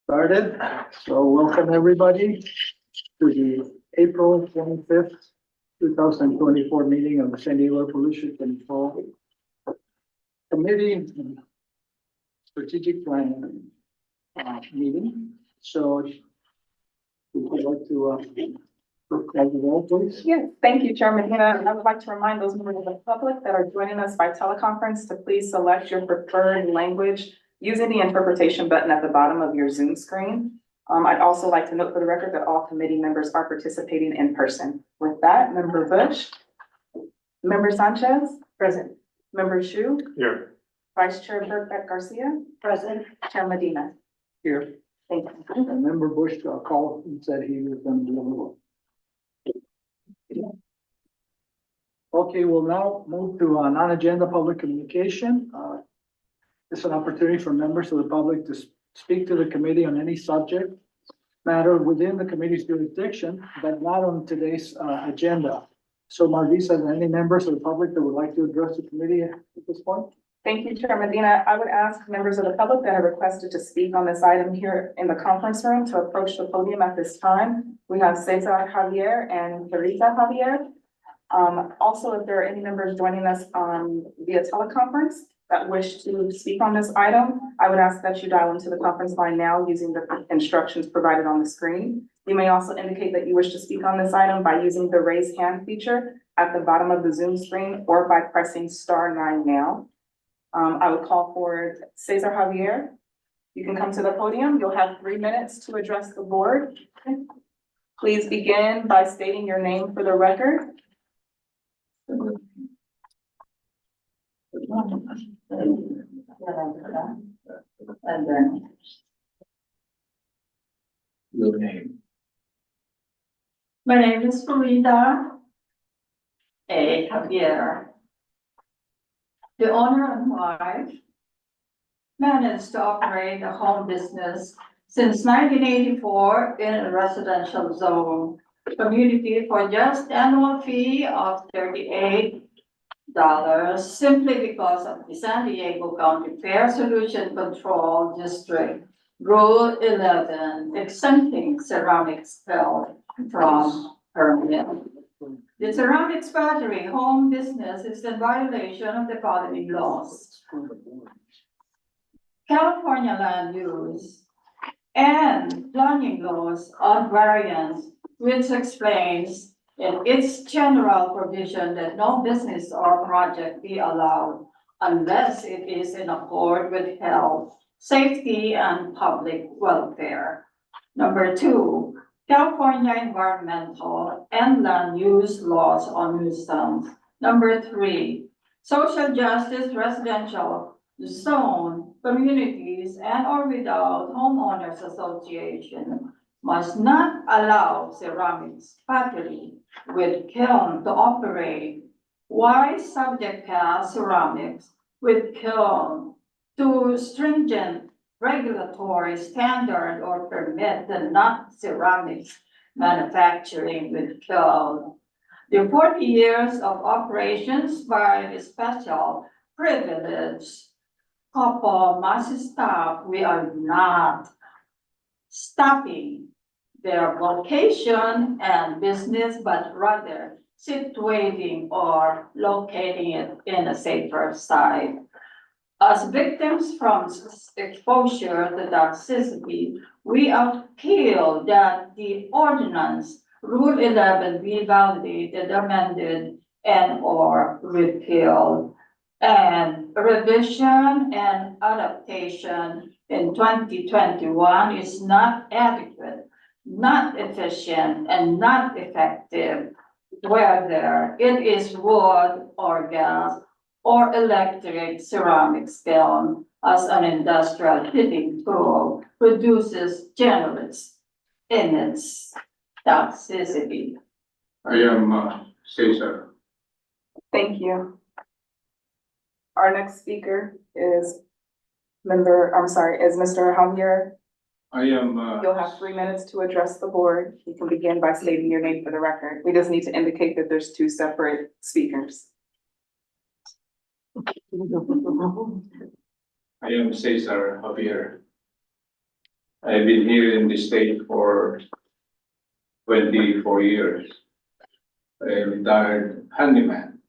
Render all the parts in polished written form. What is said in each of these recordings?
Started. So welcome everybody to the April 25th, 2024 meeting of the San Diego Pollution Control Committee Strategic Plan meeting. So would you like to call the roll, please? Yes, thank you, Chairman Hannah. I would like to remind those members of the public that are joining us by teleconference to please select your preferred language using the interpretation button at the bottom of your Zoom screen. I'd also like to note for the record that all committee members are participating in person. With that, Member Bush, Member Sanchez, present. Member Shu, Here. Vice Chair Burke Garcia, present. Chair Medina. Here. Thank you. And Member Bush called and said he was going to be available. Okay, we'll now move to non-agenda public communication. It's an opportunity for members of the public to speak to the committee on any subject matter within the committee's jurisdiction, but not on today's agenda. So Marisa, are there any members of the public that would like to address the committee at this point? Thank you, Chair Medina. I would ask members of the public that have requested to speak on this item here in the conference room to approach the podium at this time. We have Cesar Javier and Clarita Javier. Also, if there are any members joining us via teleconference that wish to speak on this item, I would ask that you dial into the conference line now using the instructions provided on the screen. You may also indicate that you wish to speak on this item by using the raise hand feature at the bottom of the Zoom screen or by pressing *9 now. I would call for Cesar Javier. You can come to the podium. You'll have 3 minutes to address the board. Please begin by stating your name for the record. And then Your name. My name is Farida A. Javier. The owner and wife managed to operate a home business since 1984 in a residential zone community for just annual fee of $38 simply because of the San Diego County Fair Pollution Control District Rule 11 exempting ceramics spill from permit. The ceramics battery home business is in violation of the following laws: California land use and planning laws on variance, which explains in its general provision that no business or project be allowed unless it is in accord with health, safety, and public welfare. Number 2, California environmental and land use laws on nuisance. Number 3, social justice residential zone communities and or without homeowners association must not allow ceramics factory with kiln to operate. Why subject cast ceramics with kiln to stringent regulatory standard or permit the not ceramics manufacturing with kiln? The 40 years of operations by the special privileged couple must stop. We are not stopping their vocation and business, but rather situating or locating it in a safer site. As victims from exposure to toxicity, we appeal that the ordinance Rule 11 be validated, amended, and or repealed. And revision and adaptation in 2021 is not adequate, not efficient, and not effective, whether it is wood or gas or electric ceramics kiln as an industrial heating tool produces generates in its toxicity. I am Cesar. thank you. Our next speaker is Mr. Javier. I am. You'll have 3 minutes to address the board. You can begin by stating your name for the record. We just need to indicate that there's 2 separate speakers. I am Cesar Javier. I've been here in the state for 24 years. A retired handyman,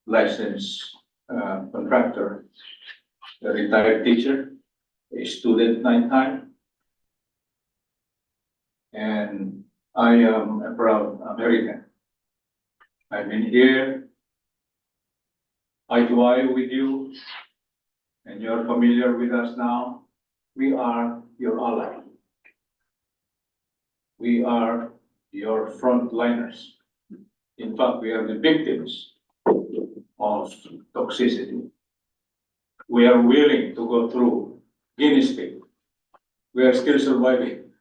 licensed contractor, a retired teacher, a student 9 times, and I am a proud American. I've been here eye to eye with you, and you're familiar with us now. We are your ally. We are your frontliners. In fact, we are the victims of toxicity. We are willing to go through Guinness Pig. We are still surviving.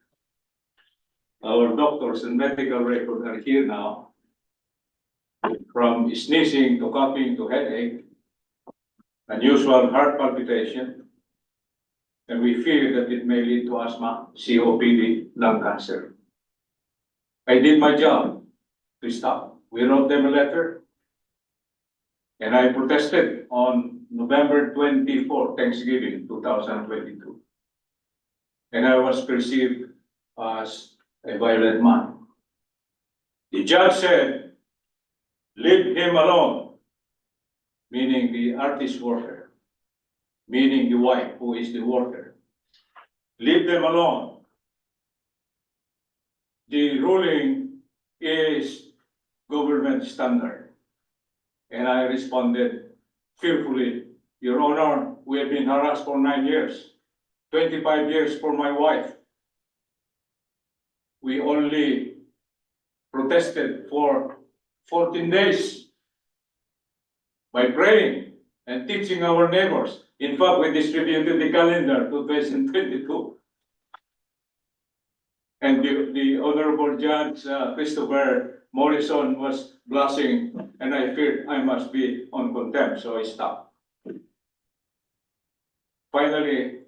Our doctors and medical records are here now. From sneezing to coughing to headache, unusual heart palpitation, and we fear that it may lead to asthma, COPD, lung cancer. I did my job to stop. We wrote them a letter, and I protested on November 24, Thanksgiving 2022. And I was perceived as a violent man. The judge said, leave him alone, meaning the artist worker, meaning the wife who is the worker. Leave them alone. The ruling is government standard. And I responded fearfully, Your Honor, we have been harassed for 9 years, 25 years for my wife. We only protested for 14 days by praying and teaching our neighbors. In fact, we distributed the calendar 2022. And the Honorable Judge Christopher Morrison was blushing, and I feared I must be on contempt, so I stopped. Finally,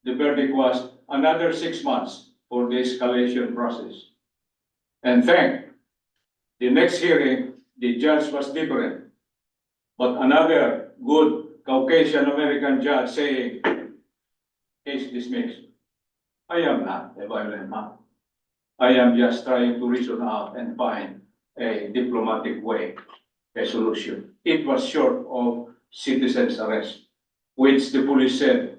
the verdict was another 6 months for the escalation process. And the next hearing, the judge was different, but another good Caucasian American judge saying, case dismissed. I am not a violent man. I am just trying to reason out and find a diplomatic way, a solution. It was short of citizen's arrest, which the police said,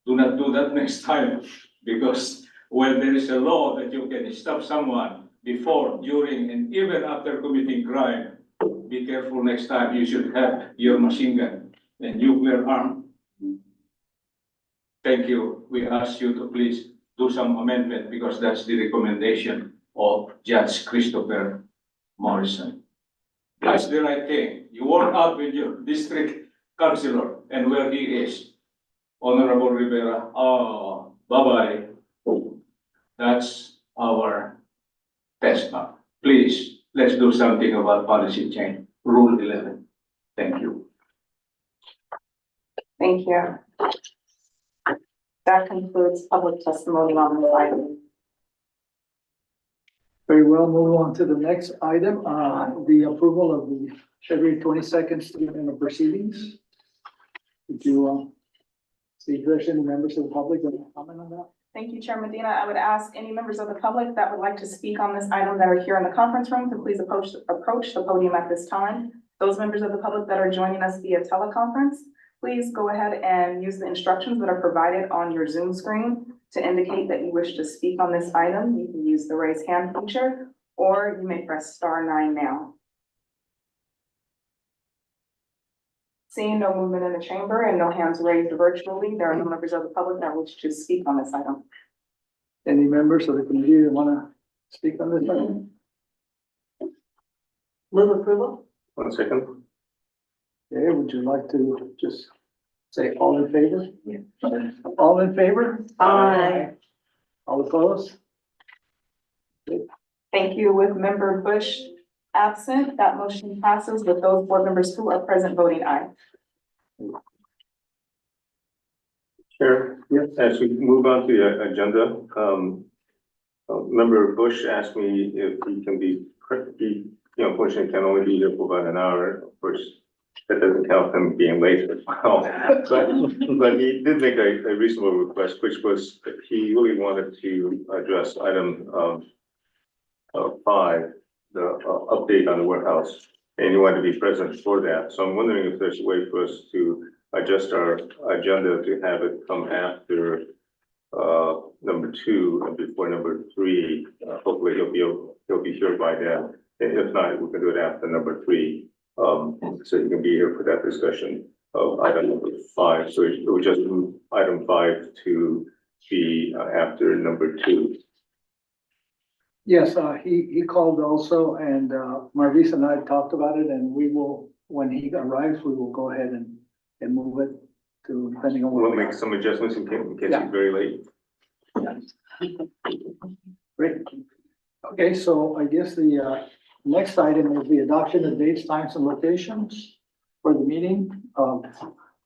do not do that next time, because when there is a law that you can stop someone before, during, and even after committing crime, be careful next time. You should have your machine gun and nuclear arm. Thank you. We ask you to please do some amendment because that's the recommendation of Judge Christopher Morrison. That's the right thing. You work out with your district councilor and where he is, Honorable Rivera. Oh, bye-bye. That's our test map. Please, let's do something about policy change. Rule 11. Thank you. Thank you. That concludes public testimony on this item. Very well, move on to the next item, the approval of the February 22nd statement of proceedings. Did you see if there's any members of the public that want to comment on that? Thank you, Chair Medina. I would ask any members of the public that would like to speak on this item that are here in the conference room to please approach the podium at this time. Those members of the public that are joining us via teleconference, please go ahead and use the instructions that are provided on your Zoom screen to indicate that you wish to speak on this item. You can use the raise hand feature, or you may press *9 now. Seeing no movement in the chamber and no hands raised virtually, there are no members of the public that wish to speak on this item. Any members of the committee that want to speak on this item? Move approval? 1 second. Okay, would you like to just say all in favor? Yeah. All in favor? Aye. All opposed? Thank you. With Member Bush absent, that motion passes with those board members who are present voting aye. Chair, Yes. as we move on to the agenda, Member Bush asked me if he can be, unfortunately can only be here for about an hour. Of course, That doesn't count him being late as well. But he did make a reasonable request, which was that he really wanted to address item 5, the update on the warehouse. And he wanted to be present for that. So I'm wondering if there's a way for us to adjust our agenda to have it come after number 2 and before number 3. Hopefully he'll be here by then. And if not, we can do it after number 3. So you can be here for that discussion of item number 5. So it would just move item 5 to be after number 2. Yes, he called also, and Marvis and I talked about it, and we will, when he arrives, we will go ahead and move it to, depending on. We'll make some adjustments in case Yeah. it's very late. Great. Okay, so I guess the next item is the adoption of dates, times, and locations for the meeting of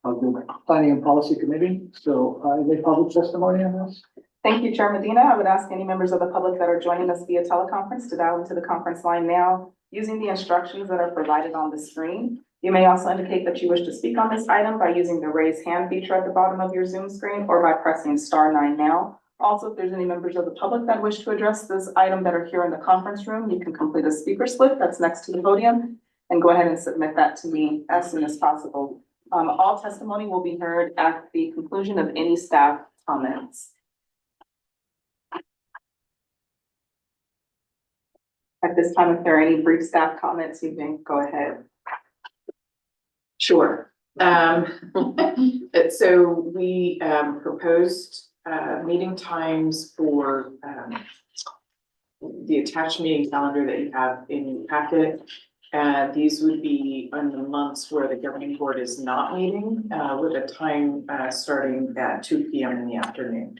the Planning and Policy Committee. So any public testimony on this? Thank you, Chair Medina. I would ask any members of the public that are joining us via teleconference to dial into the conference line now using the instructions that are provided on the screen. You may also indicate that you wish to speak on this item by using the raise hand feature at the bottom of your Zoom screen or by pressing *9 now. Also, if there's any members of the public that wish to address this item that are here in the conference room, you can complete a speaker slip that's next to the podium and go ahead and submit that to me as soon as possible. All testimony will be heard at the conclusion of any staff comments. At this time, if there are any brief staff comments, you can go ahead. Sure. So we proposed meeting times for the attached meeting calendar that you have in your packet. These would be on the months where the governing board is not meeting, with a time starting at 2 p.m. in the afternoon.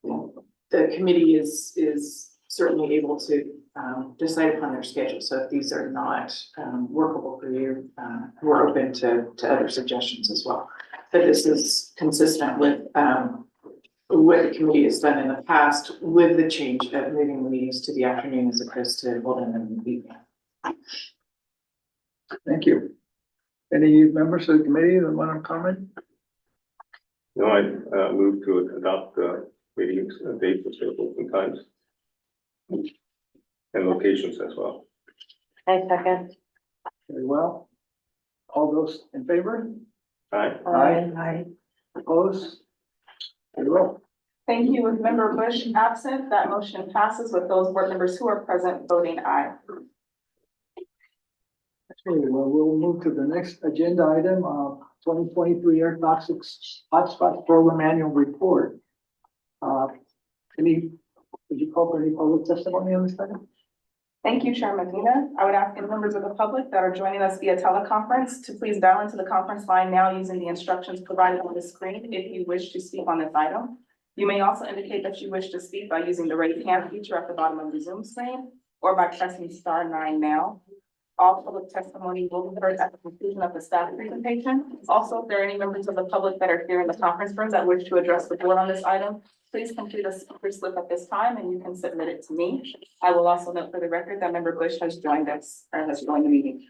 The committee is certainly able to decide upon their schedule. So if these are not workable for you, we're open to other suggestions as well. But this is consistent with what the committee has done in the past, with the change of moving the meetings to the afternoon as opposed to holding them in the evening. Thank you. Any members of the committee that want to comment? No, I move to adopt the meetings, dates, schedules, and times. And locations as well. I second. Very well. All those in favor? Aye. Aye. Opposed? Very well. Thank you. With Member Bush absent, that motion passes with those board members who are present voting aye. Okay, well, we'll move to the next agenda item, 2023 Air Toxics Hotspot Program Annual Report. Would you call for any public testimony on this item? Thank you, Chair Medina. I would ask any members of the public that are joining us via teleconference to please dial into the conference line now using the instructions provided on the screen if you wish to speak on this item. You may also indicate that you wish to speak by using the raise hand feature at the bottom of the Zoom screen or by pressing *9 now. All public testimony will be heard at the conclusion of the staff presentation. Also, if there are any members of the public that are here in the conference room that wish to address the board on this item, please complete a speaker slip at this time and you can submit it to me. I will also note for the record that Member Bush has joined us or has joined the meeting.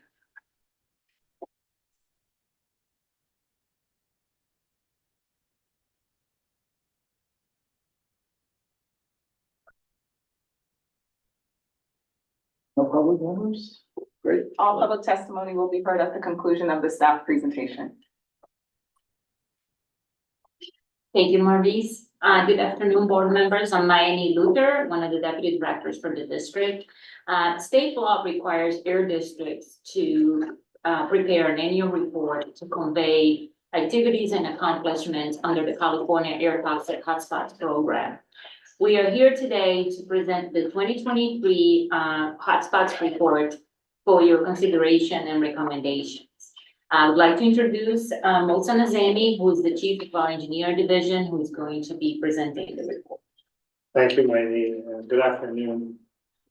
No public members? Great. All public testimony will be heard at the conclusion of the staff presentation. Thank you, Marvis. Good afternoon, board members. I'm Mayani Luther, one of the deputy directors for the district. State law requires air districts to prepare an annual report to convey activities and accomplishments under the California Air Toxic Hotspots Program. We are here today to present the 2023 Hotspots Report for your consideration and recommendations. I would like to introduce Mohsen Azemi, who is the chief of our engineer division, who is going to be presenting the report. Thank you, Maini. Good afternoon,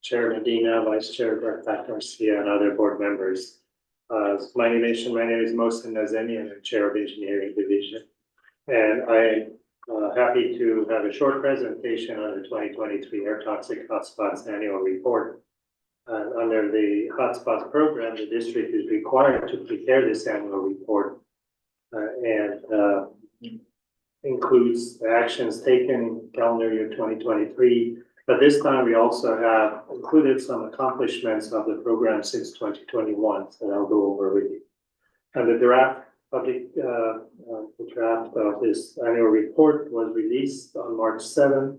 Chair Medina, Vice Chair Bertha Garcia, and other board members. My name is Mohsen Azemi, and I'm Chair of Engineering Division. And I'm happy to have a short presentation on the 2023 Air Toxic Hotspots Annual Report. And under the hotspots program, the district is required to prepare this annual report. And includes the actions taken in calendar year 2023. But this time we also have included some accomplishments of the program since 2021 that I'll go over with you. And the draft of this annual report was released on March 7th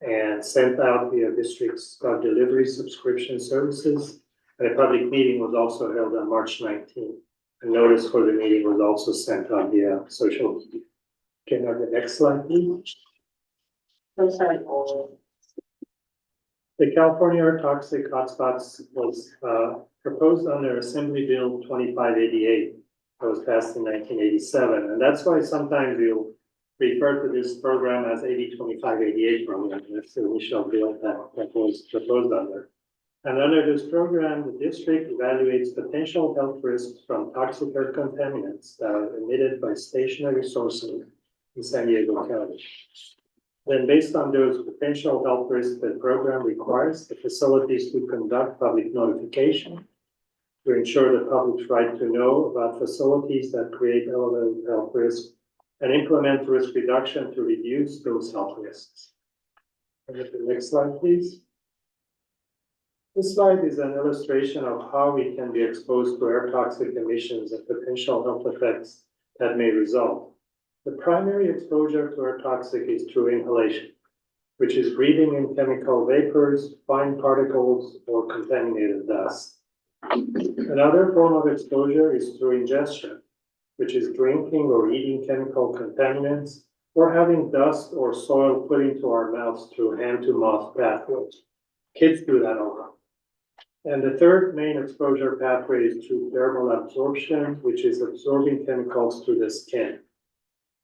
and sent out via district's delivery subscription services. And a public meeting was also held on March 19th. A notice for the meeting was also sent out via social media. Can I have the next slide, please? The California Air Toxic Hotspots was proposed under Assembly Bill 2588 that was passed in 1987. And that's why sometimes we'll refer to this program as AB 2588 program. That's the initial bill that was proposed under. And under this program, the district evaluates potential health risks from toxic air contaminants that are emitted by stationary sources in San Diego County. Then based on those potential health risks, the program requires the facilities to conduct public notification to ensure the public's right to know about facilities that create elevated health risks and implement risk reduction to reduce those health risks. And the next slide, please. This slide is an illustration of how we can be exposed to air toxic emissions and potential health effects that may result. The primary exposure to air toxic is through inhalation, which is breathing in chemical vapors, fine particles, or contaminated dust. Another form of exposure is through ingestion, which is drinking or eating chemical contaminants, or having dust or soil put into our mouths through hand-to-mouth pathways. Kids do that a lot. And the third main exposure pathway is through thermal absorption, which is absorbing chemicals through the skin.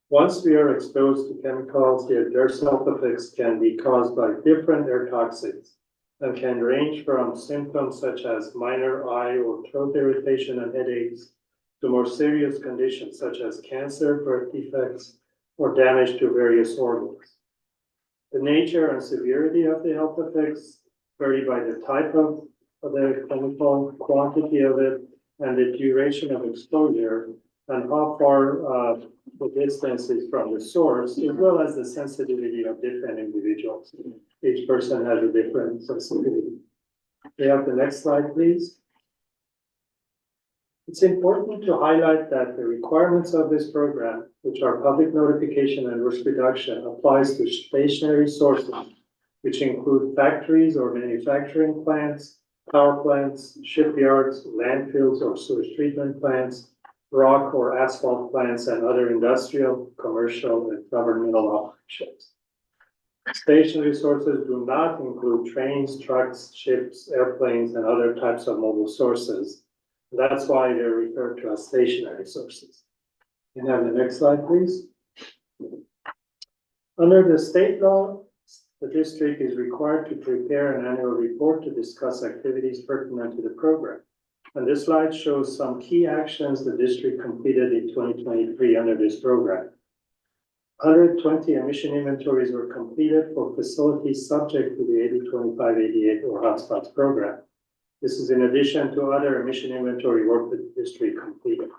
Once we are exposed to chemicals, the adverse health effects can be caused by different air toxins and can range from symptoms such as minor eye or throat irritation and headaches to more serious conditions such as cancer, birth defects, or damage to various organs. The nature and severity of the health effects vary by the type of the chemical, quantity of it, and the duration of exposure, and how far the distance is from the source, as well as the sensitivity of different individuals. Each person has a different sensitivity. We have the next slide, please. It's important to highlight that the requirements of this program, which are public notification and risk reduction, applies to stationary sources, which include factories or manufacturing plants, power plants, shipyards, landfills or sewage treatment plants, rock or asphalt plants, and other industrial, commercial, and governmental operations. Stationary sources do not include trains, trucks, ships, airplanes, and other types of mobile sources. That's why they're referred to as stationary sources. Can you have the next slide, please? Under the state law, the district is required to prepare an annual report to discuss activities pertinent to the program. And this slide shows some key actions the district completed in 2023 under this program. 120 emission inventories were completed for facilities subject to the AB 2588 or hotspots program. This is in addition to other emission inventory work that the district completed.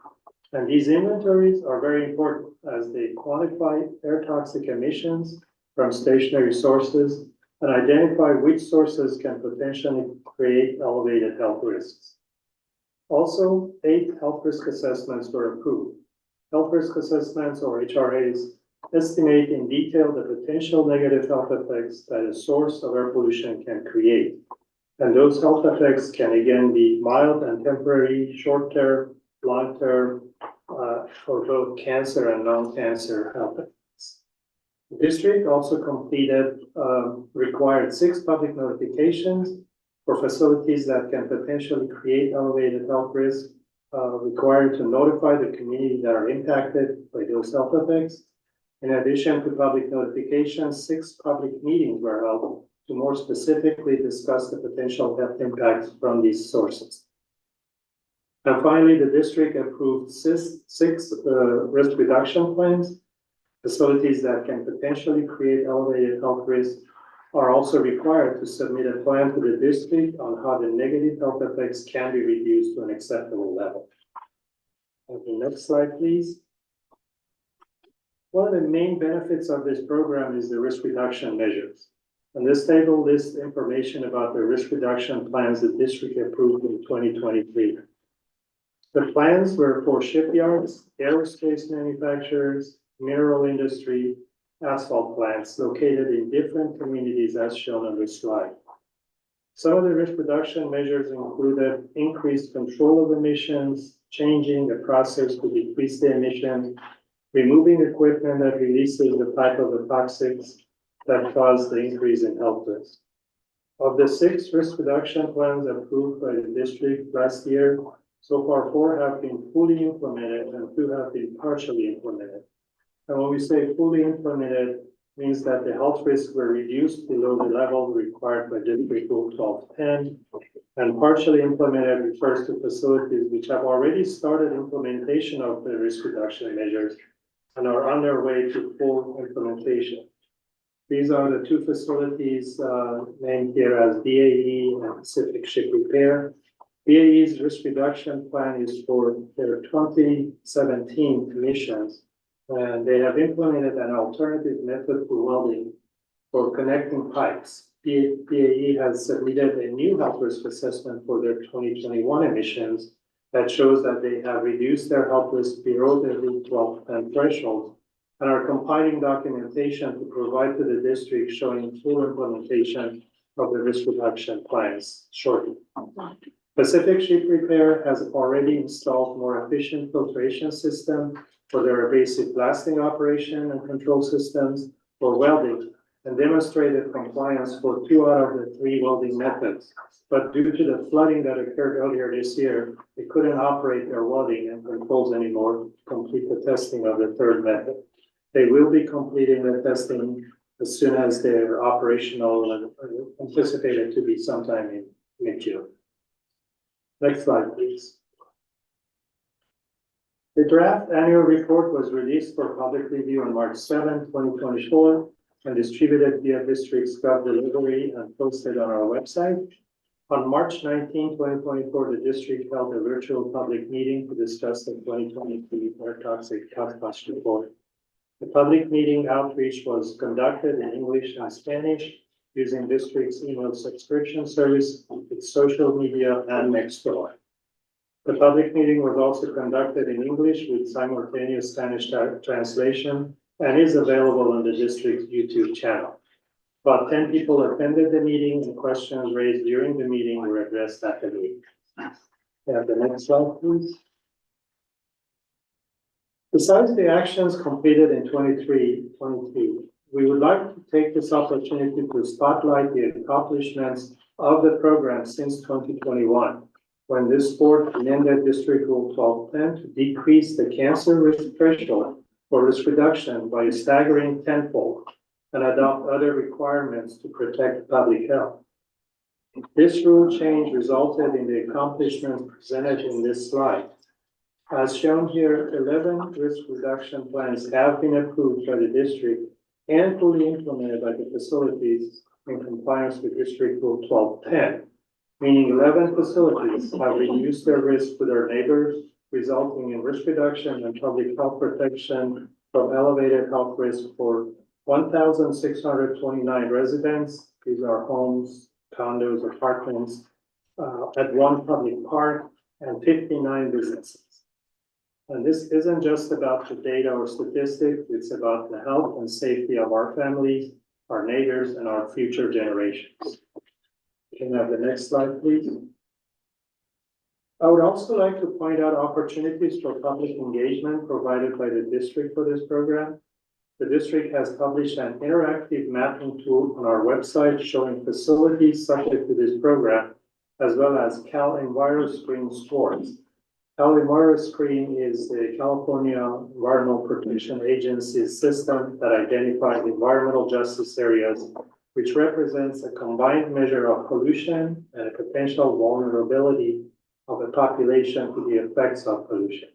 And these inventories are very important as they quantify air toxic emissions from stationary sources and identify which sources can potentially create elevated health risks. Also, 8 health risk assessments were approved. Health risk assessments, or HRAs, estimate in detail the potential negative health effects that a source of air pollution can create. And those health effects can again be mild and temporary, short-term, long-term, for both cancer and non-cancer health effects. The district also completed, required 6 public notifications for facilities that can potentially create elevated health risks, required to notify the community that are impacted by those health effects. In addition to public notifications, 6 public meetings were held to more specifically discuss the potential health impacts from these sources. And finally, the district approved 6 risk reduction plans. Facilities that can potentially create elevated health risks are also required to submit a plan to the district on how the negative health effects can be reduced to an acceptable level. The next slide, please. One of the main benefits of this program is the risk reduction measures. And this table lists information about the risk reduction plans the district approved in 2023. The plans were for shipyards, aerospace manufacturers, mineral industry, asphalt plants located in different communities as shown on this slide. Some of the risk reduction measures included increased control of emissions, changing the process to decrease the emissions, removing equipment that releases the type of the toxics that cause the increase in health risk. Of the 6 risk reduction plans approved by the district last year, so far 4 have been fully implemented and 2 have been partially implemented. And when we say fully implemented, means that the health risks were reduced below the level required by District Rule 1210. And partially implemented refers to facilities which have already started implementation of the risk reduction measures and are on their way to full implementation. These are the 2 facilities named here as BAE and Pacific Ship Repair. BAE's risk reduction plan is for their 2017 emissions, and they have implemented an alternative method for welding for connecting pipes. BAE has submitted a new health risk assessment for their 2021 emissions that shows that they have reduced their health risk below the Rule 1210 threshold and are compiling documentation to provide to the district showing full implementation of the risk reduction plans shortly. Pacific Ship Repair has already installed more efficient filtration system for their abrasive blasting operation and control systems for welding and demonstrated compliance for 2 out of the 3 welding methods. But due to the flooding that occurred earlier this year, they couldn't operate their welding and controls anymore to complete the testing of the 3rd method. They will be completing the testing as soon as they're operational and anticipated to be sometime in mid-June. Next slide, please. The draft annual report was released for public review on March 7, 2024, and distributed via district's gov delivery and posted on our website. On March 19, 2024, the district held a virtual public meeting to discuss the 2023 air toxic health cost report. The public meeting outreach was conducted in English and Spanish using district's email subscription service, its social media, and Nextdoor. The public meeting was also conducted in English with simultaneous Spanish translation and is available on the district's YouTube channel. About 10 people attended the meeting and questions raised during the meeting were addressed at the meeting. Have the next slide, please. Besides the actions completed in 23, we would like to take this opportunity to spotlight the accomplishments of the program since 2021, when this board amended District Rule 1210 to decrease the cancer risk threshold for risk reduction by a staggering tenfold and adopt other requirements to protect public health. This rule change resulted in the accomplishments presented in this slide. As shown here, 11 risk reduction plans have been approved by the district and fully implemented by the facilities in compliance with District Rule 1210, meaning 11 facilities have reduced their risk to their neighbors, resulting in risk reduction and public health protection from elevated health risk for 1,629 residents. These are homes, condos, apartments, at 1 public park and 59 businesses. And this isn't just about the data or statistics, it's about the health and safety of our families, our neighbors, and our future generations. Can I have the next slide, please? I would also like to point out opportunities for public engagement provided by the district for this program. The district has published an interactive mapping tool on our website showing facilities subject to this program, as well as Cal EnviroScreen scores. Cal EnviroScreen is the California Environmental Protection Agency's system that identifies environmental justice areas, which represents a combined measure of pollution and a potential vulnerability of a population to the effects of pollution.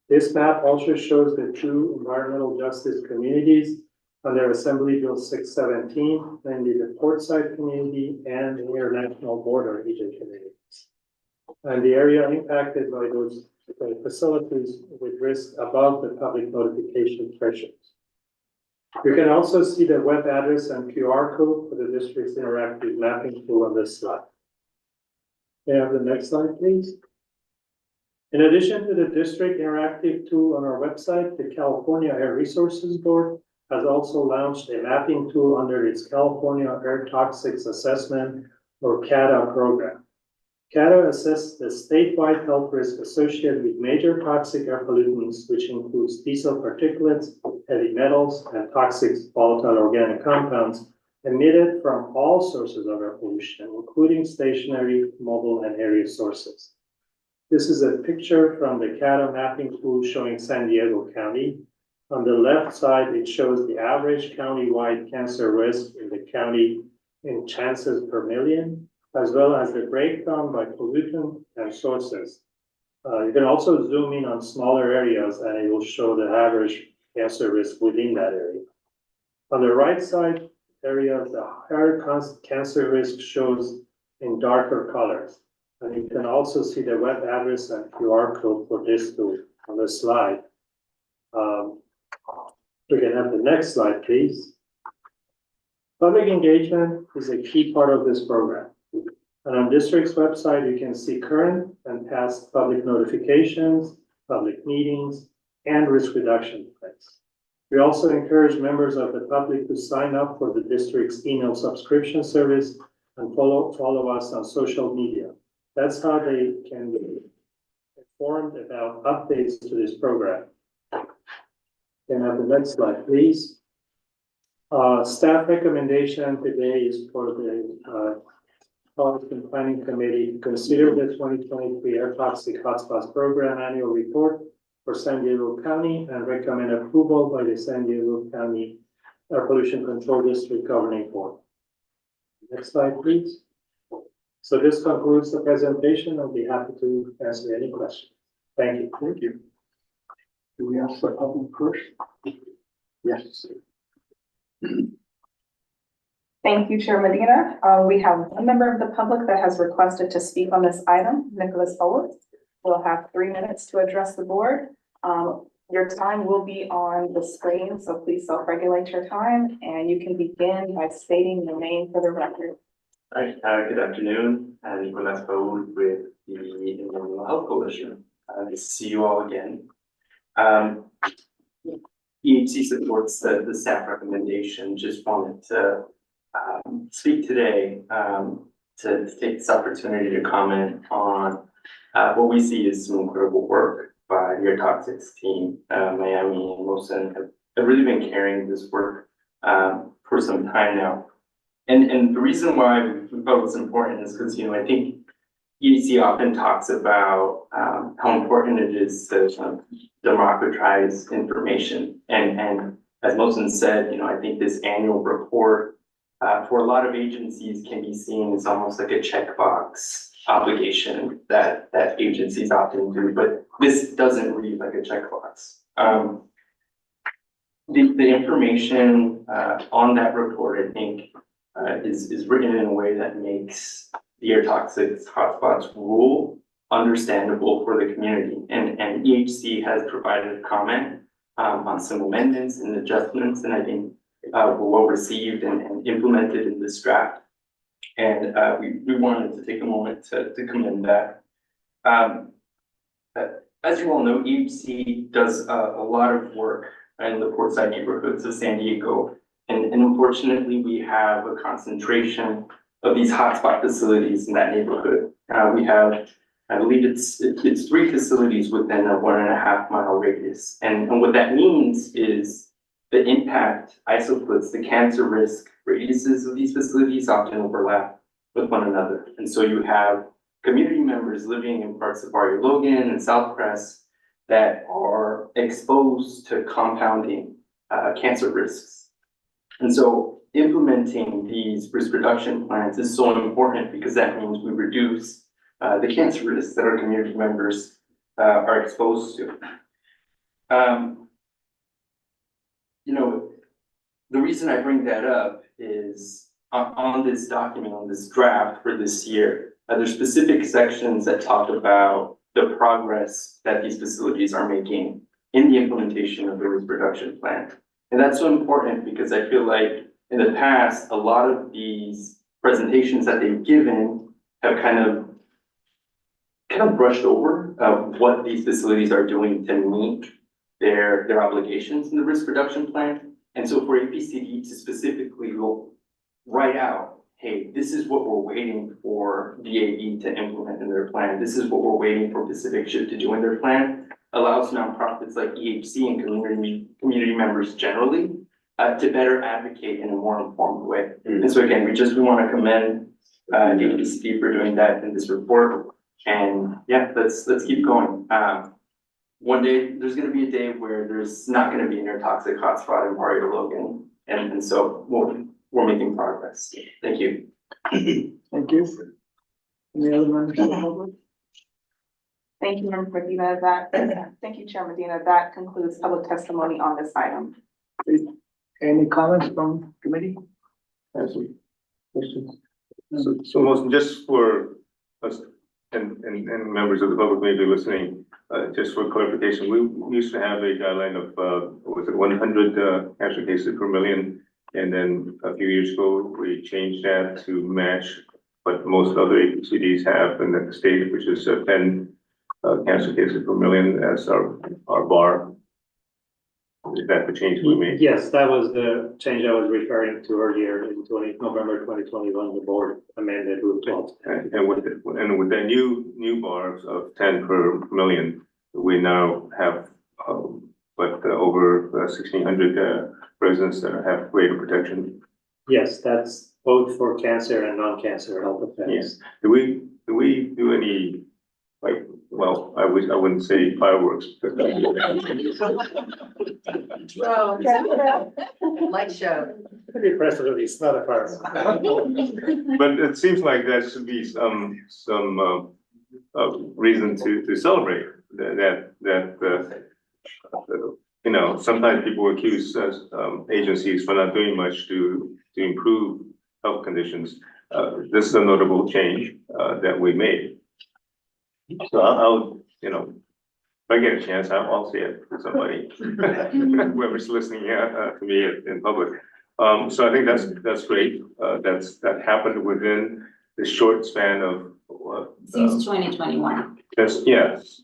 This map also shows the true environmental justice communities under Assembly Bill 617, namely the Portside community and the international border agent communities. And the area impacted by those facilities with risk above the public notification thresholds. You can also see the web address and QR code for the district's interactive mapping tool on this slide. May I have the next slide, please? In addition to the district interactive tool on our website, the California Air Resources Board has also launched a mapping tool under its California Air Toxics Assessment or CATA program. CATA assesses the statewide health risk associated with major toxic air pollutants, which includes diesel particulates, heavy metals, and toxic volatile organic compounds emitted from all sources of air pollution, including stationary, mobile, and area sources. This is a picture from the CATA mapping tool showing San Diego County. On the left side, it shows the average countywide cancer risk in the county in chances per million, as well as the breakdown by pollutant and sources. You can also zoom in on smaller areas and it will show the average cancer risk within that area. On the right side area, the higher cancer risk shows in darker colors. And you can also see the web address and QR code for this tool on the slide. We can have the next slide, please. Public engagement is a key part of this program. And on district's website, you can see current and past public notifications, public meetings, and risk reduction plans. We also encourage members of the public to sign up for the district's email subscription service and follow us on social media. That's how they can be informed about updates to this program. Can I have the next slide, please? Staff recommendation today is for the Policy and Planning Committee to consider the 2023 Air Toxic Hotspots Program Annual Report for San Diego County and recommend approval by the San Diego County Air Pollution Control District Governing Board. Next slide, please. So this concludes the presentation. I'll be happy to answer any questions. Thank you. Thank you. Do we ask the public first? Yes. Thank you, Chair Medina. We have one member of the public that has requested to speak on this item, Nicholas Bowles. We'll have 3 minutes to address the board. Your time will be on the screen, so please self-regulate your time, and you can begin by stating your name for the record. Hi, good afternoon. Nicolas Bowles with the Environmental Health Coalition. Nice to see you all again. EHC supports the staff recommendation. Just wanted to speak today to take this opportunity to comment on what we see as some incredible work by the Air Toxics team. Miami and Wilson have really been carrying this work for some time now. And the reason why we felt it's important is because, you know, I think EHC often talks about how important it is to democratize information. And as Mohsen said, you know, I think this annual report for a lot of agencies can be seen as almost like a checkbox obligation that agencies often do, but this doesn't read like a checkbox. The information on that report, I think, is written in a way that makes the air toxics hotspots rule understandable for the community. And EHC has provided a comment on some amendments and adjustments, and I think were well received and implemented in this draft. And we wanted to take a moment to commend that. As you all know, EHC does a lot of work in the Portside neighborhoods of San Diego. And unfortunately, we have a concentration of these hotspot facilities in that neighborhood. We have, I believe it's 3 facilities within a 1.5 mile radius. And what that means is the impact isolates, the cancer risk radiuses of these facilities often overlap with one another. And so you have community members living in parts of Barrio Logan and South Crest that are exposed to compounding cancer risks. And so implementing these risk reduction plans is so important because that means we reduce the cancer risks that our community members are exposed to. You know, the reason I bring that up is on this document, on this draft for this year, there's specific sections that talk about the progress that these facilities are making in the implementation of the risk reduction plan. And that's so important because I feel like in the past, a lot of these presentations that they've given have kind of brushed over what these facilities are doing to meet their obligations in the risk reduction plan. And so for APCD to specifically write out, hey, this is what we're waiting for VAE to implement in their plan. This is what we're waiting for Pacific Ship to do in their plan, allows nonprofits like EHC and community members generally to better advocate in a more informed way. And so again, we want to commend APCD for doing that in this report. And yeah, let's keep going. One day, there's gonna be a day where there's not gonna be a neurotoxic hotspot in Barrio Logan. And so we're making progress. Thank you. Thank you. Any other members of the public? Thank you, Member Medina. Thank you, Chair Medina. That concludes public testimony on this item. Any comments from committee? Questions? So most, just for us and members of the public maybe listening, just for clarification, we used to have a guideline of, was it 100 cancer cases per million? And then a few years ago, we changed that to match what most other APCDs have in the state, which is 10 cancer cases per million as our bar. Is that the change we made? Yes, that was the change I was referring to earlier in November 2021, the board amended Rule 12. And with the new bars of 10 per million, we now have over 1,600 residents that have greater protection. Yes, that's both for cancer and non-cancer health effects. Yes. Do we do any, like, well, I wouldn't say fireworks, but Light show. Pretty impressive, it's not a fire. but it seems like there should be some reason to celebrate that you know, sometimes people accuse agencies for not doing much to improve health conditions. This is a notable change that we made. So I'll you know, if I get a chance, I'll say it to somebody, whoever's listening to me in public. So I think that's great. That happened within the short span of Since 2021. yes.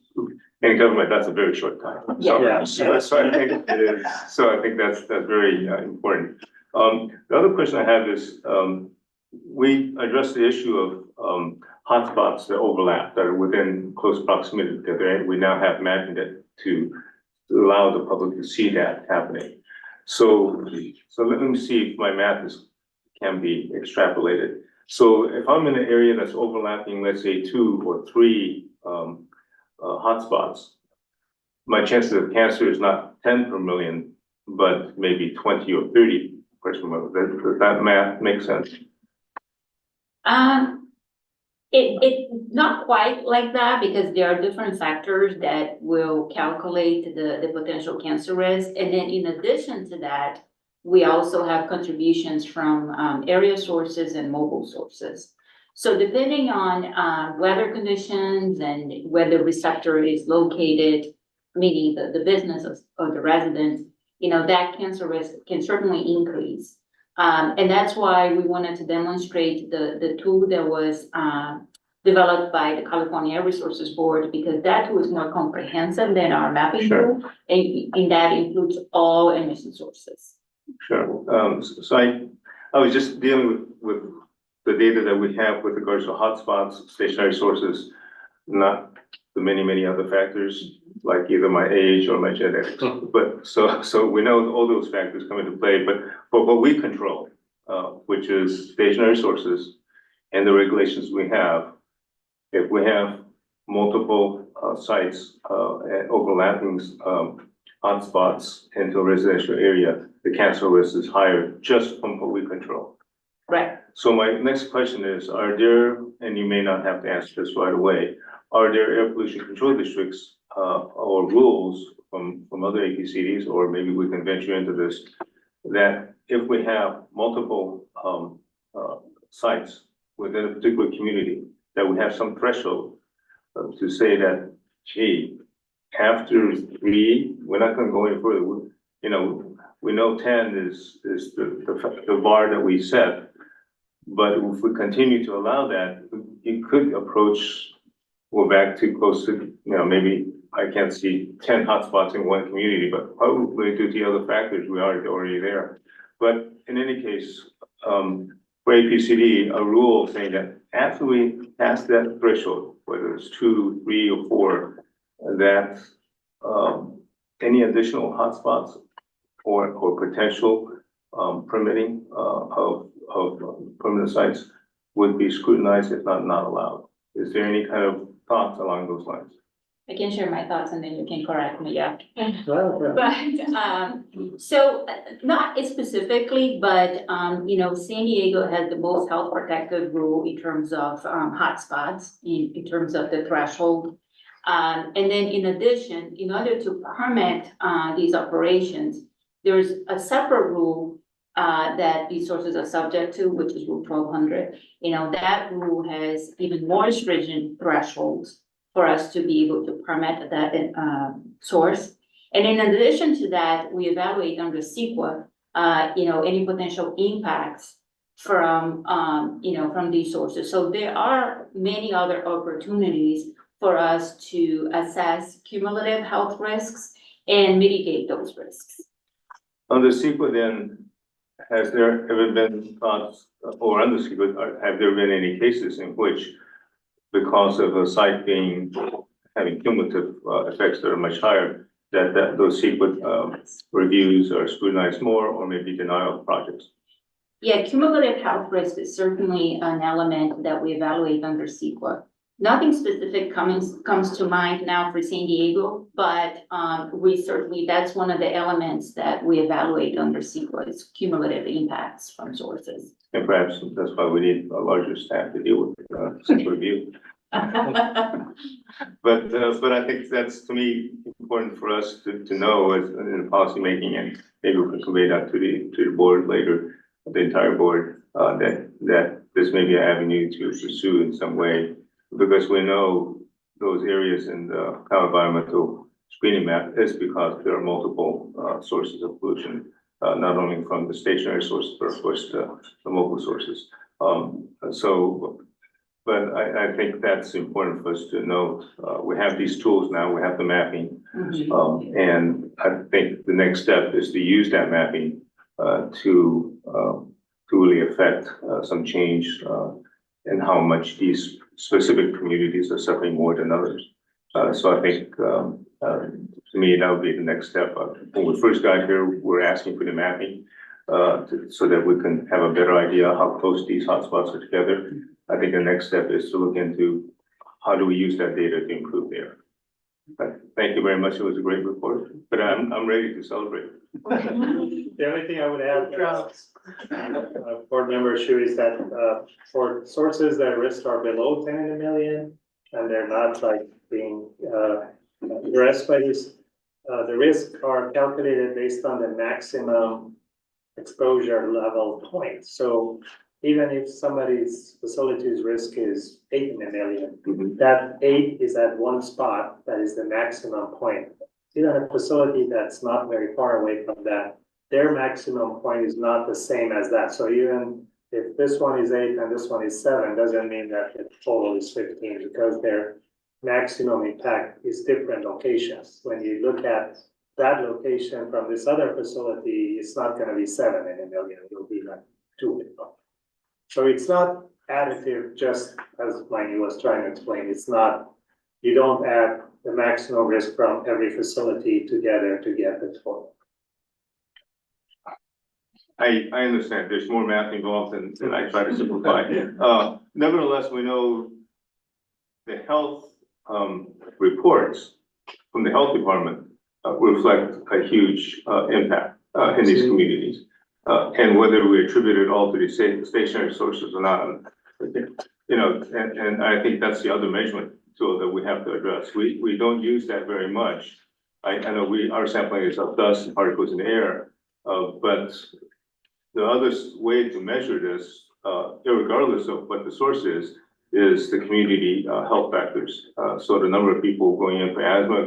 In government, that's a very short time. Yeah. So I think it is. So I think that's very important. The other question I have is, we addressed the issue of hotspots that overlap, that are within close proximity together. We now have mapping it to allow the public to see that happening. So let me see if my math can be extrapolated. So if I'm in an area that's overlapping, let's say 2 or 3 hotspots, my chances of cancer is not 10 per million, but maybe 20 or 30 per million. Does that math make sense? It not quite like that, because there are different factors that will calculate the potential cancer risk. And then in addition to that, we also have contributions from area sources and mobile sources. So depending on weather conditions and where the receptor is located, meaning the business of the resident, you know, that cancer risk can certainly increase. And that's why we wanted to demonstrate the tool that was developed by the California Air Resources Board, because that tool is more comprehensive than our mapping tool, and that includes all emission sources. Sure. So I was just dealing with the data that we have with regards to hotspots, stationary sources, not the many other factors, like either my age or my genetics. But so we know all those factors come into play, but for what we control, which is stationary sources and the regulations we have, if we have multiple sites and overlapping hotspots into a residential area, the cancer risk is higher just from what we control. Right. So my next question is, are there, and you may not have to answer this right away, are there air pollution control districts or rules from other APCDs, or maybe we can venture into this, that if we have multiple, sites within a particular community, that we have some threshold to say that, gee, after 3, we're not gonna go any further. We know 10 is the bar that we set. But if we continue to allow that, you could approach, we're back to close to, maybe I can't see 10 hotspots in one community, but probably due to the other factors, we are already there. But in any case, for APCD, a rule saying that after we pass that threshold, whether it's 2, 3, or 4, that any additional hotspots or potential permitting of permanent sites would be scrutinized, if not allowed. Is there any kind of thoughts along those lines? I can share my thoughts and then you can correct me, yeah. Well, But, so not specifically, but, San Diego has the most health protective rule in terms of, hotspots, in terms of the threshold. And then in addition, in order to permit, these operations, there's a separate rule, that these sources are subject to, which is Rule 1200. That rule has even more stringent thresholds for us to be able to permit that, source. And in addition to that, we evaluate under CEQA, any potential impacts from, from these sources. So there are many other opportunities for us to assess cumulative health risks and mitigate those risks. Under CEQA then, has there ever been thoughts, or under CEQA, have there been any cases in which, because of a site having cumulative effects that are much higher, that those CEQA reviews are scrutinized more, or maybe denial of projects? Yeah, cumulative health risk is certainly an element that we evaluate under CEQA. Nothing specific comes to mind now for San Diego, but that's one of the elements that we evaluate under CEQA is cumulative impacts from sources. And perhaps that's why we need a larger staff to deal with CEQA review. But I think that's, to me, important for us to know as in policy making, and maybe we can convey that to the board later, the entire board, that this may be an avenue to pursue in some way, because we know those areas in the environmental screening map is because there are multiple sources of pollution, not only from the stationary sources, but of course the mobile sources. But I think that's important for us to note. We have these tools now, we have the mapping. And I think the next step is to use that mapping to really affect some change in how much these specific communities are suffering more than others. So I think to me, that would be the next step. When we first got here, we're asking for the mapping so that we can have a better idea how close these hotspots are together. I think the next step is to look into how do we use that data to improve there. Thank you very much. It was a great report, but I'm ready to celebrate. the only thing I would add, board member Shu, is that for sources that risk are below 10 in a million, and they're not like being addressed by this, the risks are calculated based on the maximum exposure level point. So even if somebody's facility's risk is 8 in a million, that 8 is at one spot, that is the maximum point. Even a facility that's not very far away from that, their maximum point is not the same as that. So even if this one is 8 and this one is 7, doesn't mean that the total is 15, because their maximum impact is different locations. When you look at that location from this other facility, it's not gonna be 7 in a million, it'll be like 2. So it's not additive, just as Mikey was trying to explain. It's not, you don't add the maximum risk from every facility together to get the total. I understand there's more math involved than I try to simplify. Nevertheless, we know the health reports from the health department reflect a huge impact in these communities. And whether we attribute it all to the stationary sources or not, and I think that's the other measurement tool that we have to address. We don't use that very much. I know our sampling is of dust and particles in the air, but the other way to measure this, irregardless of what the source is the community health factors. So the number of people going in for asthma,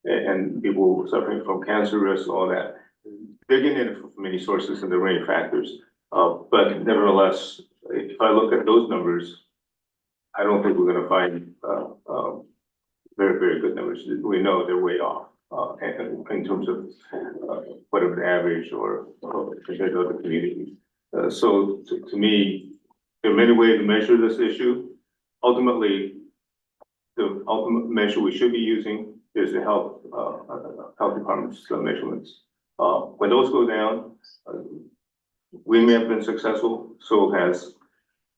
and people suffering from cancer risk, all that. They're getting it from many sources and there are many factors. But nevertheless, if I look at those numbers, I don't think we're gonna find very, very good numbers. We know they're way off in terms of whatever the average or compared to other communities. So to me, there are many ways to measure this issue. Ultimately, the ultimate measure we should be using is the health department's measurements. When those go down, we may have been successful, so has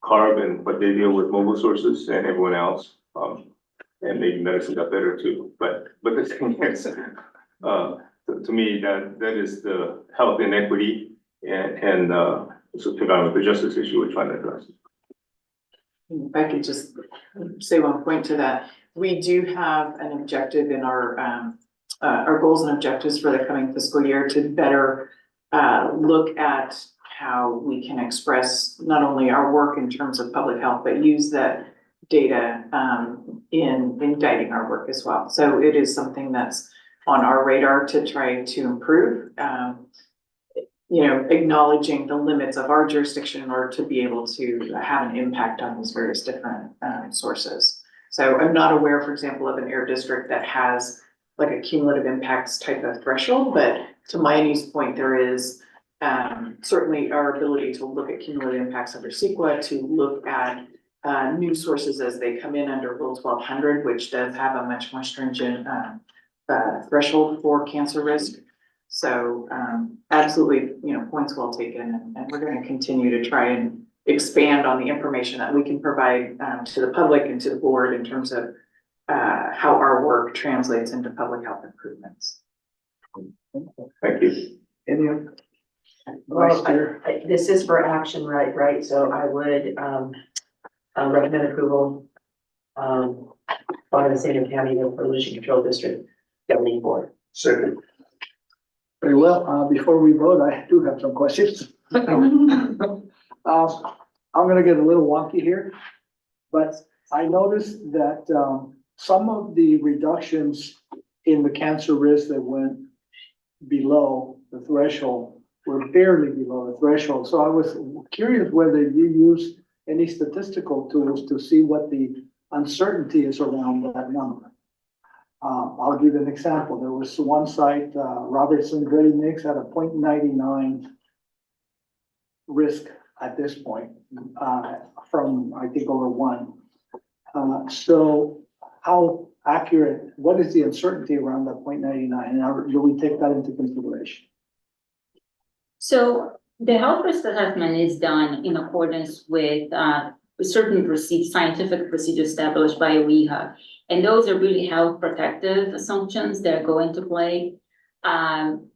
CARB and what they deal with mobile sources and everyone else. And maybe medicine got better too, but the thing is, to me, that is the health inequity and it's a environmental justice issue we're trying to address. If I could just say one point to that, we do have an objective in our goals and objectives for the coming fiscal year to better look at how we can express not only our work in terms of public health, but use that data in guiding our work as well. So it is something that's on our radar to try to improve. Acknowledging the limits of our jurisdiction in order to be able to have an impact on these various different sources. So I'm not aware, for example, of an air district that has like a cumulative impacts type of threshold, but to Mayani's point, there is certainly our ability to look at cumulative impacts under CEQA, to look at new sources as they come in under Rule 1200, which does have a much more stringent threshold for cancer risk. So absolutely, points well taken, and we're going to continue to try and expand on the information that we can provide to the public and to the board in terms of how our work translates into public health improvements. Thank you. Any other? Well, this is for action, right? So I would recommend approval by the San Antonio Pollution Control District Governing Board. Second. Very well, before we vote, I do have some questions. I'm gonna get a little wonky here, but I noticed that some of the reductions in the cancer risk that went below the threshold were barely below the threshold. So I was curious whether you used any statistical tools to see what the uncertainty is around that number. I'll give you an example. There was one site, Robertson Grading Mix, had a 0.99 risk at this point, from I think over 1. So how accurate, what is the uncertainty around that 0.99? And do we take that into consideration? So the health risk assessment is done in accordance with certain scientific procedures established by OEHA. And those are really health protective assumptions that go into play.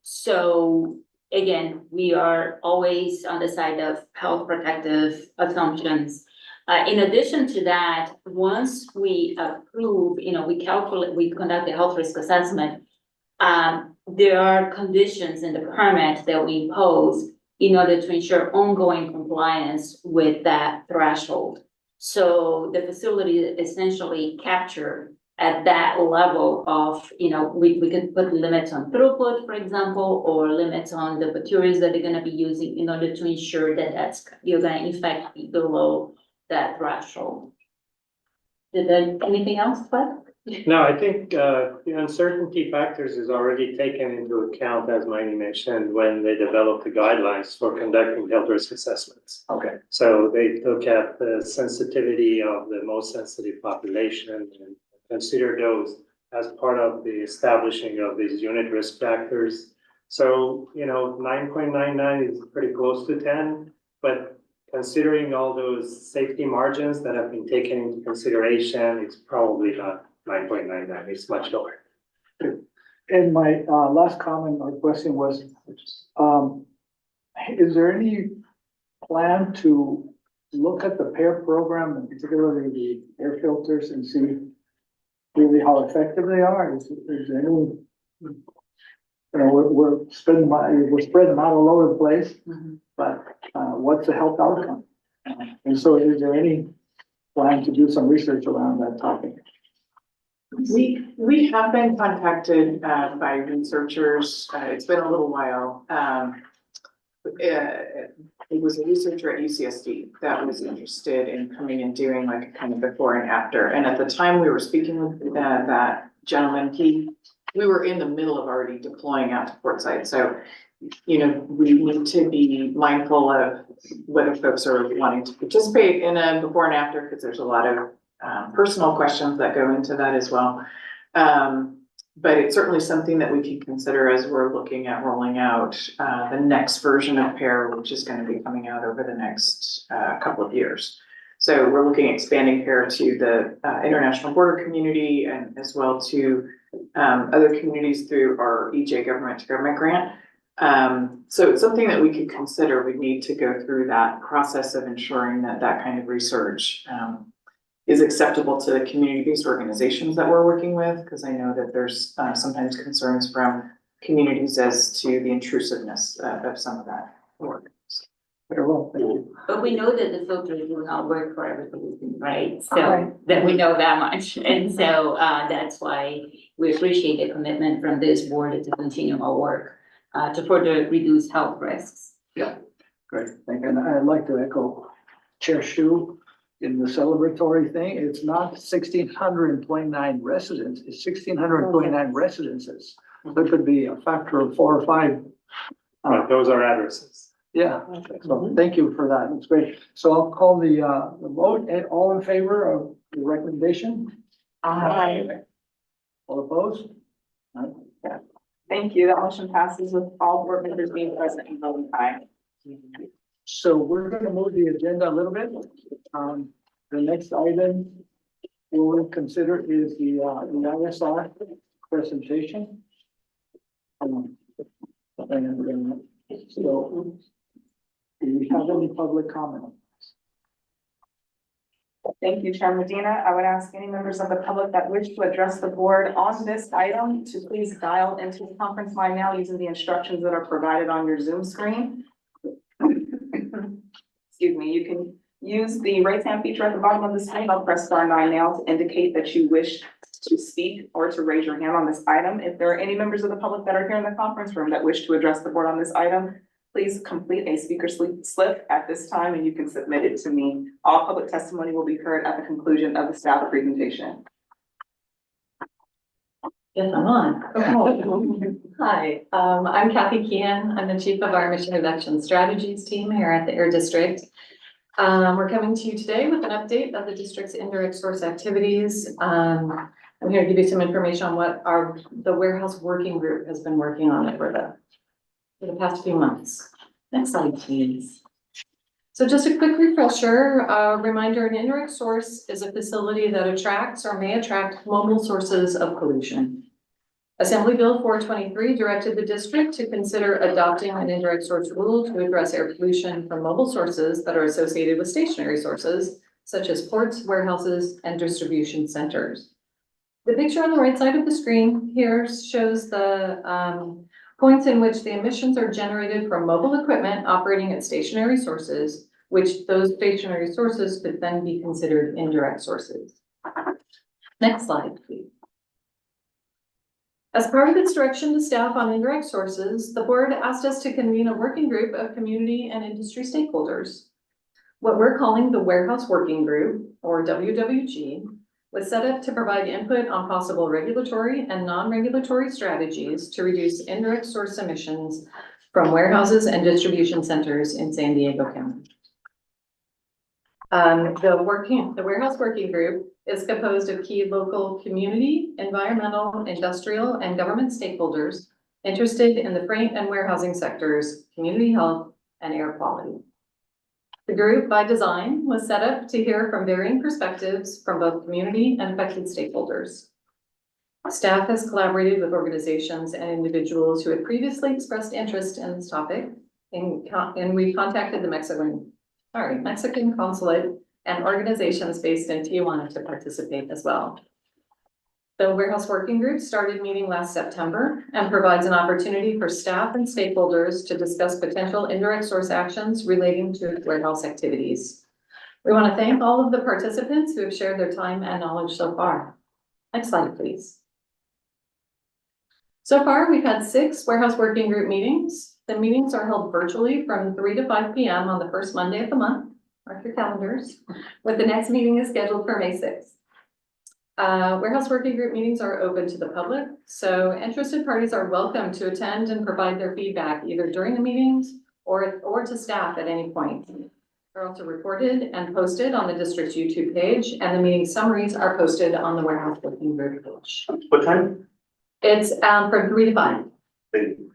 So again, we are always on the side of health protective assumptions. In addition to that, once we approve, we conduct the health risk assessment, there are conditions in the permit that we impose in order to ensure ongoing compliance with that threshold. So the facility essentially capture at that level of, we can put limits on throughput, for example, or limits on the materials that they're gonna be using in order to ensure that you're gonna in fact be below that threshold. Anything else, Bud? No, I think the uncertainty factors is already taken into account, as Maini mentioned, when they develop the guidelines for conducting health risk assessments. Okay. So they look at the sensitivity of the most sensitive population and consider those as part of the establishing of these unit risk factors. So, 9.99 is pretty close to 10, but considering all those safety margins that have been taken into consideration, it's probably not 9.99, it's much lower. And my last comment or question was, is there any plan to look at the PAIR program and particularly the air filters and see really how effective they are? Is there any, we're spreading them out all over the place. but, what's the health outcome? And so is there any plan to do some research around that topic? We have been contacted by researchers, it's been a little while. It was a researcher at UCSD that was interested in coming and doing like a kind of before and after. And at the time we were speaking with that gentleman, we were in the middle of already deploying out to Portside. So, you know, we need to be mindful of whether folks are wanting to participate in a before and after, because there's a lot of personal questions that go into that as well. But it's certainly something that we can consider as we're looking at rolling out the next version of PAIR, which is going to be coming out over the next couple of years. So we're looking at expanding PAIR to the international border community and as well to other communities through our EJ government to government grant. So it's something that we could consider. We need to go through that process of ensuring that that kind of research is acceptable to the community-based organizations that we're working with, because I know that there's sometimes concerns from communities as to the intrusiveness of some of that work. Very well, thank you. But we know that the filters will not work for everything, right? So Right. that we know that much. And so that's why we appreciate the commitment from this board to continue our work to further reduce health risks. Great, thank you. And I'd like to echo Chair Shu in the celebratory thing. It's not 1,629 residents, it's 1,629 residences. There could be a factor of 4 or 5. Right, those are addresses. Yeah, so thank you for that. It's great. So I'll call the vote. All in favor of the recommendation? Aye. All opposed? Thank you. That motion passes with all board members being present and voting aye. So we're gonna move the agenda a little bit. The next item we'll consider is the ISR presentation. So do we have any public comment? Thank you, Chair Medina. I would ask any members of the public that wish to address the board on this item to please dial into the conference line now using the instructions that are provided on your Zoom screen. Excuse me, you can use the raise hand feature at the bottom of the screen. I'll press *9 now to indicate that you wish to speak or to raise your hand on this item. If there are any members of the public that are here in the conference room that wish to address the board on this item, please complete a speaker slip at this time and you can submit it to me. All public testimony will be heard at the conclusion of the staff presentation. Yes, I'm on. Hi, I'm Kathy Keehan. I'm the Chief of our Mission Reduction Strategies team here at the Air District. We're coming to you today with an update of the district's indirect source activities. I'm here to give you some information on what the warehouse working group has been working on for the past few months. Next slide, please. So just a quick refresher, reminder, an indirect source is a facility that attracts or may attract mobile sources of pollution. Assembly Bill 423 directed the district to consider adopting an indirect source rule to address air pollution from mobile sources that are associated with stationary sources, such as ports, warehouses, and distribution centers. The picture on the right side of the screen here shows the points in which the emissions are generated from mobile equipment operating at stationary sources, which those stationary sources could then be considered indirect sources. Next slide, please. As part of its direction to staff on indirect sources, the board asked us to convene a working group of community and industry stakeholders. What we're calling the Warehouse Working Group, or WWG, was set up to provide input on possible regulatory and non-regulatory strategies to reduce indirect source emissions from warehouses and distribution centers in San Diego County. The Warehouse Working Group is composed of key local community, environmental, industrial, and government stakeholders interested in the freight and warehousing sectors, community health, and air quality. The group, by design, was set up to hear from varying perspectives from both community and affected stakeholders. Staff has collaborated with organizations and individuals who had previously expressed interest in this topic, and we contacted the Mexican consulate and organizations based in Tijuana to participate as well. The warehouse working group started meeting last September and provides an opportunity for staff and stakeholders to discuss potential indirect source actions relating to warehouse activities. We want to thank all of the participants who have shared their time and knowledge so far. Next slide, please. So far, we've had 6 warehouse working group meetings. The meetings are held virtually from 3 to 5 p.m. on the first Monday of the month. Mark your calendars, with the next meeting is scheduled for May 6th. Warehouse working group meetings are open to the public, so interested parties are welcome to attend and provide their feedback either during the meetings or to staff at any point. They're also recorded and posted on the district's YouTube page, and the meeting summaries are posted on the warehouse working group page. What time? It's from 3 to 5. Thank you.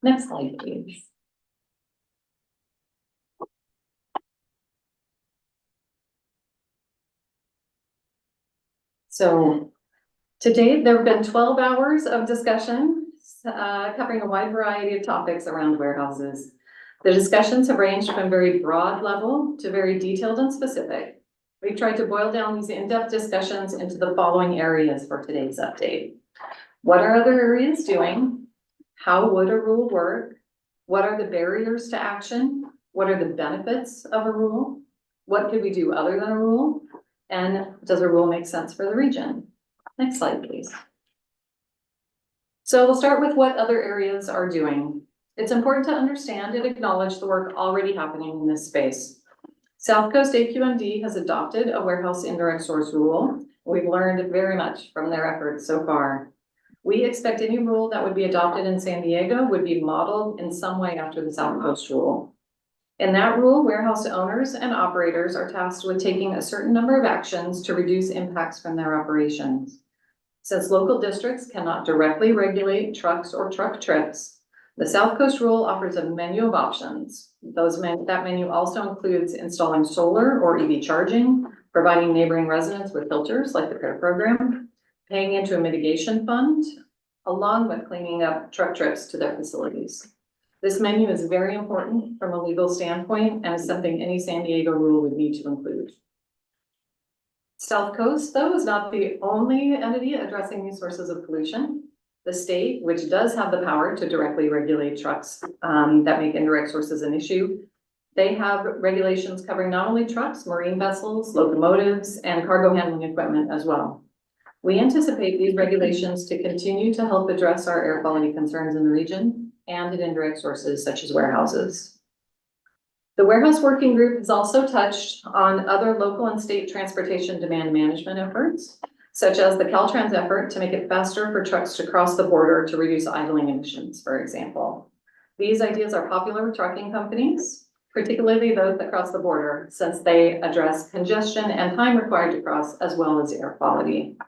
Next slide, please. So to date, there have been 12 hours of discussion covering a wide variety of topics around warehouses. The discussions have ranged from very broad level to very detailed and specific. We've tried to boil down these in-depth discussions into the following areas for today's update. What are other areas doing? How would a rule work? What are the barriers to action? What are the benefits of a rule? What could we do other than a rule? And does a rule make sense for the region? Next slide, please. So we'll start with what other areas are doing. It's important to understand and acknowledge the work already happening in this space. South Coast AQMD has adopted a warehouse indirect source rule. We've learned very much from their efforts so far. We expect any rule that would be adopted in San Diego would be modeled in some way after the South Coast rule. In that rule, warehouse owners and operators are tasked with taking a certain number of actions to reduce impacts from their operations. Since local districts cannot directly regulate trucks or truck trips, the South Coast rule offers a menu of options. That menu also includes installing solar or EV charging, providing neighboring residents with filters like the PAIR program, paying into a mitigation fund, along with cleaning up truck trips to their facilities. This menu is very important from a legal standpoint and is something any San Diego rule would need to include. South Coast, though, is not the only entity addressing these sources of pollution. The state, which does have the power to directly regulate trucks that make indirect sources an issue, they have regulations covering not only trucks, marine vessels, locomotives, and cargo handling equipment as well. We anticipate these regulations to continue to help address our air quality concerns in the region and at indirect sources such as warehouses. The warehouse working group has also touched on other local and state transportation demand management efforts, such as the Caltrans effort to make it faster for trucks to cross the border to reduce idling emissions, for example. These ideas are popular with trucking companies, particularly those that cross the border, since they address congestion and time required to cross, as well as air quality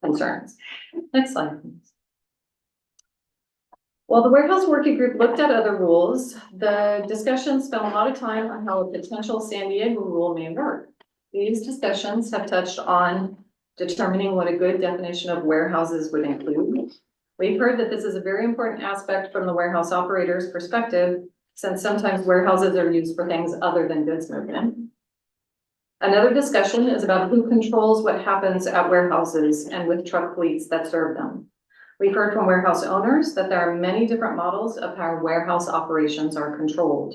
concerns. Next slide, please. While the warehouse working group looked at other rules, the discussion spent a lot of time on how a potential San Diego rule may work. These discussions have touched on determining what a good definition of warehouses would include. We've heard that this is a very important aspect from the warehouse operator's perspective, since sometimes warehouses are used for things other than goods movement. Another discussion is about who controls what happens at warehouses and with truck fleets that serve them. We've heard from warehouse owners that there are many different models of how warehouse operations are controlled.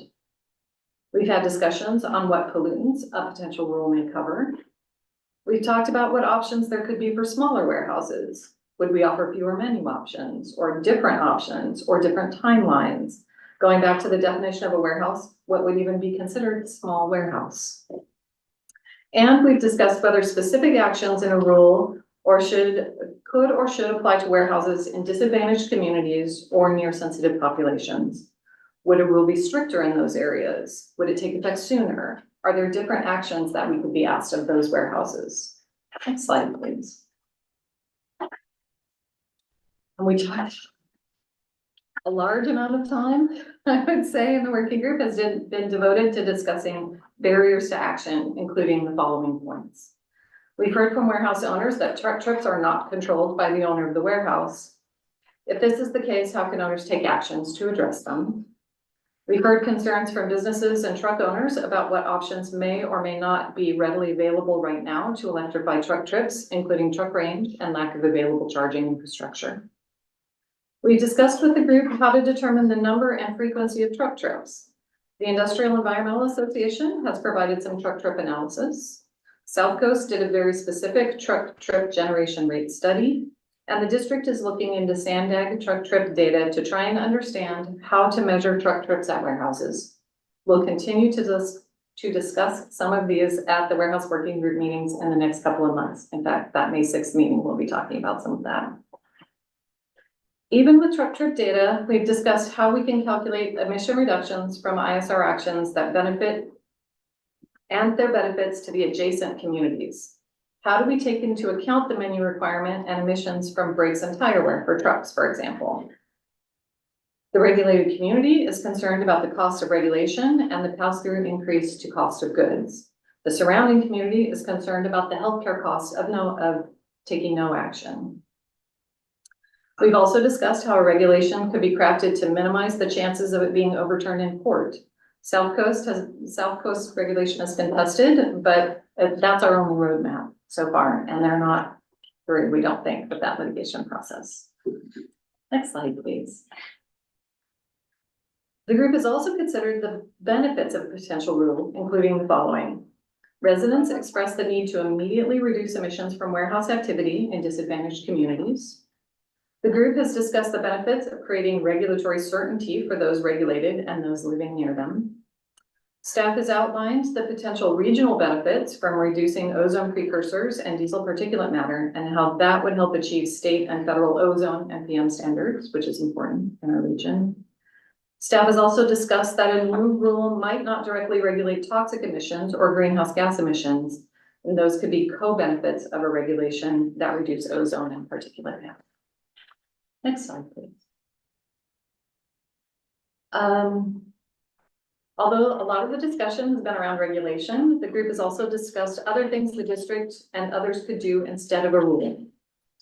We've had discussions on what pollutants a potential rule may cover. We've talked about what options there could be for smaller warehouses. Would we offer fewer menu options or different timelines? Going back to the definition of a warehouse, what would even be considered a small warehouse? And we've discussed whether specific actions in a rule could or should apply to warehouses in disadvantaged communities or near sensitive populations. Would a rule be stricter in those areas? Would it take effect sooner? Are there different actions that we could be asked of those warehouses? Next slide, please. And we touched a large amount of time, I would say, in the working group has been devoted to discussing barriers to action, including the following points. We've heard from warehouse owners that truck trips are not controlled by the owner of the warehouse. If this is the case, how can owners take actions to address them? We've heard concerns from businesses and truck owners about what options may or may not be readily available right now to electrify truck trips, including truck range and lack of available charging infrastructure. We discussed with the group how to determine the number and frequency of truck trips. The Industrial Environmental Association has provided some truck trip analysis. South Coast did a very specific truck trip generation rate study, and the district is looking into Sandag truck trip data to try and understand how to measure truck trips at warehouses. We'll continue to discuss some of these at the warehouse working group meetings in the next couple of months. In fact, that May 6th meeting, we'll be talking about some of that. Even with truck trip data, we've discussed how we can calculate emission reductions from ISR actions that benefit and their benefits to the adjacent communities. How do we take into account the menu requirement and emissions from brakes and tire wear for trucks, for example? The regulated community is concerned about the cost of regulation and the pass-through increase to cost of goods. The surrounding community is concerned about the healthcare costs of taking no action. We've also discussed how a regulation could be crafted to minimize the chances of it being overturned in court. South Coast regulation has been tested, but that's our only roadmap so far, and they're not through, we don't think, with that litigation process. Next slide, please. The group has also considered the benefits of a potential rule, including the following. Residents express the need to immediately reduce emissions from warehouse activity in disadvantaged communities. The group has discussed the benefits of creating regulatory certainty for those regulated and those living near them. Staff has outlined the potential regional benefits from reducing ozone precursors and diesel particulate matter and how that would help achieve state and federal ozone and PM standards, which is important in our region. Staff has also discussed that a new rule might not directly regulate toxic emissions or greenhouse gas emissions, and those could be co-benefits of a regulation that reduce ozone and particulate matter. Next slide, please. Although a lot of the discussion has been around regulation, the group has also discussed other things the district and others could do instead of a rule.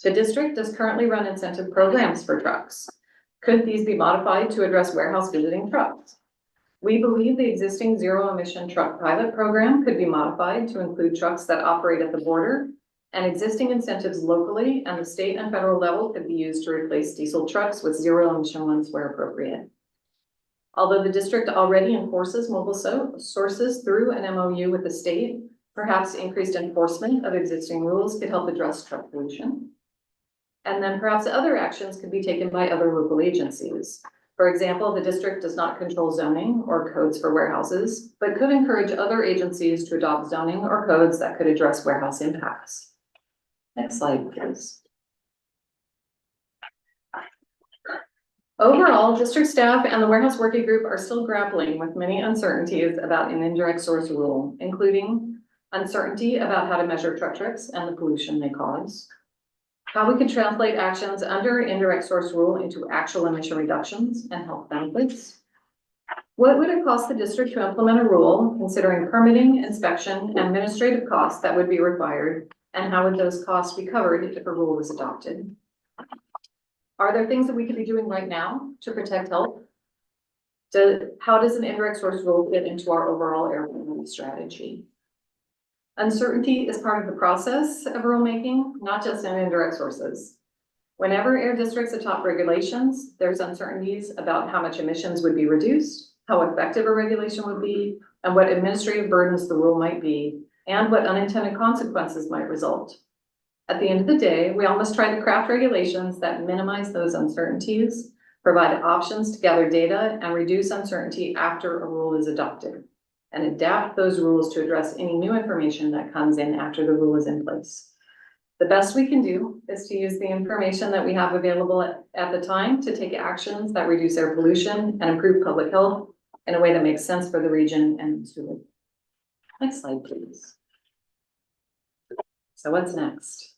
The district does currently run incentive programs for trucks. Could these be modified to address warehouse visiting trucks? We believe the existing zero emission truck pilot program could be modified to include trucks that operate at the border, and existing incentives locally and the state and federal level could be used to replace diesel trucks with zero emission ones where appropriate. Although the district already enforces mobile sources through an MOU with the state, perhaps increased enforcement of existing rules could help address truck pollution. And then perhaps other actions could be taken by other local agencies. For example, the district does not control zoning or codes for warehouses, but could encourage other agencies to adopt zoning or codes that could address warehouse impacts. Next slide, please. Overall, district staff and the warehouse working group are still grappling with many uncertainties about an indirect source rule, including uncertainty about how to measure truck trips and the pollution they cause, how we could translate actions under indirect source rule into actual emission reductions and health benefits. What would it cost the district to implement a rule, considering permitting, inspection, and administrative costs that would be required, and how would those costs be covered if a rule was adopted? Are there things that we could be doing right now to protect health? How does an indirect source rule fit into our overall air quality strategy? Uncertainty is part of the process of rulemaking, not just in indirect sources. Whenever air districts adopt regulations, there's uncertainties about how much emissions would be reduced, how effective a regulation would be, and what administrative burdens the rule might be, and what unintended consequences might result. At the end of the day, we all must try to craft regulations that minimize those uncertainties, provide options to gather data, and reduce uncertainty after a rule is adopted, and adapt those rules to address any new information that comes in after the rule is in place. The best we can do is to use the information that we have available at the time to take actions that reduce air pollution and improve public health in a way that makes sense for the region and to live. Next slide, please. So what's next?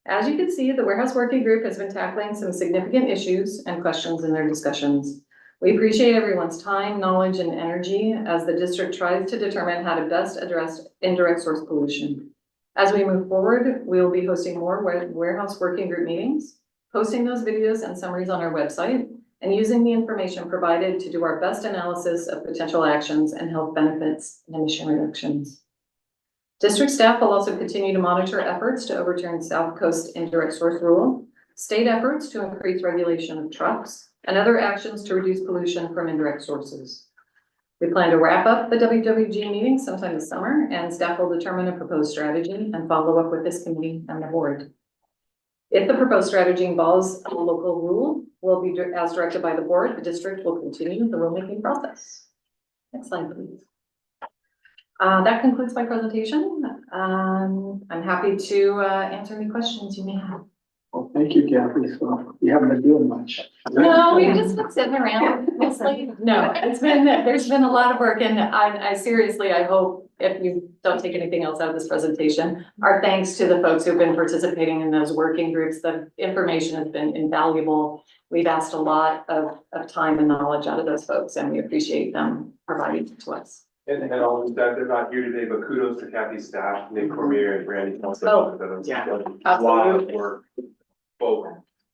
As you can see, the warehouse working group has been tackling some significant issues and questions in their discussions. We appreciate everyone's time, knowledge, and energy as the district tries to determine how to best address indirect source pollution. As we move forward, we will be hosting more warehouse working group meetings, posting those videos and summaries on our website, and using the information provided to do our best analysis of potential actions and health benefits and emission reductions. District staff will also continue to monitor efforts to overturn South Coast indirect source rule, state efforts to increase regulation of trucks, and other actions to reduce pollution from indirect sources. We plan to wrap up the WWG meeting sometime this summer, and staff will determine a proposed strategy and follow up with this committee and the board. If the proposed strategy involves a local rule, will be as directed by the board, the district will continue the rulemaking process. Next slide, please. That concludes my presentation. I'm happy to answer any questions you may have. Well, thank you, Kathy. So you haven't been doing much. No, we've just been sitting around mostly. No, there's been a lot of work, and I seriously, I hope if you don't take anything else out of this presentation, our thanks to the folks who've been participating in those working groups. The information has been invaluable. We've asked a lot of time and knowledge out of those folks, and we appreciate them providing it to us. And all of that, they're not here today, but kudos to Kathy's staff, Nick Cormier and Brandy. Yeah, A lot of work, both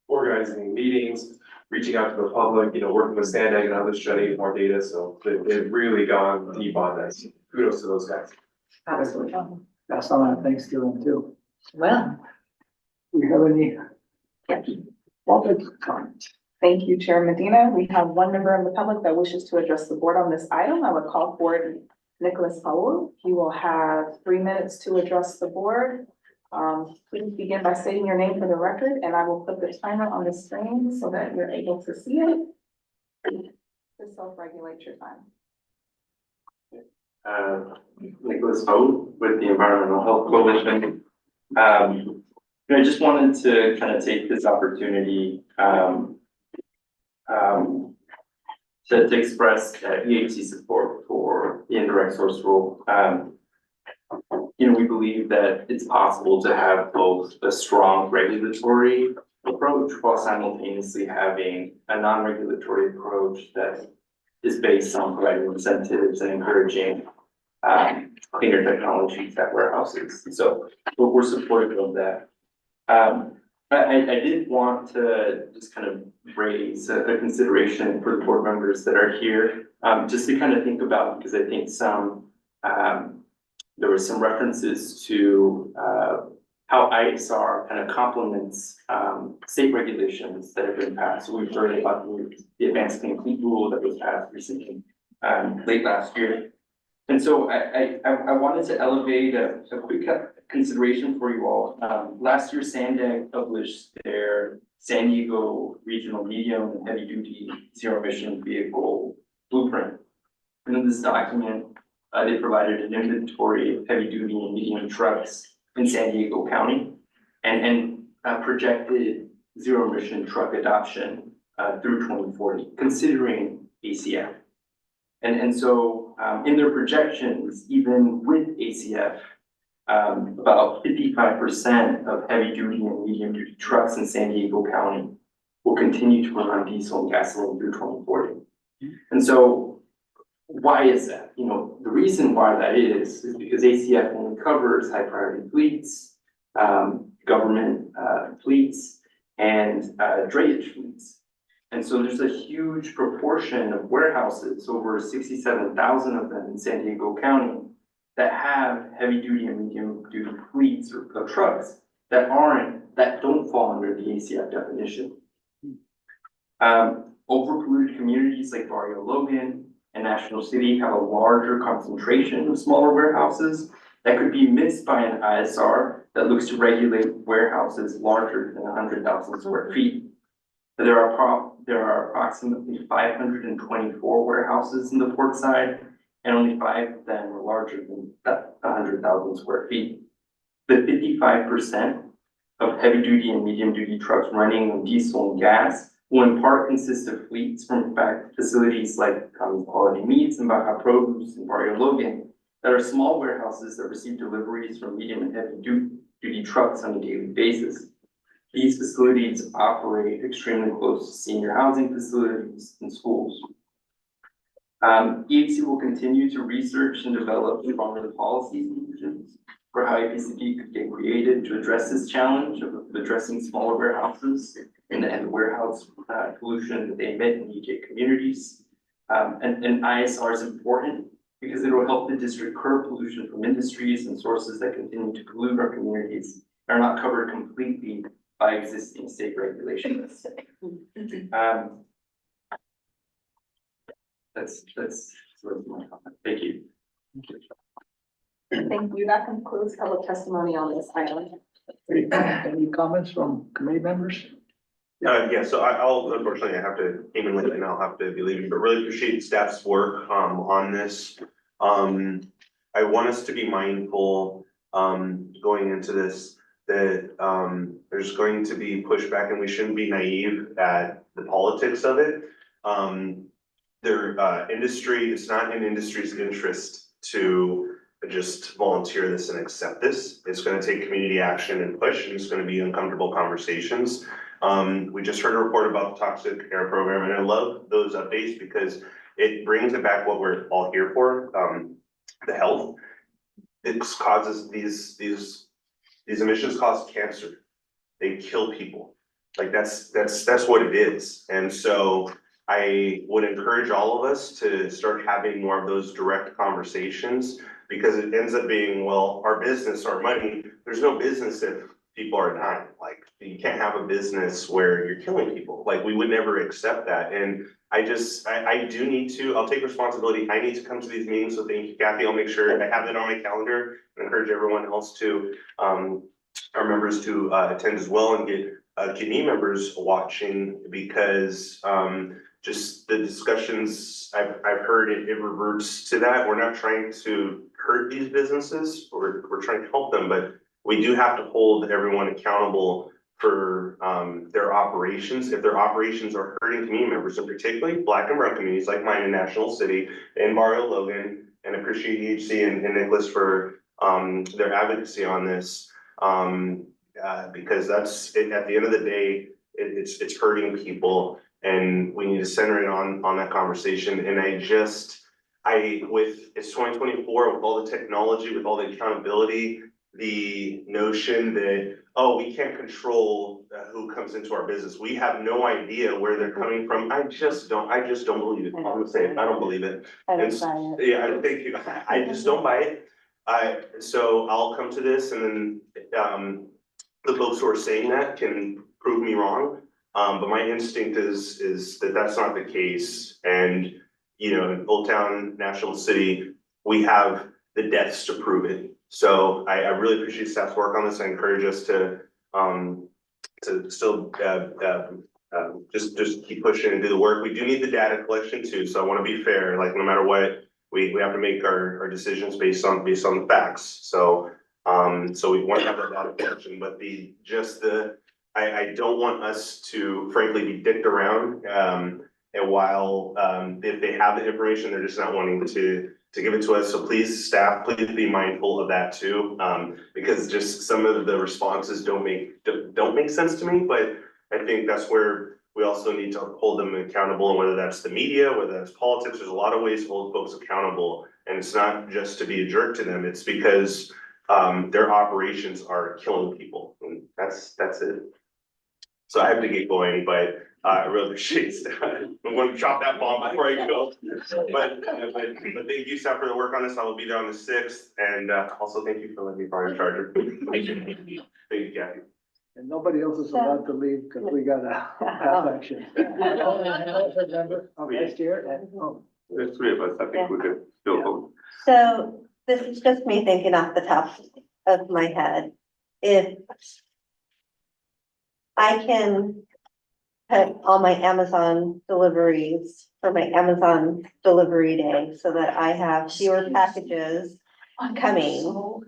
organizing meetings, reaching out to the public, working with Sandag and others, studying more data. So they've really gone deep on this. Kudos to those guys. Absolutely. That's all our thanks to them too. Well, Do we have any public comment? Thank you, Chair Medina. We have one member of the public that wishes to address the board on this item. I would call forward Nicholas Powell. He will have 3 minutes to address the board. Please begin by stating your name for the record, and I will put the timer on the screen so that you're able to see it. To self-regulate your time. Nicholas Poe with the Environmental Health Coalition. I just wanted to kind of take this opportunity to express EHC support for the indirect source rule. We believe that it's possible to have both a strong regulatory approach while simultaneously having a non-regulatory approach that is based on providing incentives and encouraging cleaner technologies at warehouses. So we're supportive of that. I did want to just kind of raise a consideration for the board members that are here, just to kind of think about, because I think there were some references to how ISR kind of complements state regulations that have been passed. So we've heard about the Advanced Clean Fleet Rule that was passed recently, late last year. And so I wanted to elevate a quick consideration for you all. Last year, Sandag published their San Diego Regional Medium and Heavy Duty Zero Emission Vehicle Blueprint. And in this document, they provided an inventory of heavy duty and medium trucks in San Diego County and projected zero emission truck adoption through 2040, considering ACF. And so in their projections, even with ACF, about 55% of heavy duty and medium duty trucks in San Diego County will continue to run on diesel and gasoline through 2040. And so why is that? The reason why that is because ACF only covers high priority fleets, government fleets, and drayage fleets. And so there's a huge proportion of warehouses, over 67,000 of them in San Diego County, that have heavy duty and medium duty fleets or trucks that don't fall under the ACF definition. Overpolluted communities like Barrio Logan and National City have a larger concentration of smaller warehouses that could be missed by an ISR that looks to regulate warehouses larger than 100,000 square feet. There are approximately 524 warehouses in the port side, and only 5 of them are larger than 100,000 square feet. The 55% of heavy duty and medium duty trucks running on diesel and gas will in part consist of fleets from facilities like Quality Meats and Baja Produce and Barrio Logan that are small warehouses that receive deliveries from medium and heavy duty trucks on a daily basis. These facilities operate extremely close to senior housing facilities and schools. EHC will continue to research and develop stronger policy solutions for how APCD could get created to address this challenge of addressing smaller warehouses and the warehouse pollution that they emit in EJ communities. And ISR is important because it will help the district curb pollution from industries and sources that continue to pollute our communities and are not covered completely by existing state regulations. That's sort of my comment. Thank you. Thank you. That concludes public testimony on this item. Any comments from committee members? Yeah, so I'll, unfortunately, I have to, came in late and I'll have to be leaving, but really appreciate staff's work, on this. I want us to be mindful, going into this, that, there's going to be pushback and we shouldn't be naive at the politics of it. Industry, it's not in industry's interest to just volunteer this and accept this. It's gonna take community action and push, and it's gonna be uncomfortable conversations. We just heard a report about the toxic air program, and I love those updates because it brings it back what we're all here for, the health. It causes these emissions cause cancer. They kill people. Like that's what it is. And so I would encourage all of us to start having more of those direct conversations, because it ends up being, well, our business, our money, there's no business if people are dying. Like, you can't have a business where you're killing people. Like, we would never accept that. And I do need to, I'll take responsibility. I need to come to these meetings. So thank you, Kathy. I'll make sure I have that on my calendar and encourage everyone else to, our members to attend as well, and get committee members watching, because just the discussions I've heard, it reverts to that. We're not trying to hurt these businesses, we're trying to help them, but we do have to hold everyone accountable for their operations. If their operations are hurting community members, and particularly Black and Brown communities like mine in National City and Barrio Logan, and appreciate EHC and Nicholas for their advocacy on this, because that's it, at the end of the day, it's hurting people, and we need to center it on that conversation. And it's 2024, with all the technology, with all the accountability, the notion that, oh, we can't control who comes into our business. We have no idea where they're coming from. I just don't believe it. I'm gonna say it. I don't believe it. I don't It's- buy it. Yeah, I think I just don't buy it. So I'll come to this, and then the folks who are saying that can prove me wrong. But my instinct is that that's not the case. And, in Old Town, National City, we have the deaths to prove it. So I really appreciate staff's work on this. I encourage us to still just keep pushing and do the work. We do need the data collection too. So I want to be fair, like no matter what, we have to make our decisions based on the facts. So we want to have that data collection, but I don't want us to frankly be dicked around. And while if they have the information, they're just not wanting to give it to us. So please, staff, please be mindful of that too. Because just some of the responses don't make sense to me, but I think that's where we also need to hold them accountable. And whether that's the media, whether that's politics, there's a lot of ways to hold folks accountable. And it's not just to be a jerk to them. It's because their operations are killing people. And that's it. So I have to get going, but I really appreciate that. I'm going to drop that bomb before I go. But thank you, staff, for the work on this. I will be there on the 6th, and also thank you for letting me borrow your charger. Thank you, Kathy. And nobody else is allowed to leave because we got a pass action. Member, Vice Chair, and, There's 3 of us. I think we could still vote. So this is just me thinking off the top of my head. If I can put all my Amazon deliveries for my Amazon delivery day so that I have fewer packages coming.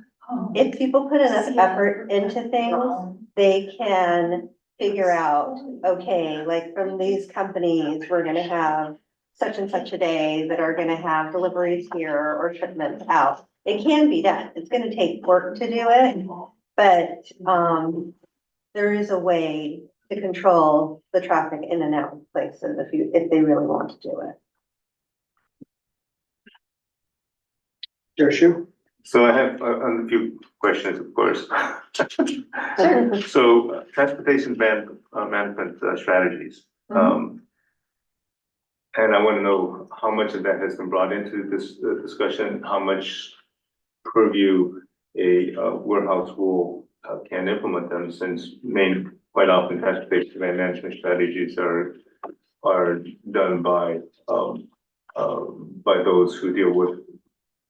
If people put enough effort into things, they can figure out, okay, like from these companies, we're gonna have such and such a day that are gonna have deliveries here or shipments out. It can be done. It's gonna take work to do it, but there is a way to control the traffic in and out of places if they really want to do it. Chair Shu? So I have a few questions, of course. So transportation management strategies. And I want to know how much of that has been brought into this discussion, how much purview a warehouse will can implement them, since quite often transportation demand management strategies are done by those who deal with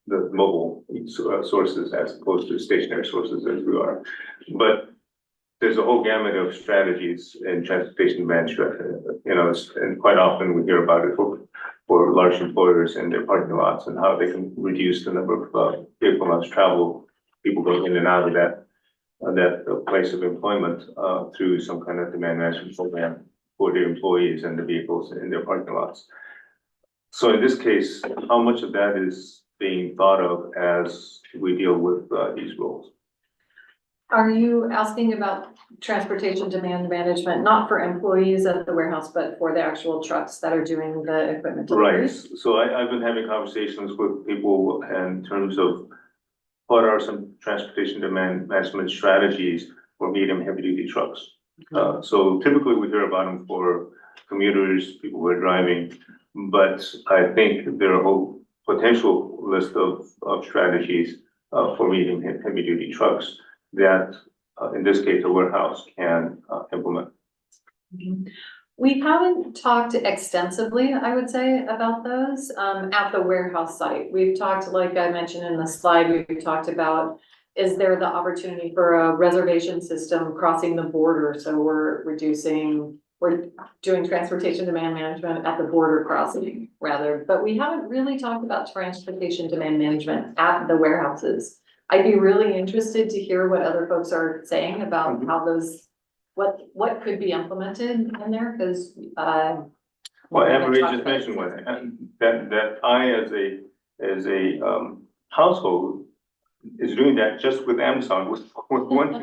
the mobile sources as opposed to stationary sources as we are. But there's a whole gamut of strategies in transportation management, and quite often we hear about it for large employers and their parking lots and how they can reduce the number of vehicle miles traveled, people going in and out of that place of employment through some kind of demand management program for their employees and the vehicles in their parking lots. So in this case, how much of that is being thought of as we deal with these rules? Are you asking about transportation demand management, not for employees at the warehouse, but for the actual trucks that are doing the equipment Right, deliveries? so I've been having conversations with people in terms of what are some transportation demand management strategies for medium heavy duty trucks. So typically we hear about them for commuters, people who are driving, but I think there are a whole potential list of strategies for medium heavy duty trucks that in this case a warehouse can implement. We haven't talked extensively, I would say, about those at the warehouse site. We've talked, like I mentioned in the slide, we've talked about, is there the opportunity for a reservation system crossing the border? So we're doing transportation demand management at the border crossing rather, but we haven't really talked about transportation demand management at the warehouses. I'd be really interested to hear what other folks are saying about how those, what could be implemented in there, because well, Anne-Marie just mentioned one, that I as a household is doing that just with Amazon, with one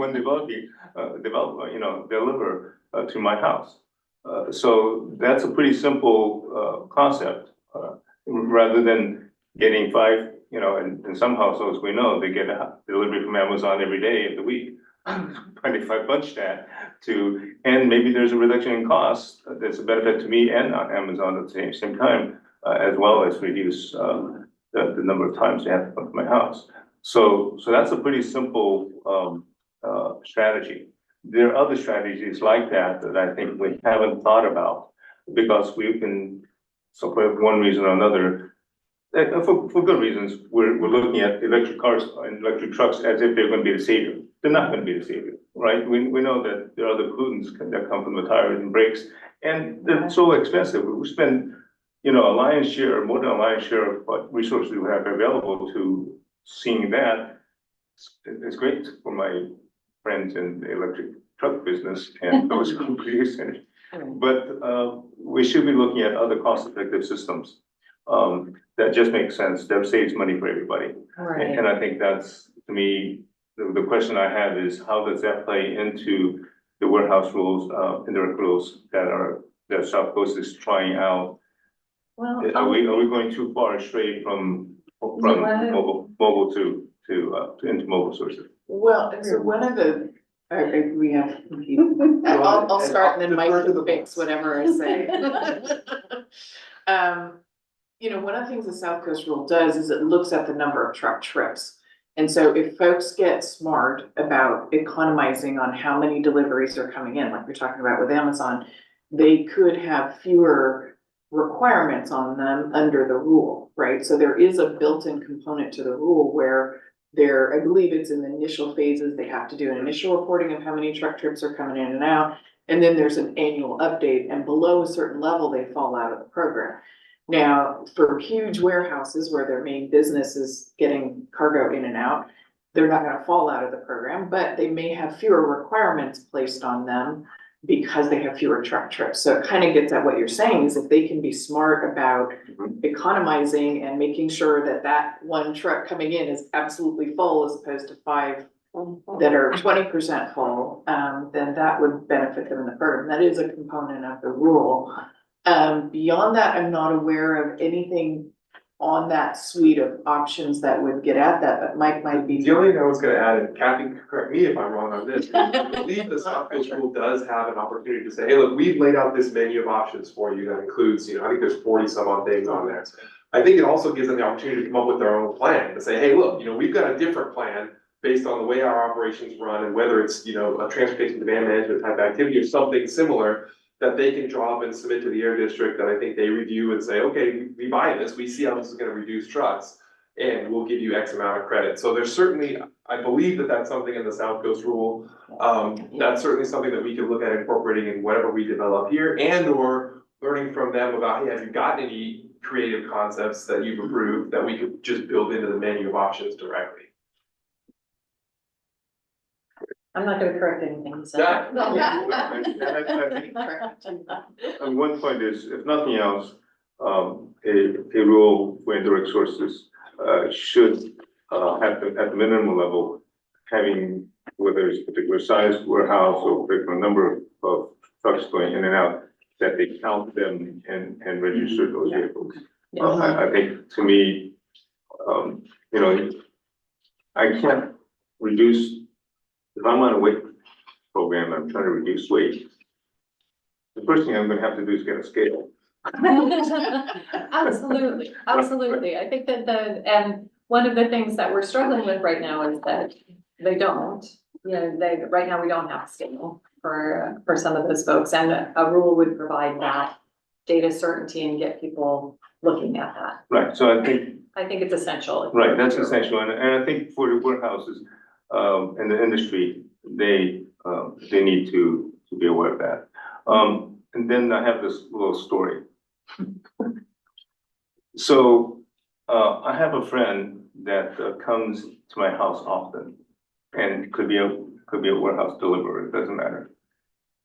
deliver to my house. So that's a pretty simple concept, rather than getting five, in some households we know they get a delivery from Amazon every day of the week. But if I bunch that and maybe there's a reduction in cost, that's a benefit to me and Amazon at the same time, as well as reduce the number of times they have to come to my house. So that's a pretty simple strategy. There are other strategies like that I think we haven't thought about, because so for one reason or another, for good reasons, we're looking at electric cars and electric trucks as if they're going to be the savior. They're not going to be the savior, right? We know that there are other pollutants that come from the tires and brakes, and they're so expensive. We spend, a lion's share, more than a lion's share of what resources we have available to seeing that. It's great for my friends in the electric truck business and those who produce it. But we should be looking at other cost-effective systems that just make sense, that saves money for everybody. Right. And I think that's, to me, the question I have is, how does that play into the warehouse rules, indirect rules that South Coast is trying out? Well, Are we going too far astray from mobile to into mobile sources? Well, so one of the, we have, I'll start and then Mike can fix whatever I say. One of the things the South Coast rule does is it looks at the number of truck trips. And so if folks get smart about economizing on how many deliveries are coming in, like we're talking about with Amazon, they could have fewer requirements on them under the rule, right? So there is a built-in component to the rule where I believe it's in the initial phases, they have to do an initial reporting of how many truck trips are coming in and out. And then there's an annual update, and below a certain level, they fall out of the program. Now, for huge warehouses where their main business is getting cargo in and out, they're not gonna fall out of the program, but they may have fewer requirements placed on them because they have fewer truck trips. So it kind of gets at what you're saying, is if they can be smart about economizing and making sure that one truck coming in is absolutely full as opposed to 5 that are 20% full, then that would benefit them in the program. That is a component of the rule. Beyond that, I'm not aware of anything on that suite of options that would get at that, but Mike might be. The only thing I was gonna add, and Kathy, correct me if I'm wrong on this, but I believe the South Coast rule does have an opportunity to say, hey, look, we've laid out this menu of options for you that includes, I think there's 40 some odd things on there. I think it also gives them the opportunity to come up with their own plan, to say, hey, look, we've got a different plan based on the way our operations run and whether it's, a transportation demand management type activity or something similar that they can draw up and submit to the air district that I think they review and say, okay, we buy this, we see how this is gonna reduce trucks, and we'll give you X amount of credit. So there's certainly, I believe that that's something in the South Coast rule. That's certainly something that we can look at incorporating in whatever we develop here, and or learning from them about, hey, have you got any creative concepts that you've approved that we could just build into the menu of options directly? I'm not gonna correct anything you said. And one point is, if nothing else, a rule for indirect sources, should, at the minimum level, having, whether it's particular size warehouse or particular number of trucks going in and out, that they count them and register those vehicles. I think, to me, I can't reduce, if I'm on a weight program, I'm trying to reduce weight. The first thing I'm gonna have to do is get a scale. Absolutely, absolutely. I think that and one of the things that we're struggling with right now is that they don't, right now we don't have a scale for some of those folks, and a rule would provide that data certainty and get people looking at that. Right, so I think it's essential. right, that's essential, and I think for the warehouses, in the industry, they need to be aware of that. And then I have this little story. So, I have a friend that comes to my house often, and could be a warehouse deliverer, it doesn't matter.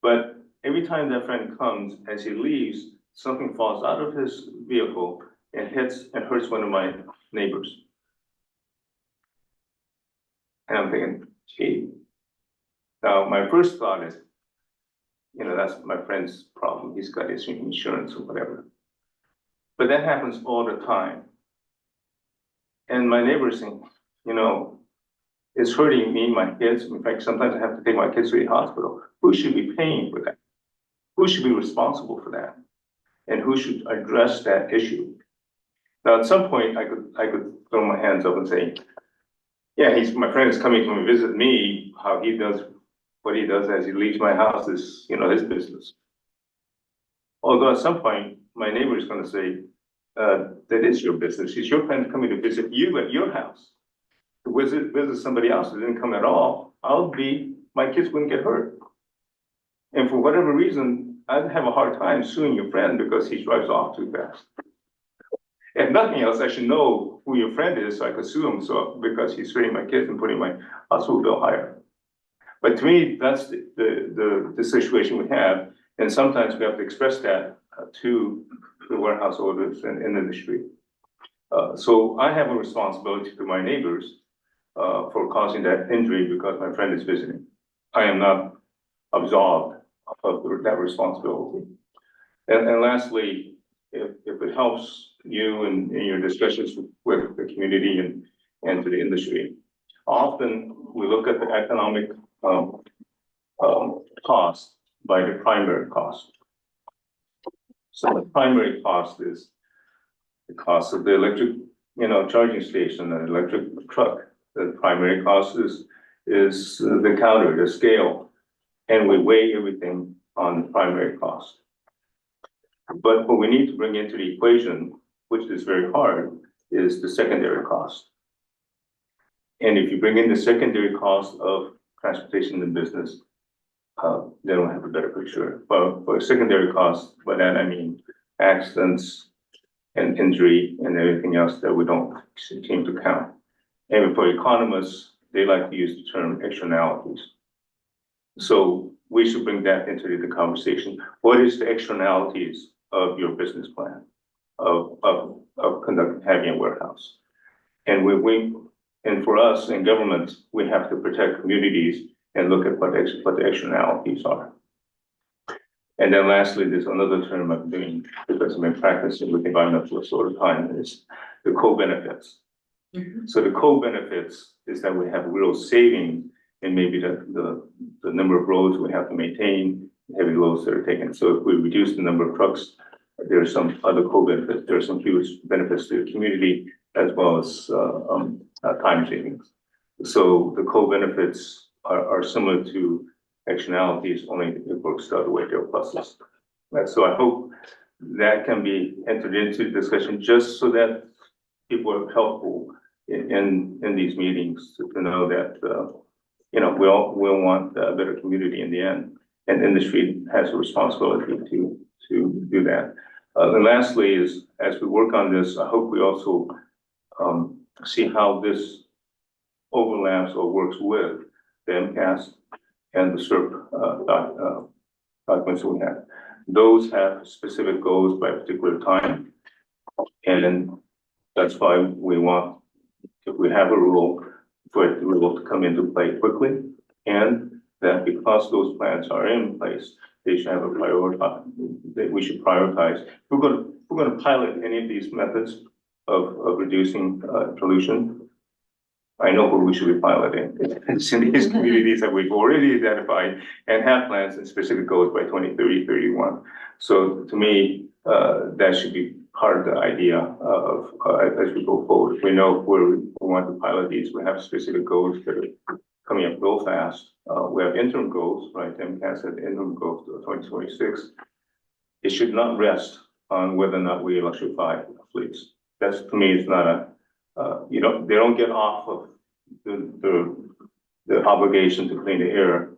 But every time that friend comes, as he leaves, something falls out of his vehicle and hurts one of my neighbors. And I'm thinking, gee. Now, my first thought is, that's my friend's problem. He's got his insurance or whatever. But that happens all the time. And my neighbors think, it's hurting me, my kids. In fact, sometimes I have to take my kids to the hospital. Who should be paying for that? Who should be responsible for that? And who should address that issue? Now, at some point, I could throw my hands up and say, yeah, my friend is coming to visit me. How he does what he does as he leaves my house is, his business. Although at some point, my neighbor is going to say, that is your business. It's your friend coming to visit you at your house. To visit somebody else who didn't come at all, my kids wouldn't get hurt. And for whatever reason, I'd have a hard time suing your friend because he drives off too fast. If nothing else, I should know who your friend is so I could sue him because he's hurting my kids and putting my hospital bill higher. But to me, that's the situation we have. And sometimes we have to express that to the warehouse owners in the industry. So I have a responsibility to my neighbors for causing that injury because my friend is visiting. I am not absolved of that responsibility. And lastly, if it helps you in your discussions with the community and to the industry, often we look at the economic cost by the primary cost. So the primary cost is the cost of the electric, charging station, an electric truck. The primary cost is the counter, the scale, and we weigh everything on the primary cost. But what we need to bring into the equation, which is very hard, is the secondary cost. And if you bring in the secondary cost of transportation and business, then we'll have a better picture. But for secondary costs, by that I mean accidents and injury and everything else that we don't seem to count. And for economists, they like to use the term externalities. So we should bring that into the conversation. What is the externalities of your business plan of having a warehouse? And and for us in government, we have to protect communities and look at what the externalities are. And then lastly, there's another term I'm doing because I've been practicing with environmentalists all the time, is the co-benefits. So the co-benefits is that we have real savings in maybe the number of roads we have to maintain, heavy loads that are taken. So if we reduce the number of trucks, there are some other co-benefits. There are some huge benefits to the community as well as time savings. So the co-benefits are similar to externalities, only it works the other way, there are pluses. Right, so I hope that can be entered into discussion just so that people are helpful in these meetings to know that, you know, we all want a better community in the end. And industry has a responsibility to do that. And lastly is, as we work on this, I hope we also see how this overlaps or works with the MCAS and the SERP documents we have. Those have specific goals by a particular time. And that's why we want, if we have a rule, for the rule to come into play quickly. And that because those plans are in place, they should have a priority, that we should prioritize. We're gonna pilot any of these methods of reducing pollution. I know where we should be piloting. It's in these communities that we've already identified and have plans and specific goals by 2030, 31. So to me, that should be part of the idea of as we go forward. We know where we want to pilot these. We have specific goals that are coming up real fast. We have interim goals, right? MCAS had interim goals to 2026. It should not rest on whether or not we electrify fleets. That's, to me, it's not a, they don't get off of the obligation to clean the air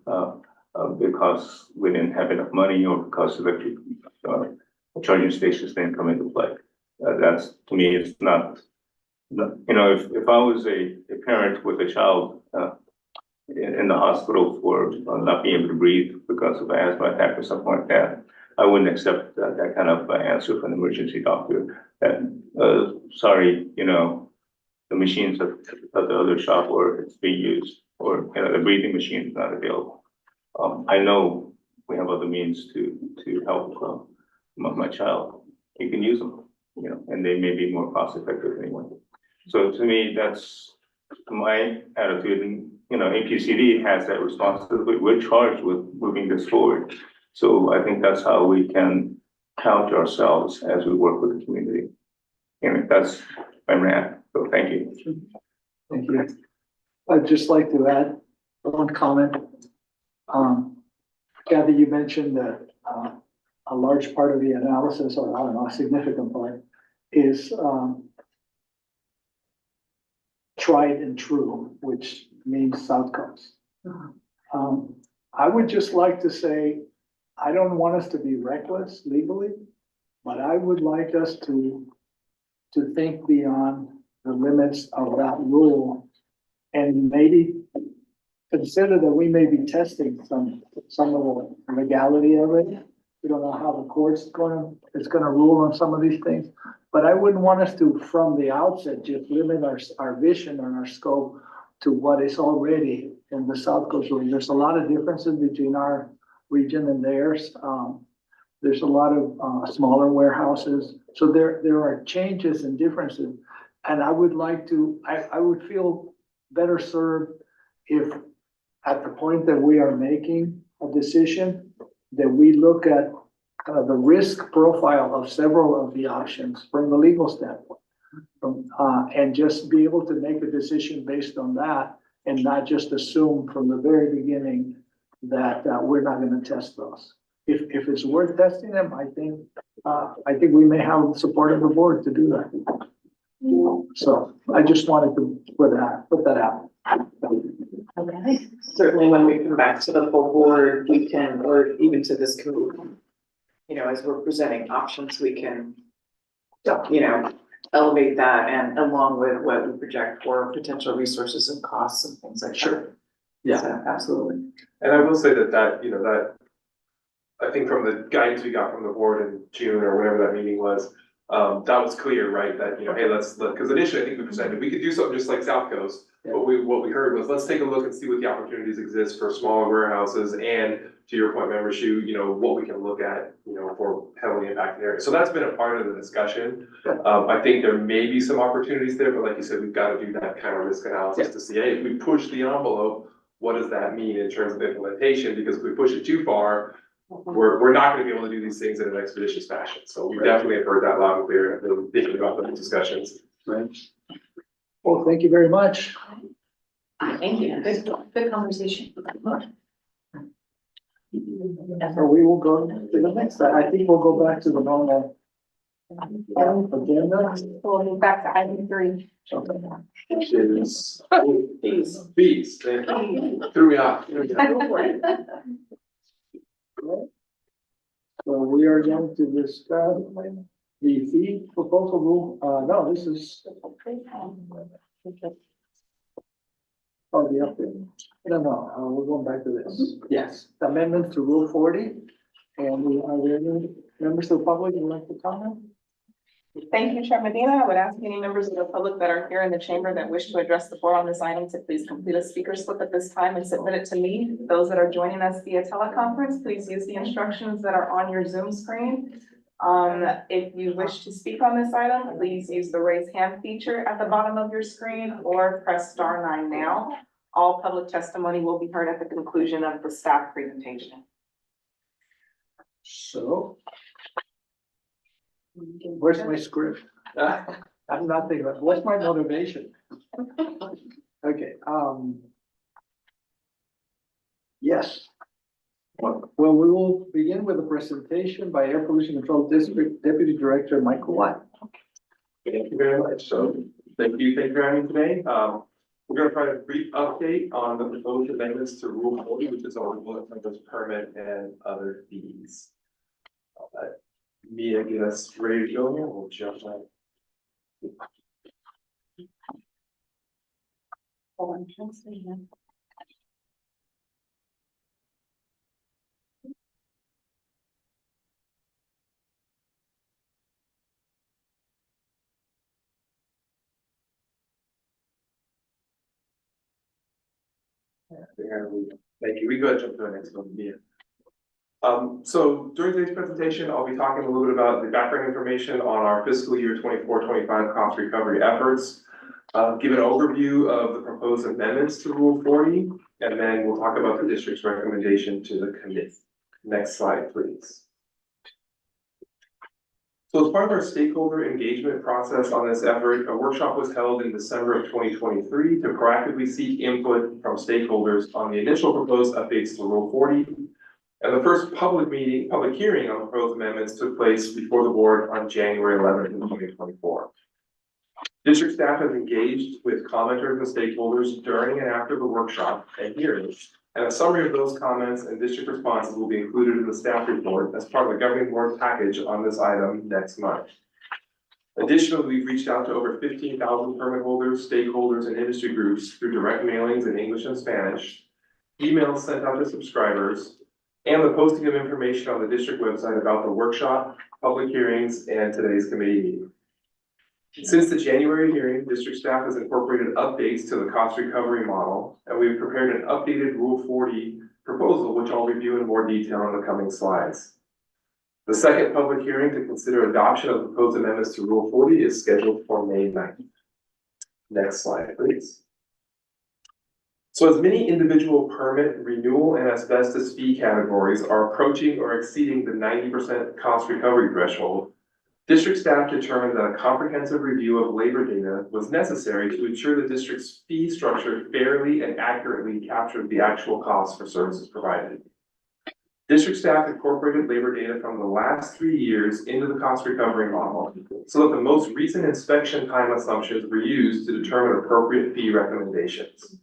because we didn't have enough money or because electric charging stations didn't come into play. That's, to me, it's not, if I was a parent with a child in the hospital for not being able to breathe because of an asthma attack or something like that, I wouldn't accept that kind of answer from an emergency doctor. That, sorry, the machines at the other shop where it's being used, or the breathing machine is not available. I know we have other means to help my child. You can use them, and they may be more cost effective anyway. So to me, that's my attitude, and APCD has that responsibility. We're charged with moving this forward. So I think that's how we can count ourselves as we work with the community. And that's my rant. So thank you. Thank you. I'd just like to add one comment. Kathy, you mentioned that a large part of the analysis, or I don't know, a significant part, is tried and true, which means outcomes. I would just like to say, I don't want us to be reckless legally, but I would like us to think beyond the limits of that rule and maybe consider that we may be testing some of the legality of it. We don't know how the court's is gonna rule on some of these things, but I wouldn't want us to, from the outset, just limit our vision and our scope to what is already in the South Coast region. There's a lot of differences between our region and theirs. There's a lot of smaller warehouses. So there are changes and differences. And I would like to, I would feel better served if at the point that we are making a decision, that we look at the risk profile of several of the options from the legal standpoint. And just be able to make a decision based on that and not just assume from the very beginning that we're not going to test those. If it's worth testing them, I think we may have the support of the board to do that. So I just wanted to put that out. Okay. Certainly when we come back to the full board, we can, or even to this committee, as we're presenting options, we can, elevate that and along with what we project for potential resources and costs and things like that. Sure. Yeah, So, absolutely. And I will say that I think from the guidance we got from the board in June or whatever that meeting was, that was clear, right, that, you know, hey, let's look, because initially I think we presented, we could do something just like South Coast. But what we heard was, let's take a look and see what the opportunities exist for smaller warehouses and, to your point, Member Shu, you know, what we can look at, you know, for heavily impacted areas. So that's been a part of the discussion. I think there may be some opportunities there, but like you said, we've got to do that kind of risk analysis to see, hey, if we push the envelope, what does that mean in terms of implementation? Because if we push it too far, we're not gonna be able to do these things in an expeditious fashion. So we definitely have heard that loud and clear and been thinking about those discussions. Right. Well, thank you very much. Thank you. Good conversation. So we will go to the next, I think we'll go back to the normal agenda. We'll move back to item 3. Which is fees, thank you. Threw me off. So we are going to discuss the fee proposal rule, no, this is. Oh, the update. No, we're going back to this. Yes, the amendment to Rule 40. And are there any members of the public who would like to comment? Thank you, Chair Medina. I would ask any members of the public that are here in the chamber that wish to address the board on this item to please complete a speaker slip at this time and submit it to me. Those that are joining us via teleconference, please use the instructions that are on your Zoom screen. If you wish to speak on this item, please use the raise hand feature at the bottom of your screen or press *9 now. All public testimony will be heard at the conclusion of the staff presentation. So. Where's my script? I'm not thinking about, what's my motivation? Okay, yes. Well, we will begin with a presentation by Air Pollution Control District Deputy Director Michael Watt. Thank you very much. So thank you for having me today. We're going to provide a brief update on the proposed amendments to Rule 40, which is our bullet numbers permit and other fees. Mia, get us ready to go here. We'll jump right. Thank you. We go ahead and jump to the next one, Mia. So during today's presentation, I'll be talking a little bit about the background information on our fiscal year 24-25 cost recovery efforts, give an overview of the proposed amendments to Rule 40, and then we'll talk about the district's recommendation to the committee. Next slide, please. So as part of our stakeholder engagement process on this effort, a workshop was held in December of 2023 to proactively seek input from stakeholders on the initial proposed updates to Rule 40. And the first public hearing on the proposed amendments took place before the board on January 11th, 2024. District staff has engaged with commenters and stakeholders during and after the workshop and hearings, and a summary of those comments and district responses will be included in the staff report as part of the governing board package on this item next month. Additionally, we've reached out to over 15,000 permit holders, stakeholders, and industry groups through direct mailings in English and Spanish, emails sent out to subscribers, and the posting of information on the district website about the workshop, public hearings, and today's committee meeting. Since the January hearing, district staff has incorporated updates to the cost recovery model, and we've prepared an updated Rule 40 proposal, which I'll review in more detail in the coming slides. The second public hearing to consider adoption of proposed amendments to Rule 40 is scheduled for May 9th. Next slide, please. So as many individual permit, renewal, and asbestos fee categories are approaching or exceeding the 90% cost recovery threshold, district staff determined that a comprehensive review of labor data was necessary to ensure the district's fee structure fairly and accurately captured the actual costs for services provided. District staff incorporated labor data from the last 3 years into the cost recovery model so that the most recent inspection time assumptions were used to determine appropriate fee recommendations.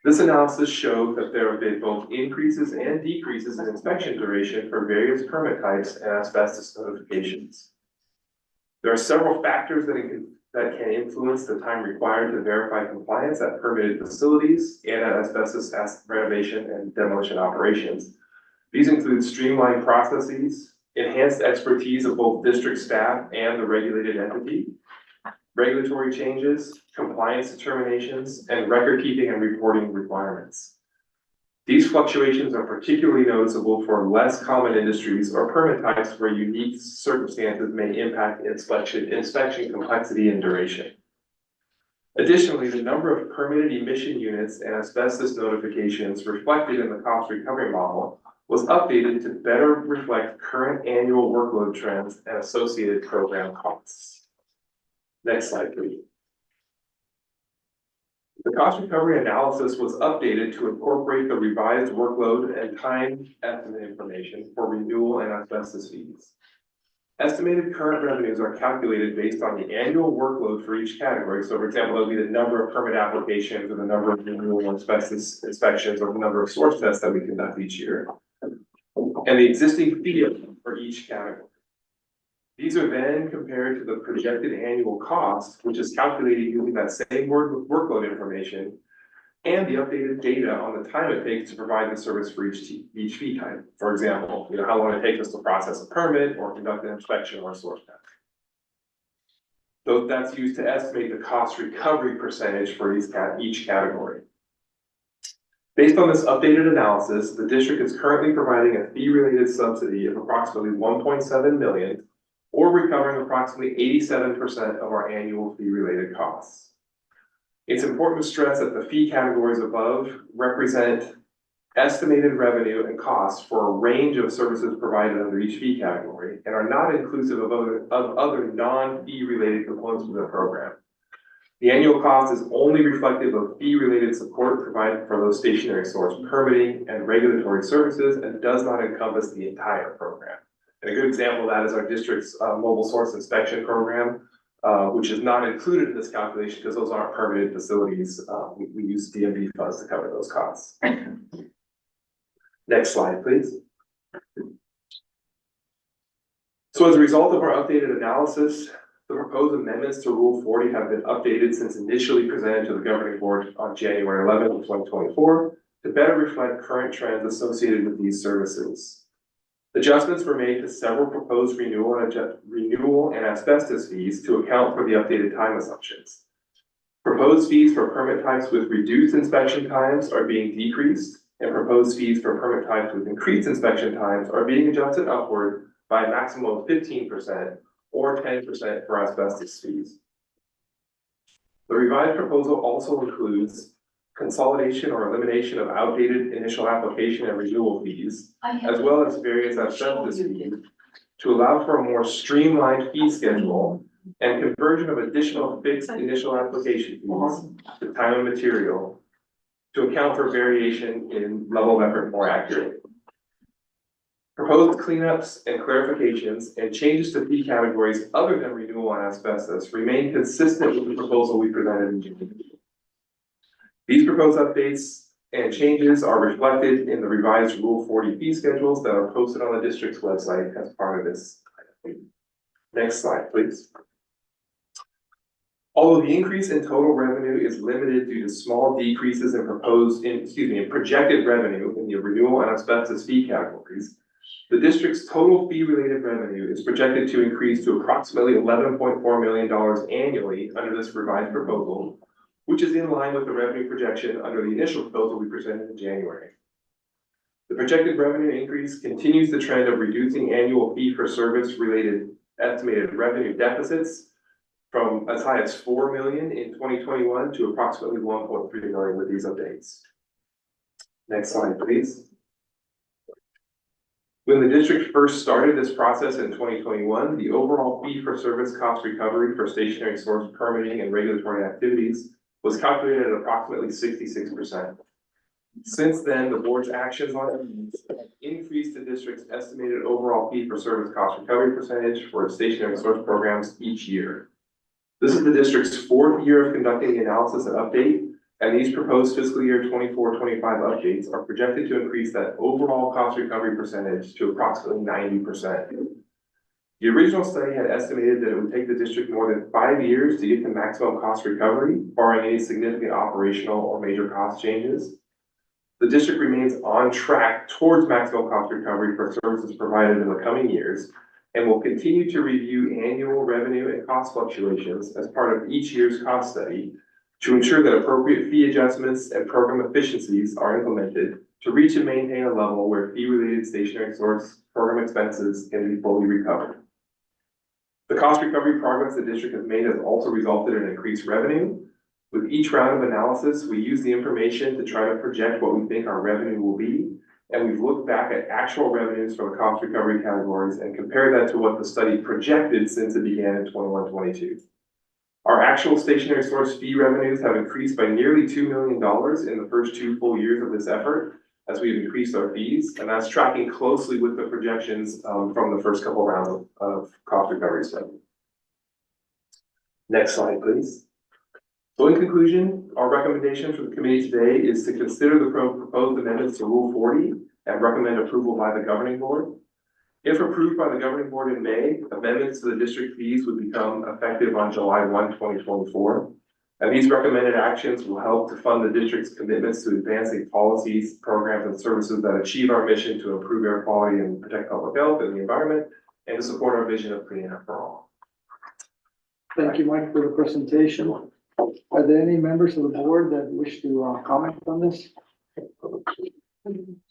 This analysis showed that there have been both increases and decreases in inspection duration for various permit types and asbestos notifications. There are several factors that can influence the time required to verify compliance at permitted facilities and at asbestos renovation and demolition operations. These include streamlined processes, enhanced expertise of both district staff and the regulated entity, regulatory changes, compliance determinations, and record keeping and reporting requirements. These fluctuations are particularly noticeable for less common industries or permit types where unique circumstances may impact inspection complexity and duration. Additionally, the number of permitted emission units and asbestos notifications reflected in the cost recovery model was updated to better reflect current annual workload trends and associated program costs. Next slide, please. The cost recovery analysis was updated to incorporate the revised workload and time estimate information for renewal and asbestos fees. Estimated current revenues are calculated based on the annual workload for each category. So for example, there'll be the number of permit applications or the number of renewal and asbestos inspections or the number of source tests that we conduct each year. And the existing fee for each category. These are then compared to the projected annual cost, which is calculated using that same workload information and the updated data on the time it takes to provide the service for each fee type. For example, how long it takes us to process a permit or conduct an inspection or a source test. So that's used to estimate the cost recovery percentage for each category. Based on this updated analysis, the district is currently providing a fee-related subsidy of approximately $1.7 million, or recovering approximately 87% of our annual fee-related costs. It's important to stress that the fee categories above represent estimated revenue and costs for a range of services provided under each fee category and are not inclusive of other non-fee related components of the program. The annual cost is only reflective of fee-related support provided for those stationary source permitting and regulatory services and does not encompass the entire program. And a good example of that is our district's mobile source inspection program, which is not included in this calculation because those aren't permitted facilities. We use DMV funds to cover those costs. Next slide, please. So as a result of our updated analysis, the proposed amendments to Rule 40 have been updated since initially presented to the governing board on January 11th, 2024 to better reflect current trends associated with these services. Adjustments were made to several proposed renewal and asbestos fees to account for the updated time assumptions. Proposed fees for permit types with reduced inspection times are being decreased, and proposed fees for permit types with increased inspection times are being adjusted upward by a maximum of 15% or 10% for asbestos fees. The revised proposal also includes consolidation or elimination of outdated initial application and renewal fees, as well as various asbestos fees to allow for a more streamlined fee schedule and conversion of additional fixed initial application fees to time and material to account for variation in level of effort more accurately. Proposed cleanups and clarifications and changes to fee categories other than renewal and asbestos remain consistent with the proposal we presented in June. These proposed updates and changes are reflected in the revised Rule 40 fee schedules that are posted on the district's website as part of this. Next slide, please. Although the increase in total revenue is limited due to small decreases in projected revenue in the renewal and asbestos fee categories, the district's total fee-related revenue is projected to increase to approximately $11.4 million annually under this revised proposal, which is in line with the revenue projection under the initial proposal we presented in January. The projected revenue increase continues the trend of reducing annual fee-for-service related estimated revenue deficits from as high as $4 million in 2021 to approximately $1.3 million with these updates. Next slide, please. When the district first started this process in 2021, the overall fee-for-service cost recovery for stationary source permitting and regulatory activities was calculated at approximately 66%. Since then, the board's actions on it have increased the district's estimated overall fee-for-service cost recovery percentage for stationary source programs each year. This is the district's fourth year of conducting the analysis and update, and these proposed fiscal year 24-25 updates are projected to increase that overall cost recovery percentage to approximately 90%. The original study had estimated that it would take the district more than 5 years to get to maximum cost recovery, barring any significant operational or major cost changes. The district remains on track towards maximum cost recovery for services provided in the coming years and will continue to review annual revenue and cost fluctuations as part of each year's cost study to ensure that appropriate fee adjustments and program efficiencies are implemented to reach and maintain a level where fee-related stationary source program expenses can be fully recovered. The cost recovery progress the district has made has also resulted in increased revenue. With each round of analysis, we use the information to try to project what we think our revenue will be. And we've looked back at actual revenues from the cost recovery categories and compared that to what the study projected since it began in 21-22. Our actual stationary source fee revenues have increased by nearly $2 million in the first 2 full years of this effort as we've increased our fees, and that's tracking closely with the projections from the first couple rounds of cost recovery study. Next slide, please. So in conclusion, our recommendation for the committee today is to consider the proposed amendments to Rule 40 and recommend approval by the governing board. If approved by the governing board in May, amendments to the district fees would become effective on July 1, 2024. And these recommended actions will help to fund the district's commitments to advancing policies, programs, and services that achieve our mission to improve air quality and protect public health and the environment, and to support our vision of clean air for all. Thank you, Mike, for the presentation. Are there any members of the board that wish to comment on this?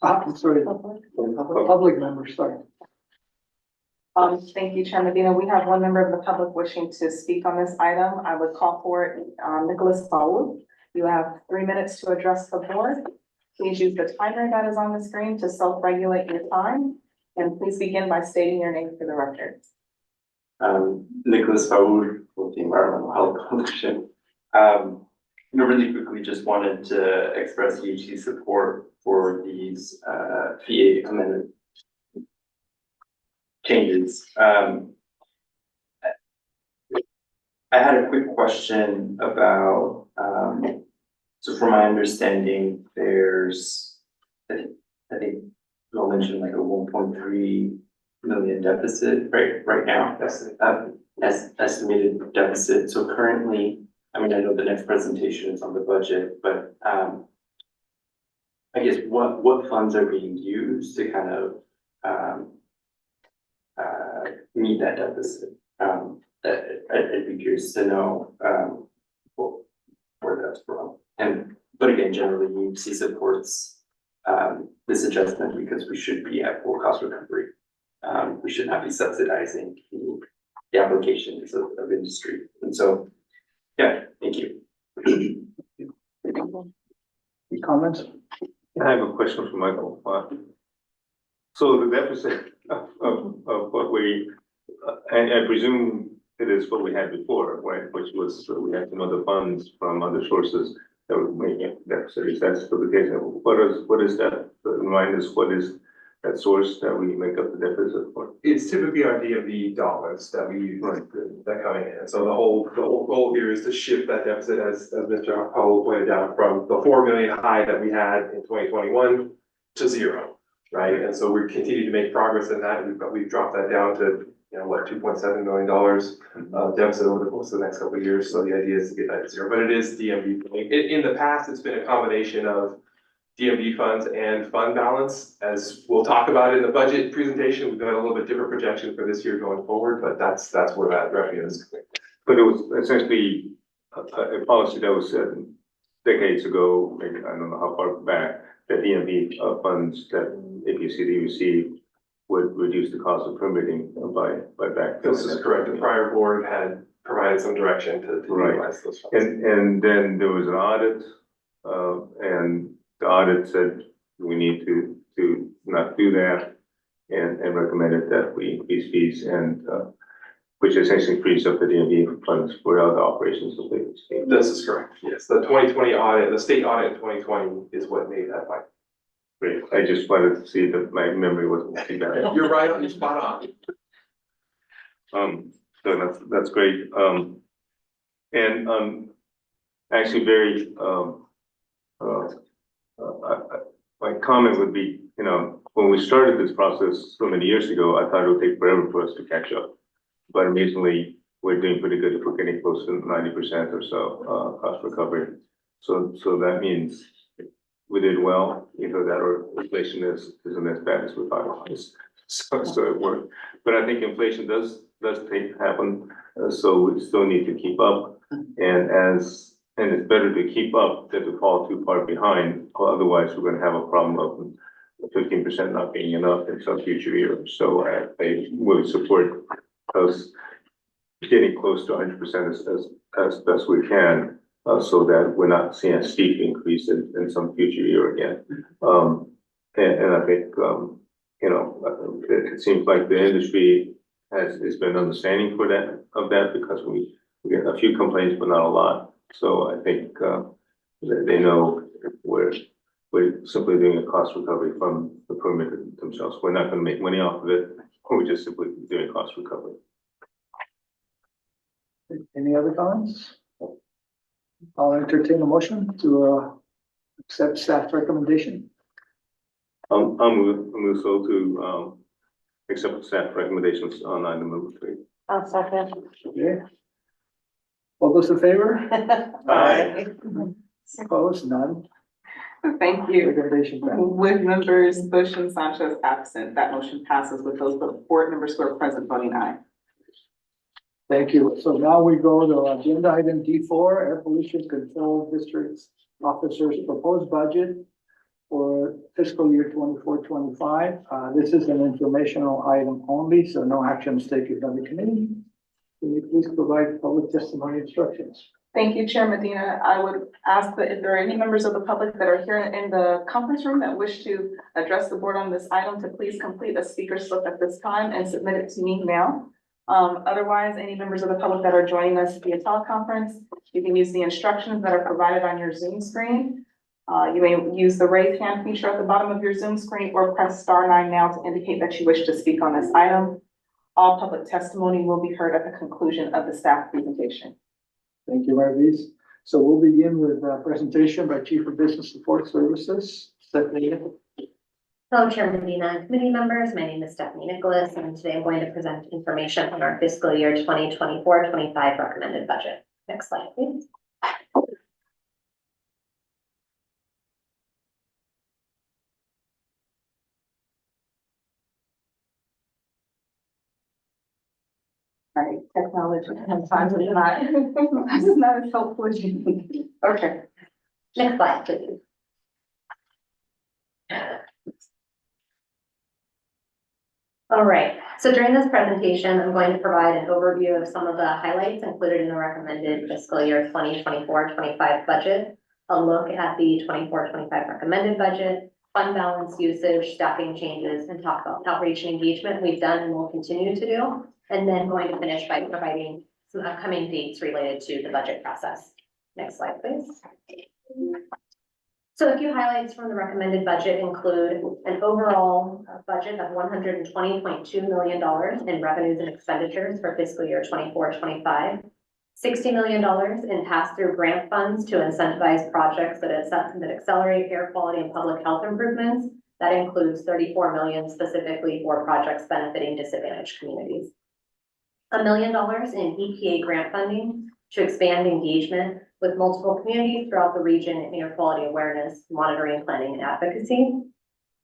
I'm sorry, public members, sorry. Thank you, Chair Medina. We have one member of the public wishing to speak on this item. I would call for Nicholas Paul. You have 3 minutes to address the board. Please use the timer that is on the screen to self-regulate your time. And please begin by stating your name for the record. Nicholas Paul with the Environmental Health Coalition. Really quickly, just wanted to express EHC support for these fee amendment changes. I had a quick question about, so from my understanding, there's, I think you'll mention like a 1.3 million deficit right now. That's estimated deficit. So currently, I mean, I know the next presentation is on the budget, but I guess what funds are being used to kind of meet that deficit? I'd be curious to know where that's from. But again, generally, UC supports this adjustment because we should be at full cost recovery. We should not be subsidizing the applications of industry. And so, yeah, thank you. Any comments? I have a question for Michael. So the deficit of what we, I presume it is what we had before, right? Which was, we had some other funds from other sources that were making it deficit. Is that still the case? What is that? Remind us, what is that source that we make up the deficit for? It's typically our DMV dollars that we use that coming in. So the whole goal here is to shift that deficit, as Mr. Powell pointed out, from the 4 million high that we had in 2021 to 0, right? And so we continue to make progress in that. We've dropped that down to, you know, what, $2.7 million deficit over the course of the next couple of years. So the idea is to get that to 0, but it is DMV. In the past, it's been a combination of DMV funds and fund balance. As we'll talk about in the budget presentation, we've got a little bit different projection for this year going forward, but that's where that revenue is coming. But it was essentially a policy that was set decades ago, maybe, I don't know how far back, that DMV funds that APCD received would reduce the cost of permitting by back. This is correct. The prior board had provided some direction to utilize those funds. And then there was an audit, and the audit said we need to not do that, and recommended that we increase fees, and which essentially frees up the DMV funds for other operations of the state. This is correct. Yes, the 2020 audit, the state audit in 2020 is what made that fight. Great. I just wanted to see that my memory wasn't too bad. You're right on, you're spot on. So that's great. Actually very, my comment would be, you know, when we started this process so many years ago, I thought it would take forever for us to catch up. But amazingly, we're doing pretty good if we're getting close to 90% or so cost recovery. So that means we did well, either that or inflation isn't as bad as we thought it was. So it worked. But I think inflation does happen, so we still need to keep up. And it's better to keep up than to fall too far behind, or otherwise we're gonna have a problem of 15% not being enough in some future years. So I would support us getting close to 100% as best we can, so that we're not seeing a steep increase in some future year again. And I think, it seems like the industry has been understanding of that because we get a few complaints, but not a lot. So I think, they know we're simply doing a cost recovery from the permit themselves. We're not gonna make money off of it. We're just simply doing cost recovery. Any other comments? I'll entertain a motion to accept staff recommendation. I'm move so to accept staff recommendations on item number 3. I'll second. Okay. All those in favor? Aye. Opposed? None. Thank you. Recommendation passed. With members Bush and Sanchez absent, that motion passes with those board members who are present voting aye. Thank you. So now we go to agenda item D4, Air Pollution Control District's officers' proposed budget for fiscal year 24-25. This is an informational item only, so no action is taken by the committee. Can you please provide public testimony instructions? Thank you, Chair Medina. I would ask that if there are any members of the public that are here in the conference room that wish to address the board on this item, to please complete a speaker slip at this time and submit it to me now. Otherwise, any members of the public that are joining us via teleconference, you can use the instructions that are provided on your Zoom screen. You may use the raise hand feature at the bottom of your Zoom screen or press *9 now to indicate that you wish to speak on this item. All public testimony will be heard at the conclusion of the staff presentation. Thank you, Marvis. So we'll begin with a presentation by Chief of Business Support Services, Stephanie. Hello, Chair Medina and committee members. My name is Stephanie Nicholas, and today I'm going to present information on our fiscal year 2024-25 recommended budget. Next slide, please. Right, technology sometimes is not, this is not as helpful as you think. Okay. Next slide, please. All right, so during this presentation, I'm going to provide an overview of some of the highlights included in the recommended fiscal year 2024-25 budget, a look at the 24-25 recommended budget, fund balance usage, staffing changes, and talk about outreach and engagement we've done and will continue to do. And then going to finish by providing some upcoming dates related to the budget process. Next slide, please. So a few highlights from the recommended budget include an overall budget of $120.2 million in revenues and expenditures for fiscal year 24-25, $60 million in pass-through grant funds to incentivize projects that accelerate air quality and public health improvements. That includes $34 million specifically for projects benefiting disadvantaged communities. $1 million in EPA grant funding to expand engagement with multiple communities throughout the region in air quality awareness, monitoring, planning, and advocacy.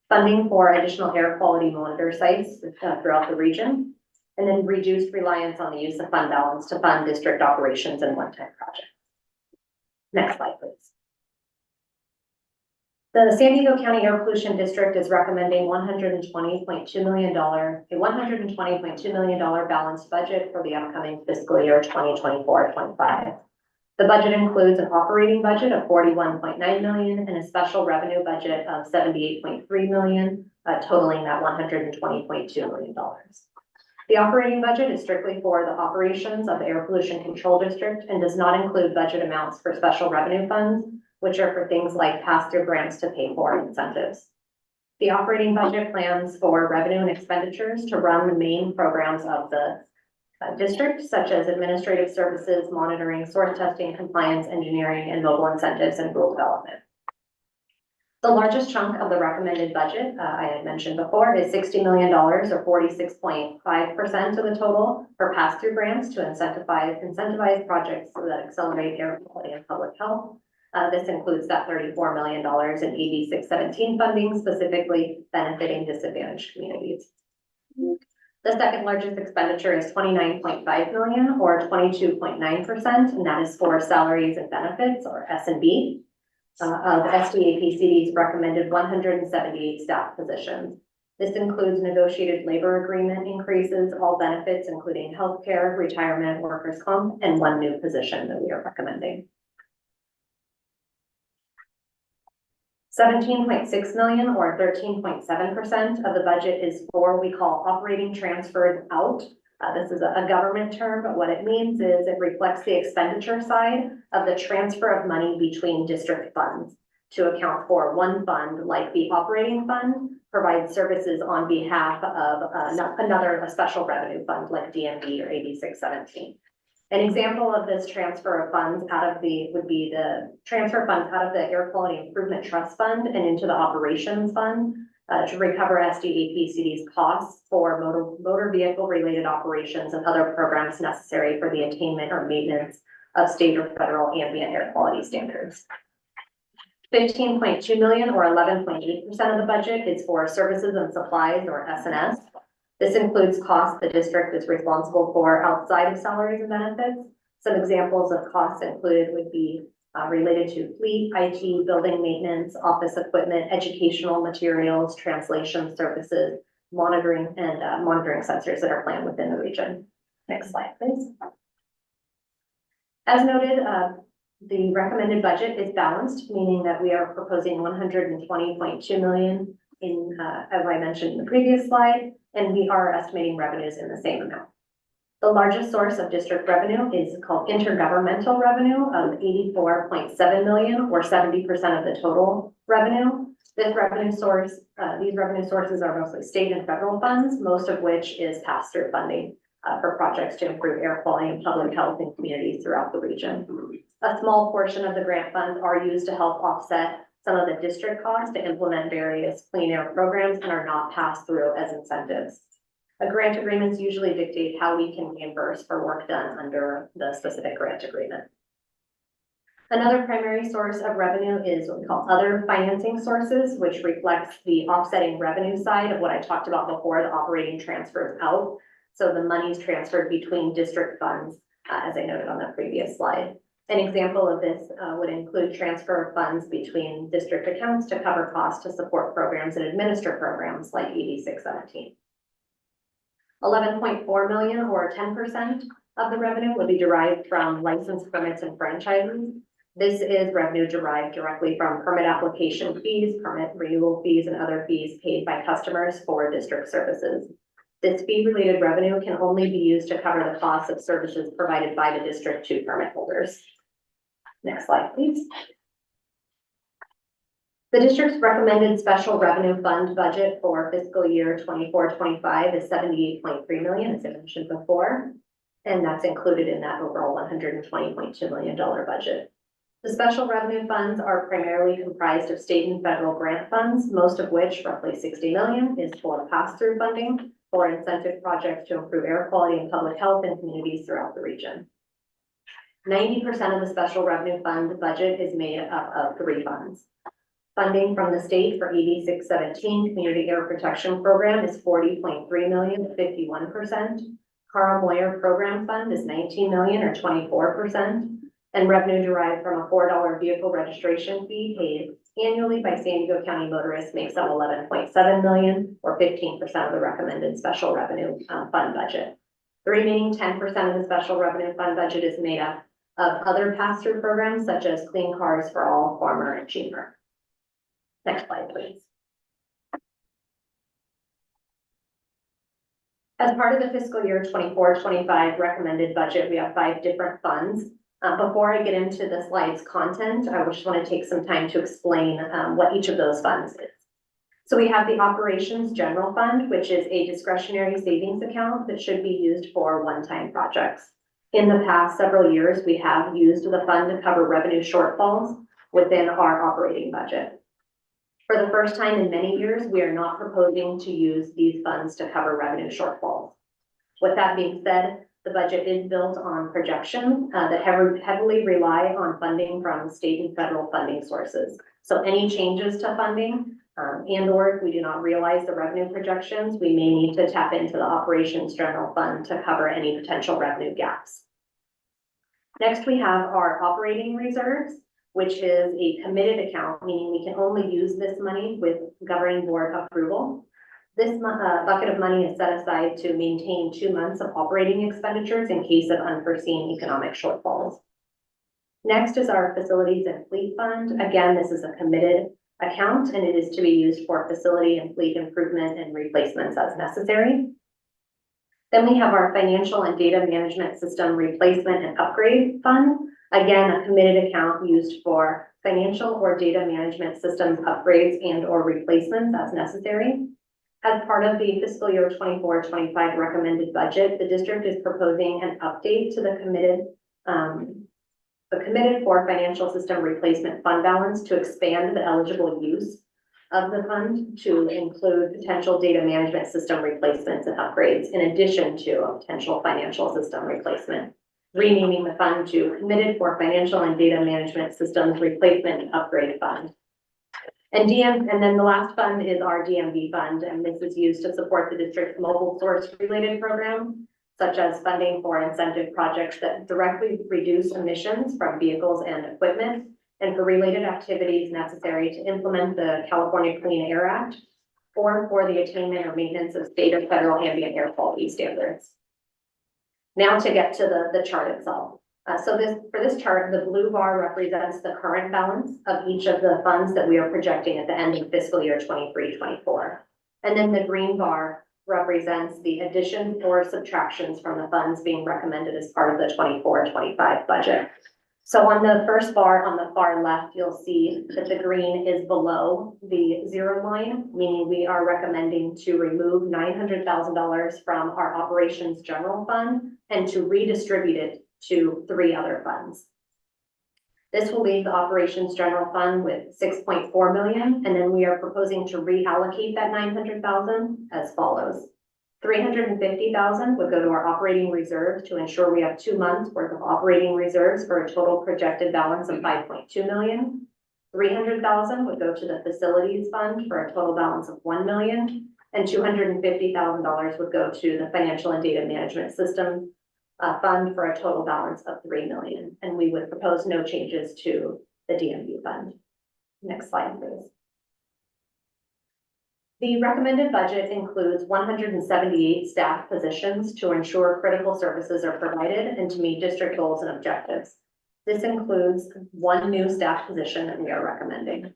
Funding for additional air quality monitor sites throughout the region, and then reduced reliance on the use of fund balance to fund district operations and one-time projects. Next slide, please. The San Diego County Air Pollution District is recommending $120.2 million balanced budget for the upcoming fiscal year 2024-25. The budget includes an operating budget of $41.9 million and a special revenue budget of $78.3 million, totaling that $120.2 million. The operating budget is strictly for the operations of the Air Pollution Control District and does not include budget amounts for special revenue funds, which are for things like pass-through grants to pay for incentives. The operating budget plans for revenue and expenditures to run the main programs of the district, such as administrative services, monitoring, source testing, compliance, engineering, and mobile incentives and rural development. The largest chunk of the recommended budget, I had mentioned before, is $60 million or 46.5% of the total for pass-through grants to incentivize projects that accelerate air quality and public health. This includes that $34 million in AB 617 funding, specifically benefiting disadvantaged communities. The second largest expenditure is $29.5 million or 22.9%, and that is for salaries and benefits, or S&B, of SDAPCD's recommended 178 staff positions. This includes negotiated labor agreement increases, all benefits, including healthcare, retirement, workers' comp, and one new position that we are recommending. $17.6 million or 13.7% of the budget is for what we call operating transfers out. This is a government term, but what it means is it reflects the expenditure side of the transfer of money between district funds to account for one fund, like the operating fund, provides services on behalf of a special revenue fund like DMV or AB 617. An example of this transfer of funds would be the transfer of funds out of the Air Quality Improvement Trust Fund and into the Operations Fund to recover SDAPCD's costs for motor vehicle related operations and other programs necessary for the attainment or maintenance of state or federal ambient air quality standards. $15.2 million or 11.8% of the budget is for services and supplies, or S&S. This includes costs the district is responsible for outside of salaries and benefits. Some examples of costs included would be related to fleet, IT, building maintenance, office equipment, educational materials, translation services, monitoring, and monitoring sensors that are planned within the region. Next slide, please. As noted, the recommended budget is balanced, meaning that we are proposing $120.2 million in, as I mentioned in the previous slide, and we are estimating revenues in the same amount. The largest source of district revenue is called intergovernmental revenue of $84.7 million or 70% of the total revenue. This revenue source, these revenue sources are mostly state and federal funds, most of which is pass-through funding for projects to improve air quality and public health in communities throughout the region. A small portion of the grant funds are used to help offset some of the district costs to implement various clean air programs and are not passed through as incentives. Grant agreements usually dictate how we can reimburse for work done under the specific grant agreement. Another primary source of revenue is what we call other financing sources, which reflects the offsetting revenue side of what I talked about before, the operating transfers out. So the monies transferred between district funds, as I noted on the previous slide. An example of this would include transfer of funds between district accounts to cover costs to support programs and administer programs like AB 617. $11.4 million or 10% of the revenue would be derived from license permits and franchises. This is revenue derived directly from permit application fees, permit renewal fees, and other fees paid by customers for district services. This fee-related revenue can only be used to cover the costs of services provided by the district to permit holders. Next slide, please. The district's recommended special revenue fund budget for fiscal year 24-25 is $78.3 million, as I mentioned before, and that's included in that overall $120.2 million budget. The special revenue funds are primarily comprised of state and federal grant funds, most of which, roughly $60 million, is for pass-through funding for incentive projects to improve air quality and public health in communities throughout the region. 90% of the special revenue fund budget is made up of three funds. Funding from the state for AB 617 Community Air Protection Program is $40.3 million, 51%. Carl Moyer Program Fund is $19 million or 24%. And revenue derived from a $4 vehicle registration fee paid annually by San Diego County motorists makes up $11.7 million or 15% of the recommended special revenue fund budget. The remaining 10% of the special revenue fund budget is made up of other pass-through programs such as Clean Cars for All, Farmer, and Cheaper. Next slide, please. As part of the fiscal year 24-25 recommended budget, we have 5 different funds. Before I get into the slide's content, I just want to take some time to explain what each of those funds is. So we have the Operations General Fund, which is a discretionary savings account that should be used for one-time projects. In the past several years, we have used the fund to cover revenue shortfalls within our operating budget. For the first time in many years, we are not proposing to use these funds to cover revenue shortfalls. With that being said, The budget is built on projections that heavily rely on funding from state and federal funding sources. So any changes to funding and or if we do not realize the revenue projections, we may need to tap into the operations general fund to cover any potential revenue gaps. Next, we have our operating reserves, which is a committed account, meaning we can only use this money with governing board approval. This bucket of money is set aside to maintain 2 months of operating expenditures in case of unforeseen economic shortfalls. Next is our facilities and fleet fund. Again, this is a committed account and it is to be used for facility and fleet improvement and replacements as necessary. Then we have our financial and data management system replacement and upgrade fund. Again, a committed account used for financial or data management systems upgrades and or replacements as necessary. As part of the fiscal year 24-25 recommended budget, the district is proposing an update to the committed for financial system replacement fund balance to expand the eligible use of the fund to include potential data management system replacements and upgrades in addition to a potential financial system replacement, renaming the fund to Committed for Financial and Data Management Systems Replacement and Upgrade Fund. And then the last fund is our DMV fund, and this is used to support the district's mobile source related program, such as funding for incentive projects that directly reduce emissions from vehicles and equipment, and for related activities necessary to implement the California Clean Air Act, or for the attainment or maintenance of state or federal ambient air quality standards. Now to get to the chart itself. For this chart, the blue bar represents the current balance of each of the funds that we are projecting at the end of fiscal year 23-24. And then the green bar represents the additions or subtractions from the funds being recommended as part of the 24-25 budget. So on the first bar on the far left, you'll see that the green is below the zero line, meaning we are recommending to remove $900,000 from our operations general fund and to redistribute it to 3 other funds. This will leave the operations general fund with $6.4 million, and then we are proposing to reallocate that $900,000 as follows. $350,000 would go to our operating reserves to ensure we have 2 months worth of operating reserves for a total projected balance of $5.2 million. $300,000 would go to the facilities fund for a total balance of $1 million, and $250,000 would go to the financial and data management system fund for a total balance of $3 million. And we would propose no changes to the DMV fund. Next slide, please. The recommended budget includes 178 staff positions to ensure critical services are provided and to meet district goals and objectives. This includes 1 new staff position that we are recommending.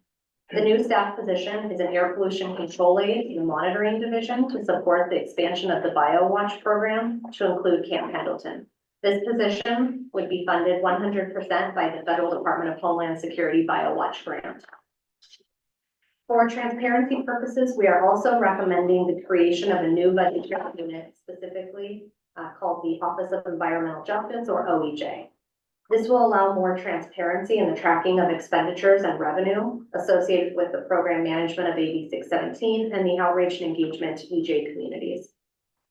The new staff position is an air pollution control aide in the monitoring division to support the expansion of the BioWatch program to include Camp Pendleton. This position would be funded 100% by the Federal Department of Homeland Security BioWatch grant. For transparency purposes, we are also recommending the creation of a new budgetary unit, specifically called the Office of Environmental Justice, or OEJ. This will allow more transparency in the tracking of expenditures and revenue associated with the program management of AB 617 and the outreach and engagement to EJ communities.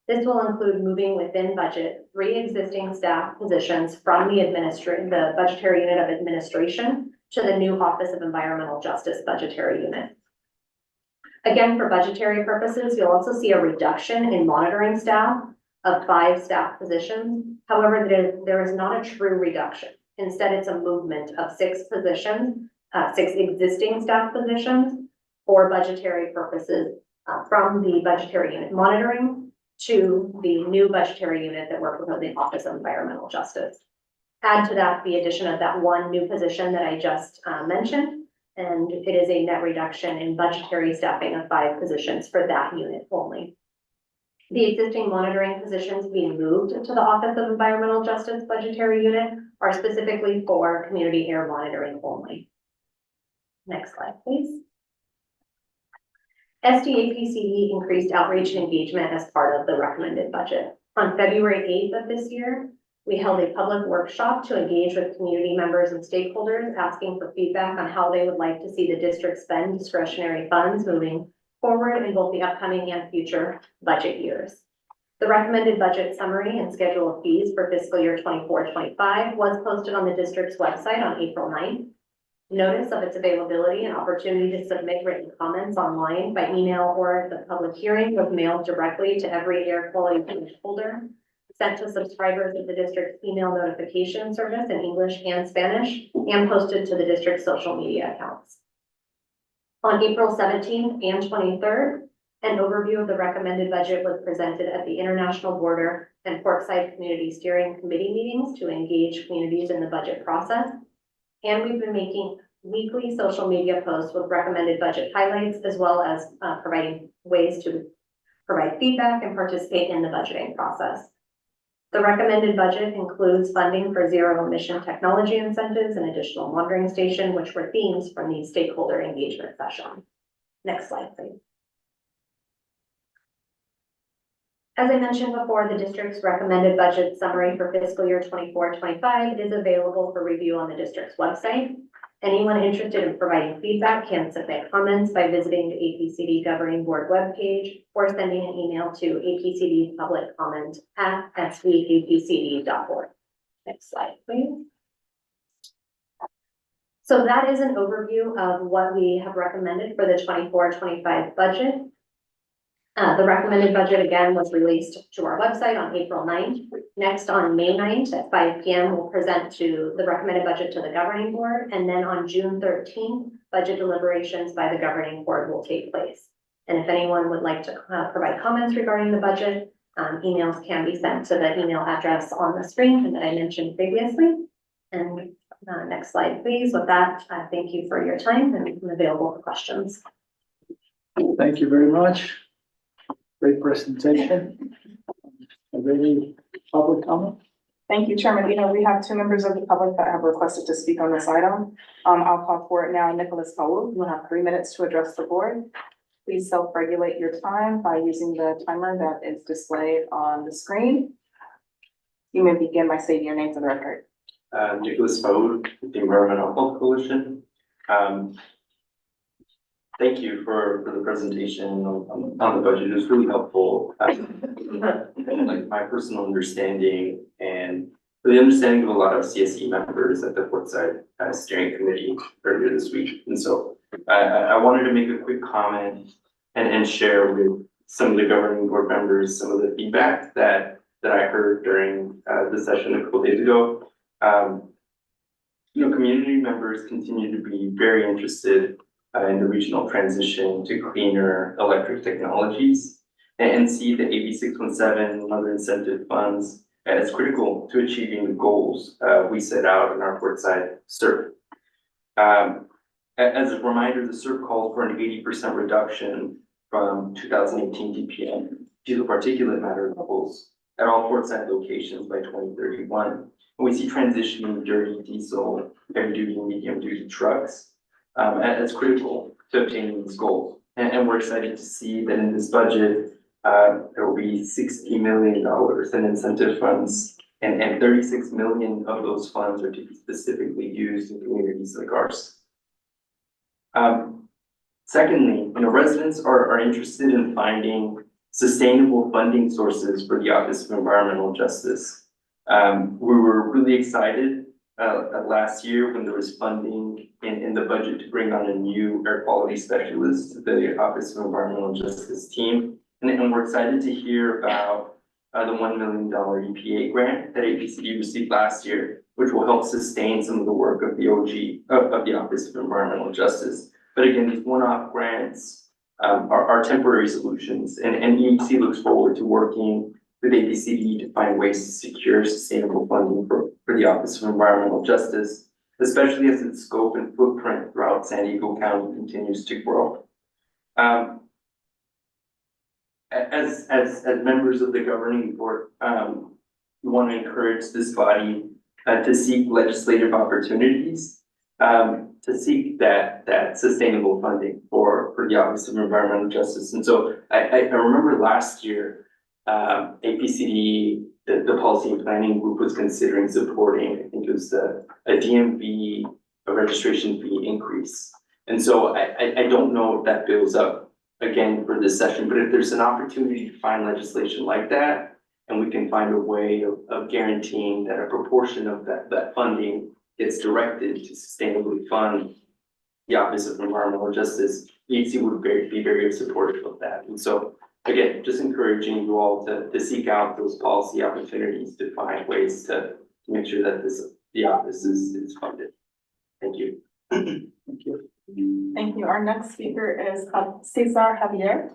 This will include moving within budget 3 existing staff positions from the budgetary unit of administration to the new Office of Environmental Justice budgetary unit. Again, for budgetary purposes, you'll also see a reduction in monitoring staff of 5 staff positions. However, there is not a true reduction. Instead, it's a movement of 6 positions, 6 existing staff positions for budgetary purposes from the budgetary unit monitoring to the new budgetary unit that we're proposing, Office of Environmental Justice. Add to that the addition of that 1 new position that I just mentioned, and it is a net reduction in budgetary staffing of 5 positions for that unit only. The existing monitoring positions being moved to the Office of Environmental Justice budgetary unit are specifically for community air monitoring only. Next slide, please. APCD increased outreach and engagement as part of the recommended budget. On February 8th of this year, we held a public workshop to engage with community members and stakeholders, asking for feedback on how they would like to see the district spend discretionary funds moving forward in both the upcoming and future budget years. The recommended budget summary and schedule of fees for fiscal year 24-25 was posted on the district's website on April 9th. Notice of its availability and opportunity to submit written comments online by email or the public hearing was mailed directly to every air quality permit holder, sent to subscribers of the district's email notification service in English and Spanish, and posted to the district's social media accounts. On April 17th and 23rd, an overview of the recommended budget was presented at the International Border and Portside Community Steering Committee meetings to engage communities in the budget process. And we've been making weekly social media posts with recommended budget highlights, as well as providing ways to provide feedback and participate in the budgeting process. The recommended budget includes funding for zero emission technology incentives and additional monitoring station, which were themes from the stakeholder engagement session. Next slide, please. As I mentioned before, the district's recommended budget summary for fiscal year 24-25 is available for review on the district's website. Anyone interested in providing feedback can submit comments by visiting the APCD Governing Board webpage or sending an email to apcdpubliccomment@svapcd.org. Next slide, please. So that is an overview of what we have recommended for the 24-25 budget. The recommended budget again was released to our website on April 9th. Next, on May 9th at 5 p.m., we'll present to the recommended budget to the governing board. And then on June 13th, budget deliberations by the governing board will take place. And if anyone would like to provide comments regarding the budget, emails can be sent to the email address on the screen that I mentioned previously. And next slide, please. With that, thank you for your time and I'm available for questions. Thank you very much. Great presentation. Are there any public comment? Thank you, Chairman. We have two members of the public that have requested to speak on this item. I'll call for it now. Nicholas Paul, you have 3 minutes to address the board. Please self-regulate your time by using the timer that is displayed on the screen. You may begin by stating your name for the record. Nicholas Paul with the Environmental Health Coalition. Thank you for the presentation on the budget. It was really helpful. Like my personal understanding and the understanding of a lot of CSE members at the Portside Steering Committee earlier this week. And so I wanted to make a quick comment and share with some of the governing board members some of the feedback that I heard during the session a couple days ago. Community members continue to be very interested in the regional transition to cleaner electric technologies and see the AB 617 and other incentive funds as critical to achieving the goals we set out in our Portside CERP. As a reminder, the CERP called for an 80% reduction from 2018 DPM diesel particulate matter levels at all Portside locations by 2031. And we see transitioning dirty diesel, heavy duty, and medium duty trucks as critical to obtaining these goals. And we're excited to see that in this budget, there will be $60 million in incentive funds, and 36 million of those funds are to be specifically used in communities like ours. Secondly, residents are interested in finding sustainable funding sources for the Office of Environmental Justice. We were really excited last year when there was funding in the budget to bring on a new air quality specialist to the Office of Environmental Justice team. And we're excited to hear about the $1 million EPA grant that APCD received last year, which will help sustain some of the work of the of the Office of Environmental Justice. But again, these one-off grants are temporary solutions, and EHC looks forward to working with APCD to find ways to secure sustainable funding for the Office of Environmental Justice, especially as its scope and footprint throughout San Diego County continues to grow. As members of the governing board, we want to encourage this body to seek legislative opportunities to seek that sustainable funding for the Office of Environmental Justice. And so I remember last year, APCD, the policy and planning group was considering supporting, I think it was a DMV, a registration fee increase. And so I don't know if that builds up again for this session, but if there's an opportunity to find legislation like that, and we can find a way of guaranteeing that a proportion of that funding gets directed to sustainably fund the Office of Environmental Justice, EDC would be very supportive of that. And so, again, just encouraging you all to seek out those policy opportunities to find ways to make sure that the office is funded. Thank you. Thank you. Thank you. Our next speaker is Cesar Javier.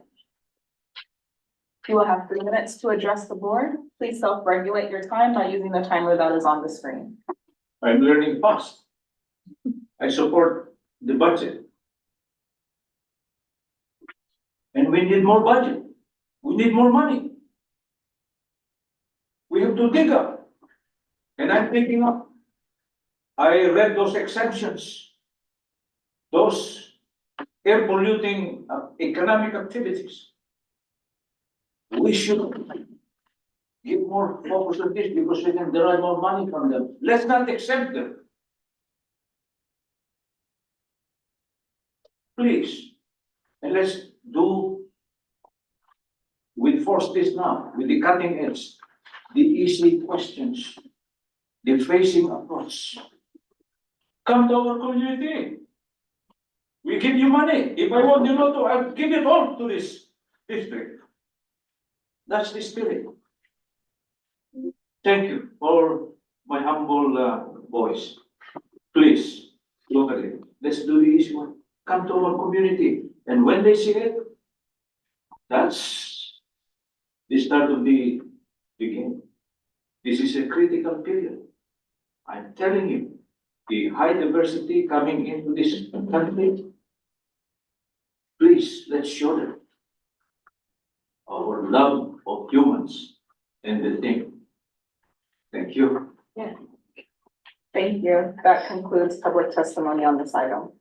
You will have 3 minutes to address the board. Please self-regulate your time by using the timer that is on the screen. I'm learning fast. I support the budget. And we need more budget. We need more money. We have to dig up. And I'm picking up. I read those exemptions, those air polluting economic activities. We should give more focus on this because we can derive more money from them. Let's not exempt them. Please, and let's force this now with the cutting edge, the easy questions, the phasing approach. Come to our community. We give you money. If I want you to, I'll give it all to this district. That's the spirit. Thank you for my humble voice. Please, look at it. Let's do the easy one. Come to our community. And when they see it, that's the start of the game. This is a critical period. I'm telling you, the high diversity coming into this country, please, let's show them our love of humans and the thing. Thank you. Yeah. Thank you. That concludes public testimony on this item.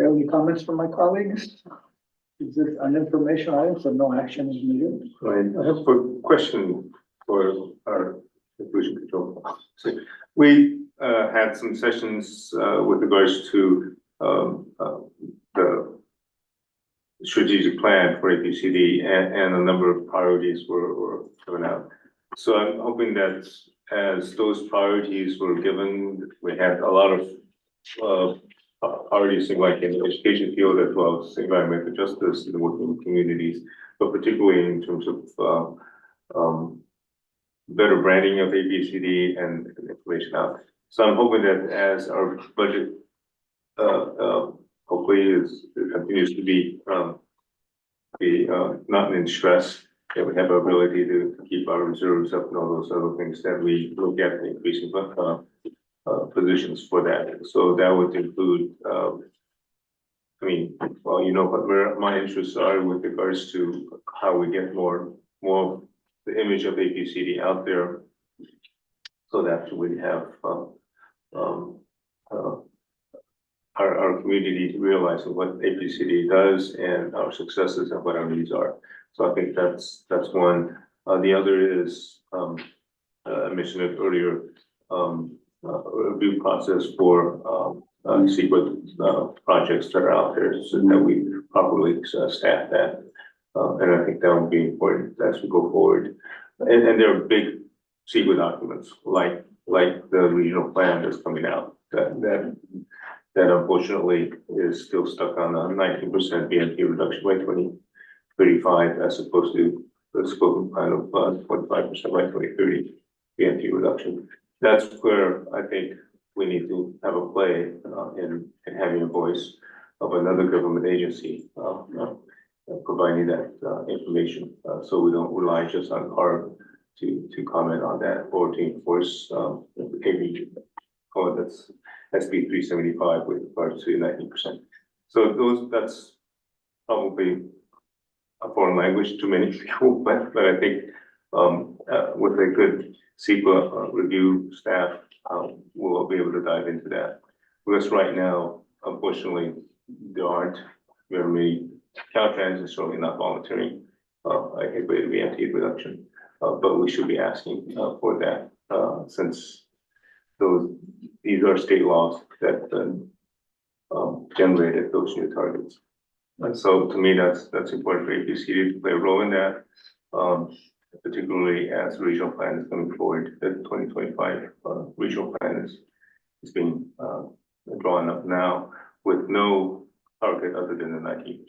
Any comments from my colleagues? Is this an informational item, so no action is needed? I have a question for our pollution control. So we had some sessions with regards to the strategic plan for APCD and a number of priorities were coming out. So I'm hoping that as those priorities were given, we had a lot of priorities like in the education field as well as environmental justice in the working communities, but particularly in terms of better branding of APCD and information out. So I'm hoping that as our budget hopefully it continues to be not in stress, that we have our ability to keep our reserves up and all those other things that we look at increasing positions for that. So that would include, I mean, well, you know what my interests are with regards to how we get more the image of APCD out there, so that we have our community realizing what APCD does and our successes and what our needs are. So I think that's one. The other is I mentioned it earlier. Review process for secret projects that are out there so that we properly staff that. And I think that would be important as we go forward. And there are big secret documents like the regional plan that's coming out that unfortunately is still stuck on a 19% BNP reduction by 2035 as opposed to the spoken plan of 25% by 2030 BNP reduction. That's where I think we need to have a play in having a voice of another government agency providing that information, so we don't rely just on CARB to comment on that or to enforce that's SB 375 with regards to 19%. So that's probably a foreign language to many people, but I think with a good CEQA review staff, we'll be able to dive into that. Because right now, unfortunately, there aren't very many Caltrans is certainly not volunteering a greater BNP reduction, but we should be asking for that since these are state laws that generated those new targets. And so to me, that's important for APCD to play a role in that. Particularly as the regional plan is coming forward, the 2025 regional plan is being drawn up now with no target other than the 19%.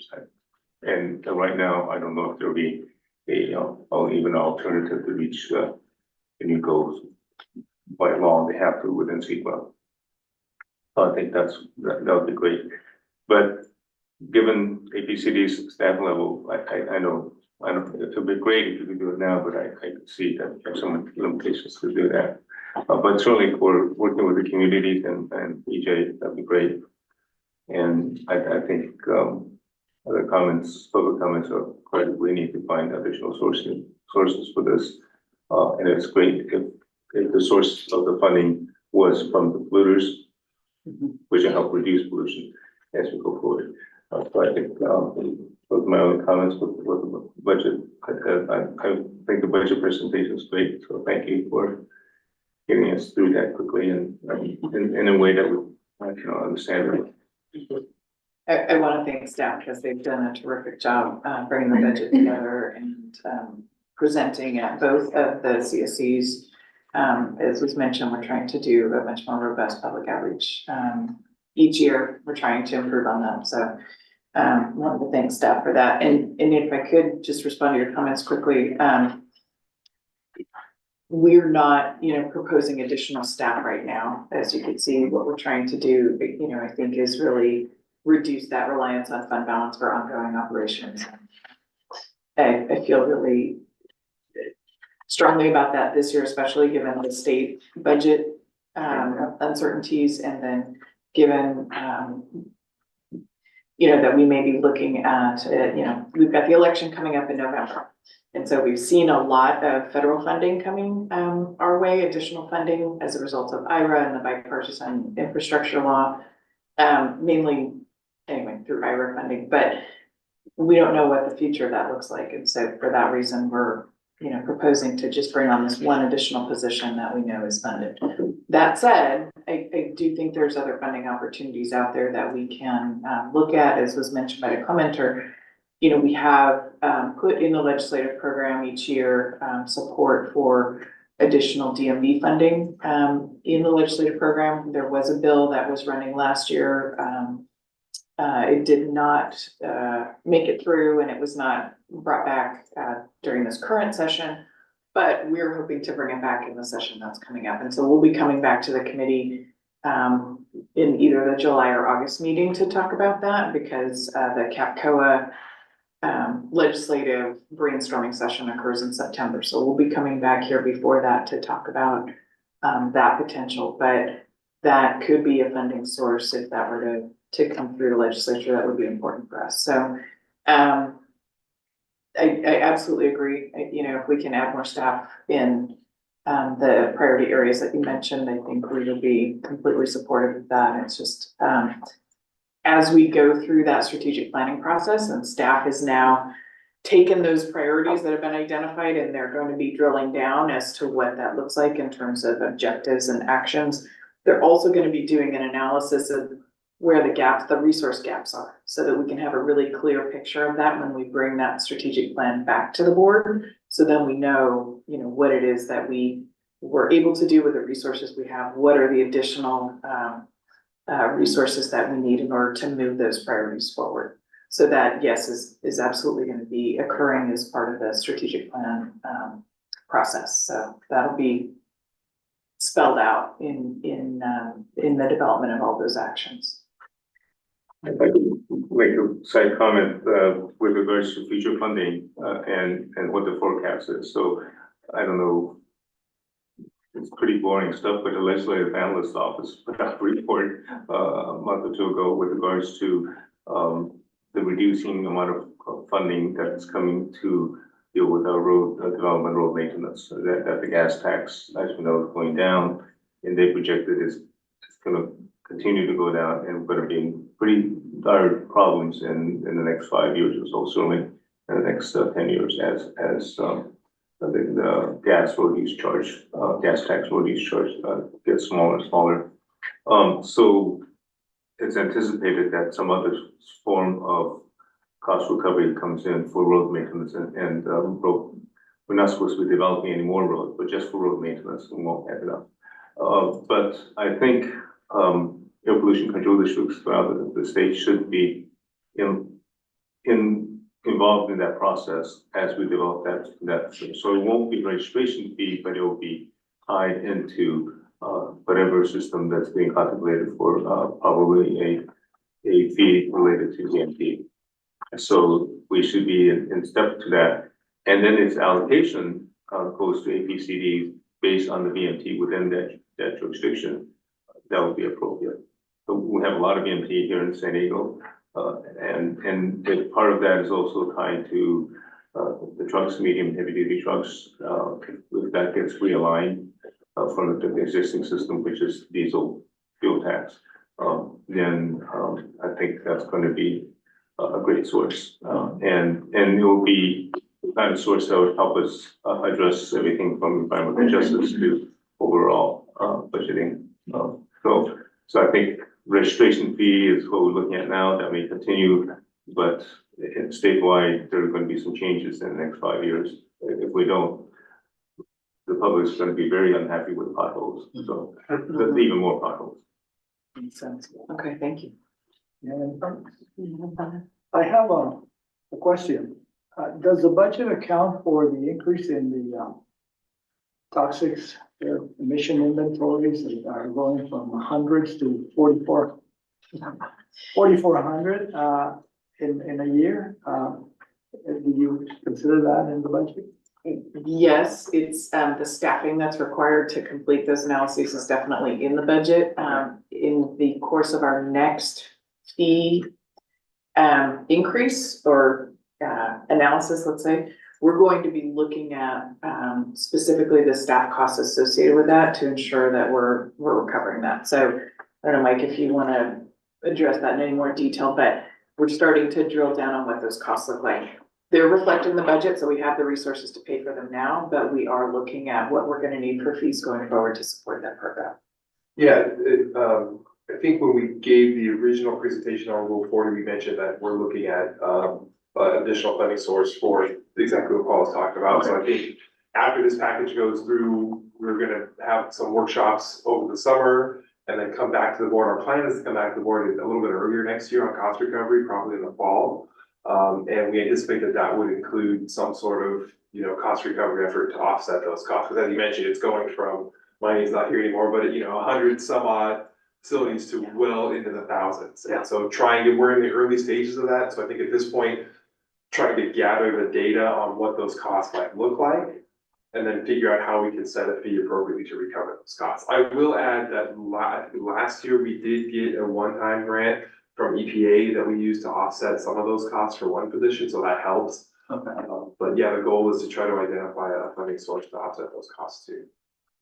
And right now, I don't know if there'll be or even an alternative to reach the new goals by law. They have to within CEQA. So I think that would be great. But given APCD's staff level, I know it would be great if you could do it now, but I could see that there's some limitations to do that. But certainly for working with the communities and EJ, that'd be great. And I think other comments, public comments are quite, we need to find additional sources for this. And it's great if the source of the funding was from the polluters, which will help reduce pollution as we go forward. So I think those are my only comments with the budget. I think the budget presentation is great. So thank you for getting us through that quickly and in a way that we can understand it. I want to thank staff because they've done a terrific job bringing the budget together and presenting at both of the CSCs. As was mentioned, we're trying to do a much more robust public outreach. Each year, we're trying to improve on that. So wanted to thank staff for that. And if I could just respond to your comments quickly. We're not, proposing additional staff right now. As you can see, what we're trying to do, I think is really reduce that reliance on fund balance for ongoing operations. I feel really strongly about that this year, especially given the state budget uncertainties, and then given that we may be looking at we've got the election coming up in November. And so we've seen a lot of federal funding coming our way, additional funding as a result of IRA and the bipartisan infrastructure law, mainly anyway through IRA funding, but we don't know what the future of that looks like. And so for that reason, we're proposing to just bring on this one additional position that we know is funded. That said, I do think there's other funding opportunities out there that we can look at, as was mentioned by the commenter. We have put in the legislative program each year support for additional DMV funding in the legislative program. There was a bill that was running last year. It did not make it through, and it was not brought back during this current session, but we're hoping to bring it back in the session that's coming up. And so we'll be coming back to the committee in either the July or August meeting to talk about that, because the CAPCOA legislative brainstorming session occurs in September. So we'll be coming back here before that to talk about that potential, but that could be a funding source if that were to come through the legislature. That would be important for us. So I absolutely agree. If we can add more staff in the priority areas that you mentioned, I think we will be completely supportive of that. It's just as we go through that strategic planning process, and staff is now taken those priorities that have been identified, and they're going to be drilling down as to what that looks like in terms of objectives and actions. They're also going to be doing an analysis of where the resource gaps are, so that we can have a really clear picture of that when we bring that strategic plan back to the board. So then we know, what it is that we were able to do with the resources we have. What are the additional resources that we need in order to move those priorities forward? So that, yes, is absolutely going to be occurring as part of the strategic plan process. So that'll be spelled out in the development of all those actions. I'd like to make a side comment with regards to future funding and what the forecast is. So I don't know, it's pretty boring stuff, but the legislative analyst office put out a report a month or two ago with regards to the reducing amount of funding that's coming to deal with our road development, road maintenance. So that the gas tax, as we know, is going down, and they projected it's going to continue to go down, and we're going to be in pretty dire problems in the next 5 years or so, certainly in the next 10 years as the gas road use charge, gas tax road use charge gets smaller and smaller. So it's anticipated that some other form of cost recovery comes in for road maintenance and road. We're not supposed to be developing any more roads, but just for road maintenance, we won't have enough. But I think, air pollution control districts throughout the state should be involved in that process as we develop that. So it won't be registration fee, but it will be tied into whatever system that's being contemplated for probably a fee related to VMT. So we should be in step to that. And then its allocation goes to APCD based on the VMT within that jurisdiction. That would be appropriate. So we have a lot of VMT here in San Diego. And part of that is also tied to the trucks, medium heavy duty trucks. If that gets realigned from the existing system, which is diesel fuel tax, then I think that's going to be a great source. And it will be the kind of source that would help us address everything from environmental justice to overall budgeting. So I think registration fee is what we're looking at now. That may continue, but statewide, there are going to be some changes in the next 5 years. If we don't, the public is going to be very unhappy with potholes. So there's even more potholes. Makes sense. Okay, thank you. I have a question. Does the budget account for the increase in the toxics emission inventories that are going from hundreds to 4,400 in a year? Do you consider that in the budget? Yes, it's the staffing that's required to complete those analyses is definitely in the budget. In the course of our next fee increase or analysis, let's say, we're going to be looking at specifically the staff costs associated with that to ensure that we're recovering that. So I don't know, Mike, if you want to address that in any more detail, but we're starting to drill down on what those costs look like. They're reflected in the budget, so we have the resources to pay for them now, but we are looking at what we're going to need for fees going forward to support that program. Yeah, I think when we gave the original presentation on Rule 40, we mentioned that we're looking at additional funding source for exactly what Paul was talking about. So I think after this package goes through, we're gonna have some workshops over the summer and then come back to the board. Our plan is to come back to the board a little bit earlier next year on cost recovery, probably in the fall. And we anticipate that that would include some sort of, cost recovery effort to offset those costs. Because as you mentioned, it's going from, money's not here anymore, but 100 some odd facilities to well into the thousands. And so we're in the early stages of that. So I think at this point, trying to gather the data on what those costs might look like, and then figure out how we can set a fee appropriately to recover those costs. I will add that last year we did get a one-time grant from EPA that we used to offset some of those costs for one position, so that helps. Okay. But yeah, the goal is to try to identify a funding source to offset those costs too.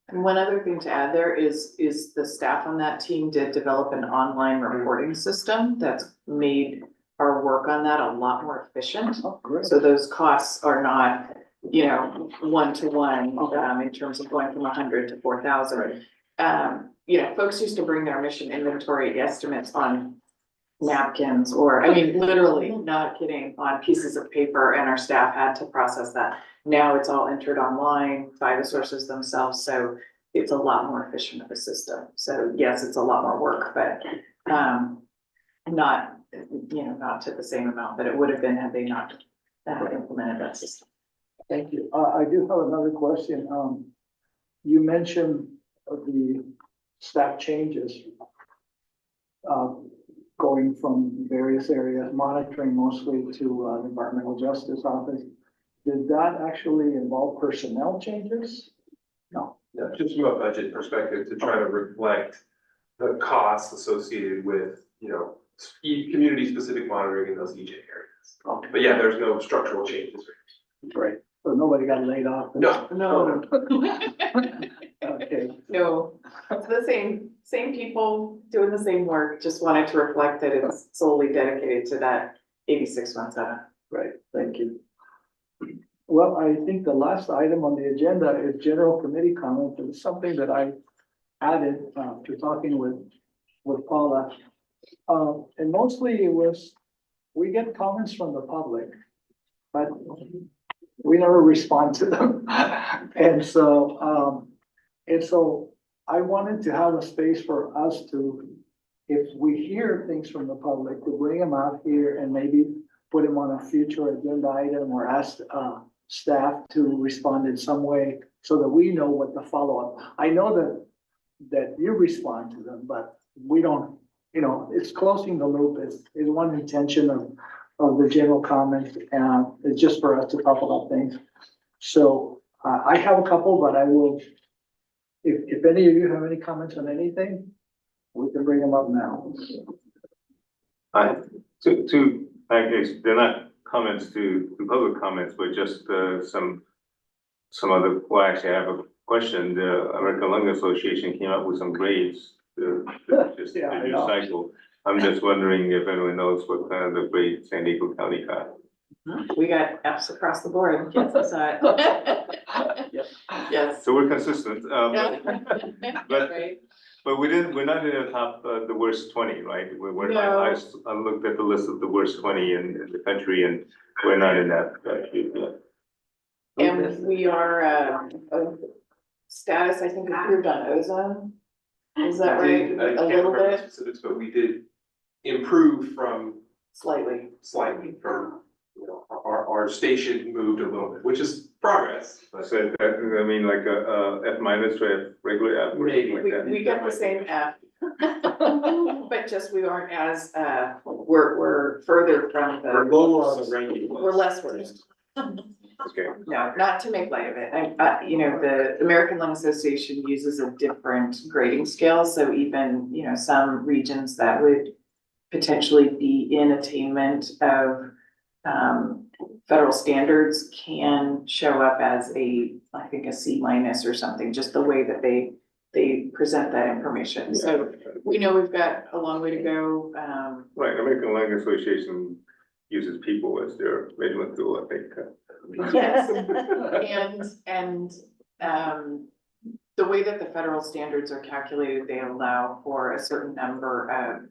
And one other thing to add there is the staff on that team did develop an online reporting system that's made our work on that a lot more efficient. Oh, great. So those costs are not, one-to-one, in terms of going from 100 to 4,000. Folks used to bring their emission inventory estimates on napkins or, literally, not kidding, on pieces of paper, and our staff had to process that. Now it's all entered online by the sources themselves, so it's a lot more efficient of a system. So yes, it's a lot more work, but not to the same amount that it would have been had they not implemented that system. Thank you. I do have another question. You mentioned the staff changes going from various areas, monitoring mostly to the Environmental Justice Office. Did that actually involve personnel changes? No. Yeah, just from a budget perspective, to try to reflect the costs associated with, community-specific monitoring in those EJ areas. Okay. But yeah, there's no structural changes. Great. So nobody got laid off? No. Okay. No, it's the same people doing the same work, just wanted to reflect that it's solely dedicated to that 8617. Great, thank you. Well, I think the last item on the agenda is general committee comment. It's something that I added to talking with Paula. And mostly it was we get comments from the public, but we never respond to them. And so I wanted to have a space for us to, if we hear things from the public, to bring them out here and maybe put them on a future agenda item or ask, staff to respond in some way so that we know what the follow-up. I know that you respond to them, but we don't, it's closing the loop is one intention of the general comment, and it's just for us to talk about things. So, I have a couple, but I will, if any of you have any comments on anything, we can bring them up now. I guess they're not comments to public comments, but just some other, well, actually I have a question. The American Lung Association came up with some grades, just Yeah, the I new know. cycle. I'm just wondering if anyone knows what kind of the grade San Diego County got. We got Fs across the board. Yes, I saw it. Yes. So we're consistent, but Right. we're not in the top, the worst 20, right? No. I looked at the list of the worst 20 in the country, and we're not in that group yet. And we are, status, I think, improved on ozone. Is that We right? did, I A can't little remember bit, specifics, but we did improve from slightly. slightly from, our station moved a little bit, which is progress. But So that, I mean, like a F minus to F regular F or something like We, that. we got the same F. But just we aren't as, we're further from we're the, lower on the ranking. we're less worse. Okay. No, not to make light of it. The American Lung Association uses a different grading scale, so even, some regions that would potentially be in attainment of federal standards can show up as I think a C minus or something, just the way that they present that information. So we know we've got a long way to go. Right, American Lung Association uses people as their measurement tool, I think. Yes, and the way that the federal standards are calculated, they allow for a certain number of,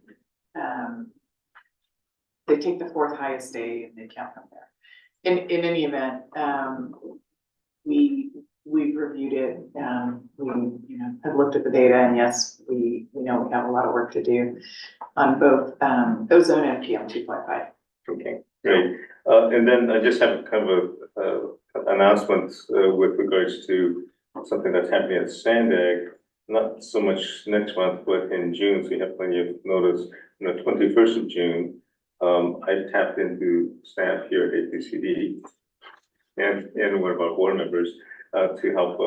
they take the fourth highest day and they count from there. In any event, we've reviewed it, we, have looked at the data, and yes, we know we have a lot of work to do on both, ozone and PM 2.5. Okay, great. And then I just have kind of announcement with regards to something that's happening at Sandag. Not so much next month, but in June, so you have plenty of notice. On the 21st of June, I tapped into staff here at APCD and one of our board members to help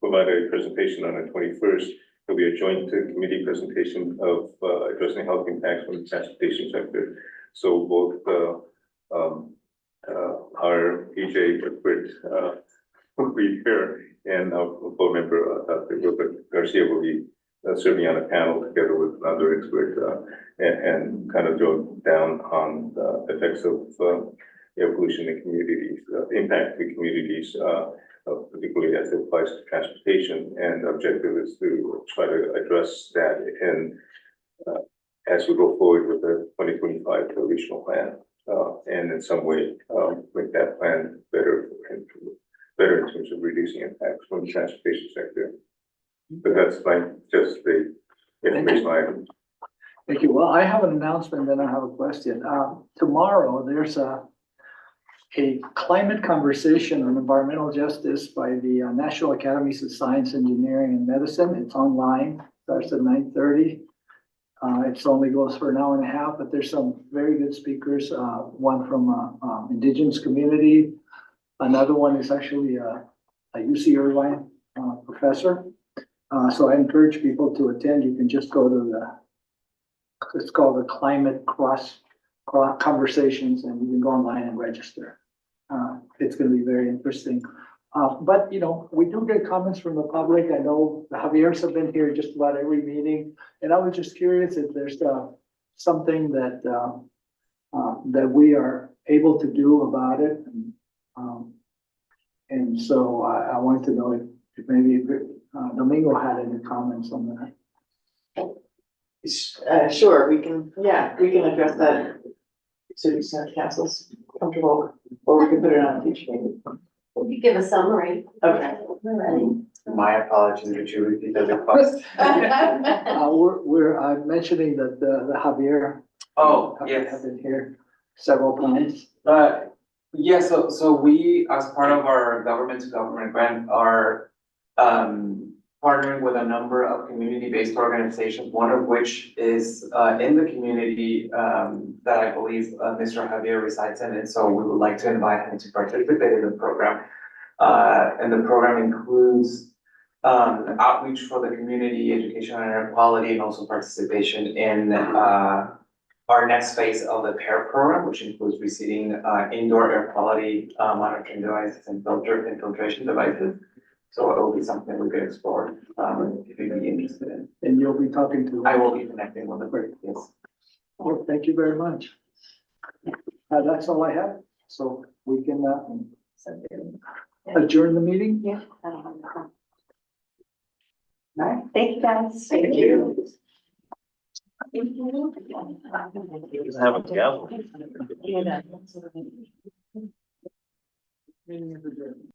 provide a presentation on the 21st. There'll be a joint committee presentation of addressing health impacts from the transportation sector. So both our EJ expert will be here, and our board member Dr. Robert Garcia will be serving on a panel together with another expert and kind of drill down on the effects of air pollution in communities, impact to communities, particularly as it applies to transportation. And the objective is to try to address that in as we go forward with the 2025 regional plan, and in some way make that plan better in terms of reducing impacts from the transportation sector. But that's like just the information item. Thank you. Well, I have an announcement, then I have a question. Tomorrow, there's a climate conversation on environmental justice by the National Academies of Science, Engineering, and Medicine. It's online, starts at 9:30. It only goes for an hour and a half, but there's some very good speakers. One from indigenous community. Another one is actually a UC Irvine professor. So I encourage people to attend. You can just go to it's called the Climate Cross Conversations, and you can go online and register. It's going to be very interesting. But we do get comments from the public. I know the Javier's have been here just about every meeting, and I was just curious if there's something that that we are able to do about it. And so I wanted to know if maybe Domingo had any comments on that. Sure, we can address that city center council's comfortable, or we can put it on a future meeting. You could give a summary. Okay. My apologies, would you repeat the request? I'm mentioning that the Javier. Oh, have yes. been here several times. Yeah, so we, as part of our government to government grant, are partnering with a number of community-based organizations, one of which is in the community that I believe Mr. Javier resides in, and so we would like to invite him to participate in the program. And the program includes outreach for the community, education and air quality, and also participation in our next phase of the PAIR program, which includes receiving indoor air quality monitoring devices and filtration devices. So it will be something we could explore if you'd be interested in. And you'll be talking to. I will be connecting with them. Great. Yes. Well, thank you very much. That's all I have, so we can adjourn the meeting. Yeah. All right, thank you guys. Thank you. Have a gavel. Yeah. Meeting is adjourned.